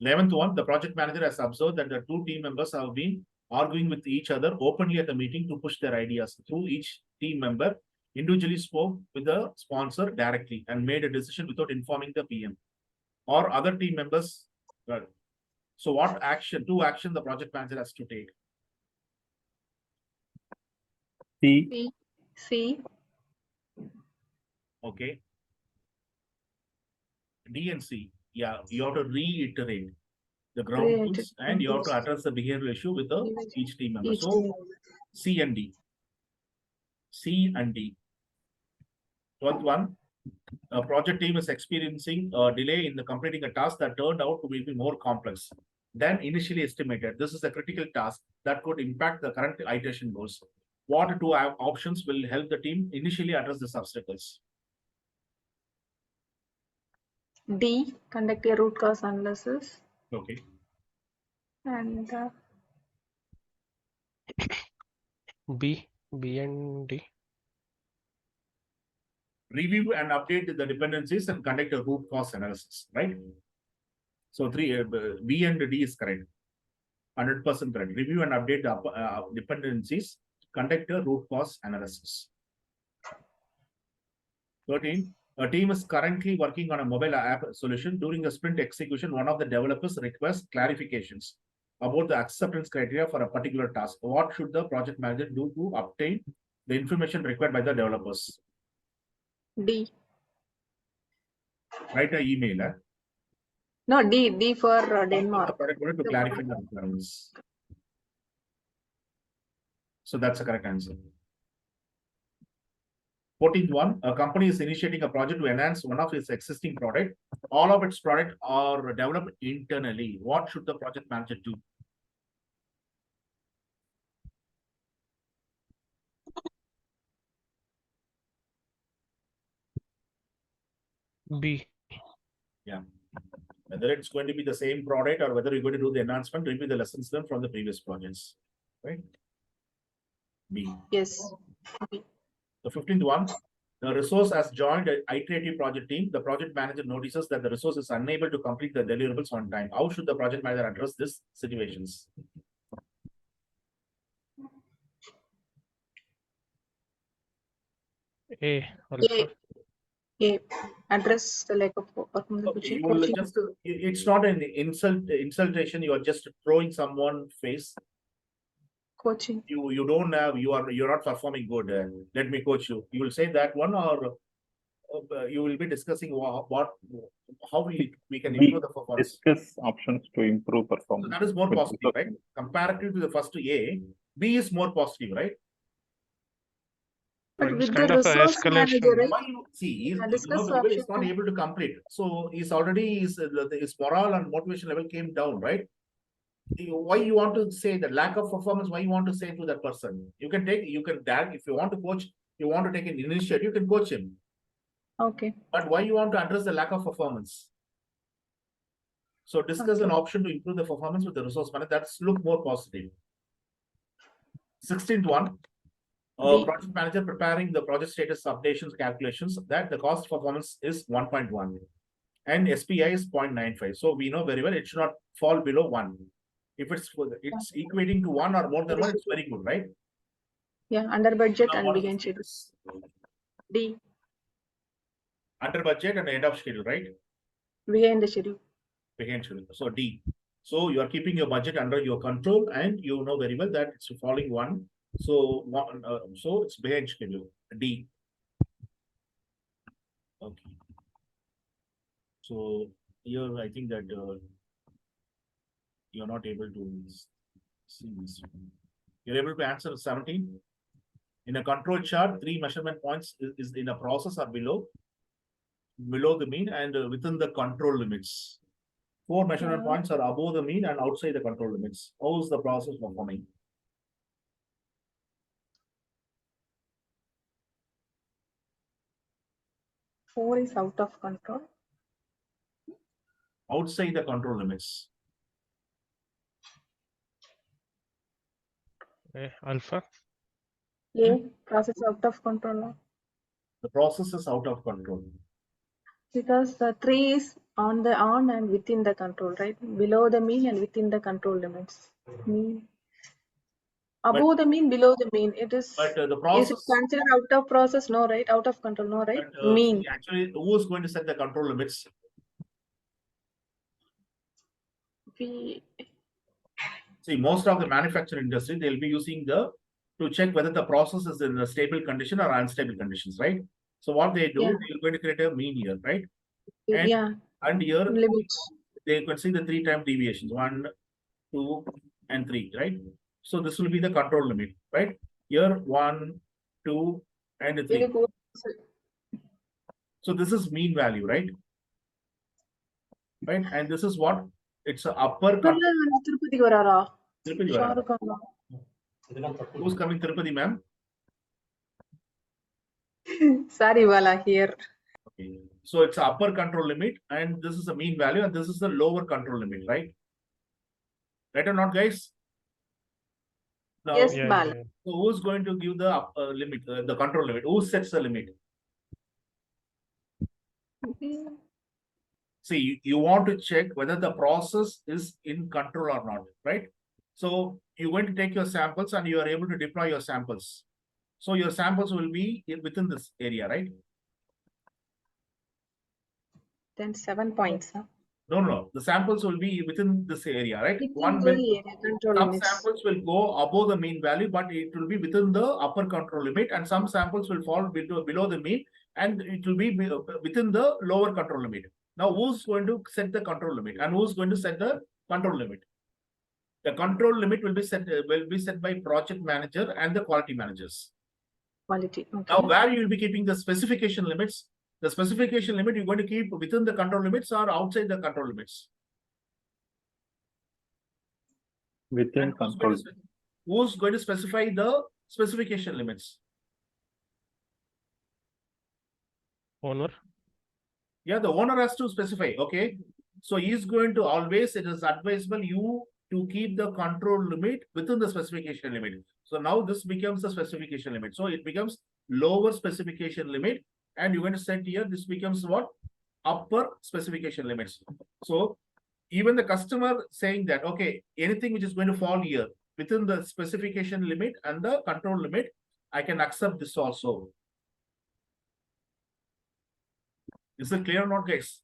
11th one, the project manager has observed that the 2 team members have been arguing with each other openly at the meeting to push their ideas through. Each team member individually spoke with the sponsor directly and made a decision without informing the PM or other team members. So what 2 actions the project manager has to take? C. Okay. D and C. Yeah, you have to reiterate the ground rules and you have to address the behavioral issue with each team member. So C and D. C and D. 12th one. A project team is experiencing a delay in the completing a task that turned out to be more complex than initially estimated. This is a critical task that could impact the current iteration goals. What two options will help the team initially address these obstacles? D, conduct a root cause analysis. Okay. And B and D. Review and update the dependencies and conduct a root cause analysis, right? So three, B and D is correct. 100% correct. Review and update the dependencies, conduct a root cause analysis. 13. A team is currently working on a mobile app solution. During the sprint execution, one of the developers requests clarifications about the acceptance criteria for a particular task. What should the project manager do to obtain the information required by the developers? D. Write an email. No, D for Denmark. To clarify the requirements. So that's the correct answer. 14th one, a company is initiating a project to enhance one of its existing product. All of its products are developed internally. What should the project manager do? B. Yeah. Whether it's going to be the same product or whether you're going to do the enhancement, review the lessons learned from the previous projects. Right? B. Yes. B. The 15th one, the resource has joined an iterative project team. The project manager notices that the resource is unable to complete the deliverables on time. How should the project manager address these situations? A. Alpha. A. Address the lack of Okay, you will just, it's not an insultation. You are just throwing someone face. coaching. You don't have, you're not performing good. Let me coach you. You will say that one, or you will be discussing how we can improve the performance. Discuss options to improve So performance. that is more positive, right? Comparative to the first A, B is more positive, right? But It's with the kind of a resource manager, escalation. right? Why you see, he's, Discuss he's not able to complete. So he's already, his morale and motivation level came down, right? Why you want to say the lack of performance? Why you want to say to that person? You can if you want to coach, you want to take an initiative, you can coach him. Okay. But why you want to address the lack of performance? So discuss an option to improve the performance with the resource manager. That's look more positive. 16th one. B. Project manager preparing the project status updations calculations that the cost performance is 1.1 and SPI is 0.95. So we know very well it should not fall below 1. If it's equating to 1 or more than 1, it's very good, right? Yeah, under budget Now, and what is behind the schedule. status? D. Under budget and end of schedule, right? Behind the schedule. Behind schedule. So D. So you are keeping your budget under your control, and you know very well that it's falling 1. So so it's behind schedule. D. Okay. So here I think that you're not able to see this. You're able to answer 17. In a control chart, 3 measurement points is in a process or below the mean and within the control limits. 4 measurement points are above the mean and outside the control limits. How is the process performing? Four is out of control. Outside the control limits. A. Alpha. A. Process out of control now. The process is out of control. Because the 3 is on and within the control, right? Below the mean and within the control limits. Mean. Above the mean, below the mean. It is. But the Is it process. considered out of process? No, right? Out of control, no, right? But, Mean. see, actually, who is going to set the control limits? We. See, most of the manufacturing industry, they'll be using to check whether the process is in a stable condition or unstable conditions, right? So what they do, they're going to create a mean here, right? And here, Limits. they can see the 3 time deviations, 1, 2, and 3, right? So this will be the control limit, right? Here, 1, 2, and 3. So this is mean value, right? Right? And this is what? It's an upper. Tirupati varara. Tirupati varara. Who's coming, Tirupati, ma'am? Sorry, Bala, here. Okay. So it's upper control limit, and this is the mean value, and this is the lower control limit, right? Right or not, guys? Now, Yes, Yeah, Bala. yeah. so who's going to give the limit, the control limit? Who sets the limit? See, you want to check whether the process is in control or not, right? So you're going to take your samples and you are able to deploy your samples. So your samples will be within this area, right? Then 7 points. Huh? No. The samples will be within this area, right? Within the area, control Some limits. samples will go above the mean value, but it will be within the upper control limit, and some samples will fall below the mean, and it will be within the lower control limit. Now, who's going to set the control limit, and who's going to set the control limit? The control limit will be set by project manager and the quality managers. Quality. Okay. Now, where you will be keeping the specification limits? The specification limit you're going to keep within the control limits or outside the control limits? Within And control. who's going to specify the specification limits? Owner. Yeah, the owner has to specify. Okay. So he's going to always, it is advisable you to keep the control limit within the specification limit. So now this becomes the specification limit. So it becomes lower specification limit. And you're going to set here, this becomes what? Upper specification limits. So even the customer saying that, okay, anything which is going to fall here within the specification limit and the control limit, I can accept this also. Is it clear or not, guys?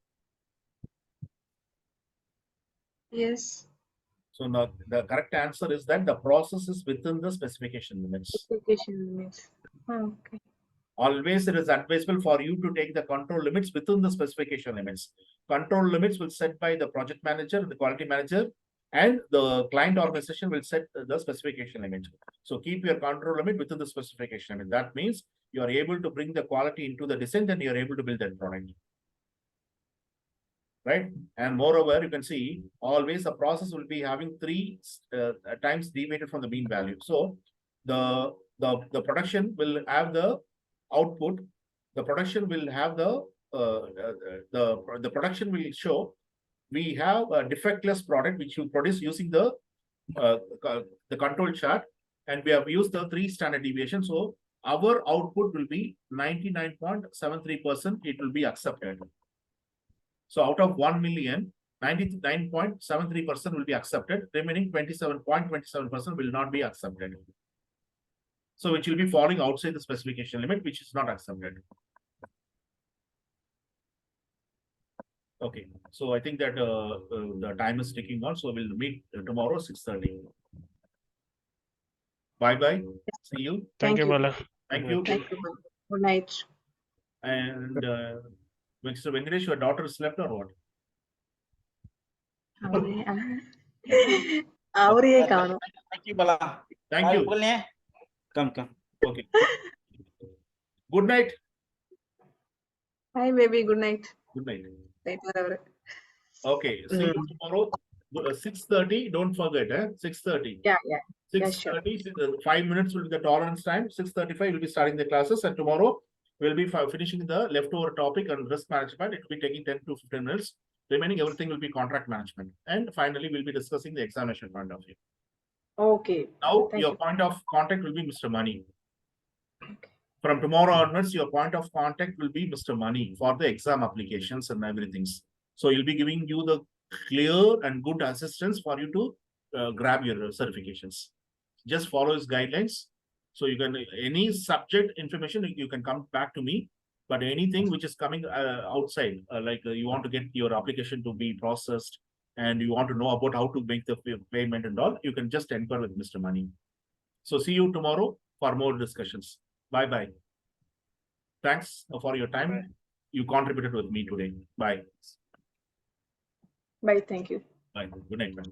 Yes. So now the correct answer is that the process is within the specification limits. Specification limits. Okay. Always it is advisable for you to take the control limits within the specification limits. Control limits will set by the project manager, the quality manager, and the client organization will set the specification limit. So keep your control limit within the specification limit. That means you are able to bring the quality into the design, and you are able to build that product. Right? And moreover, you can see always the process will be having 3 times deviated from the mean value. So the production will have the output. The production will have the production will show we have a defectless product which you produce using the control chart, and we have used the 3 standard deviations. So our output will be 99.73%. It will be accepted. So out of 1 million, 99.73% will be accepted. Remaining 27.27% will not be accepted. So which will be falling outside the specification limit, which is not accepted. Okay, so I think that the time is ticking on. So we'll meet tomorrow 6:30. Bye. See you. Thank you, Bala. Thank you. Thank you. Bala. Good night. And Mr. Venkatesh, your daughter slept or what? Avariye kaanu. Thank you, Bala. Thank you. Come. Okay. Good night. Hi, baby. Good night. Good night. Night, whatever. Okay. See you tomorrow. 6:30. Don't forget, 6:30. Yeah. 6:30. 5 minutes will be the tolerance time. 6:35 will be starting the classes, and tomorrow we'll be finishing the leftover topic on risk management. It will be taking 10 to 15 minutes. Remaining everything will be contract management. And finally, we'll be discussing the examination point of view. Okay. Now, Thank your you. point of contact will be Mr. Money. From tomorrow onwards, your point of contact will be Mr. Money for the exam applications and everything. So he'll be giving you the clear and good assistance for you to grab your certifications. Just follow his guidelines. So you can, any subject information, you can come back to me. But anything which is coming outside, like you want to get your application to be processed and you want to know about how to make the payment and all, you can just inquire with Mr. Money. So see you tomorrow for more discussions. Bye. Thanks for your time. Bye. You contributed with me today. Bye. Bye. Thank you. Bye. Good night, man.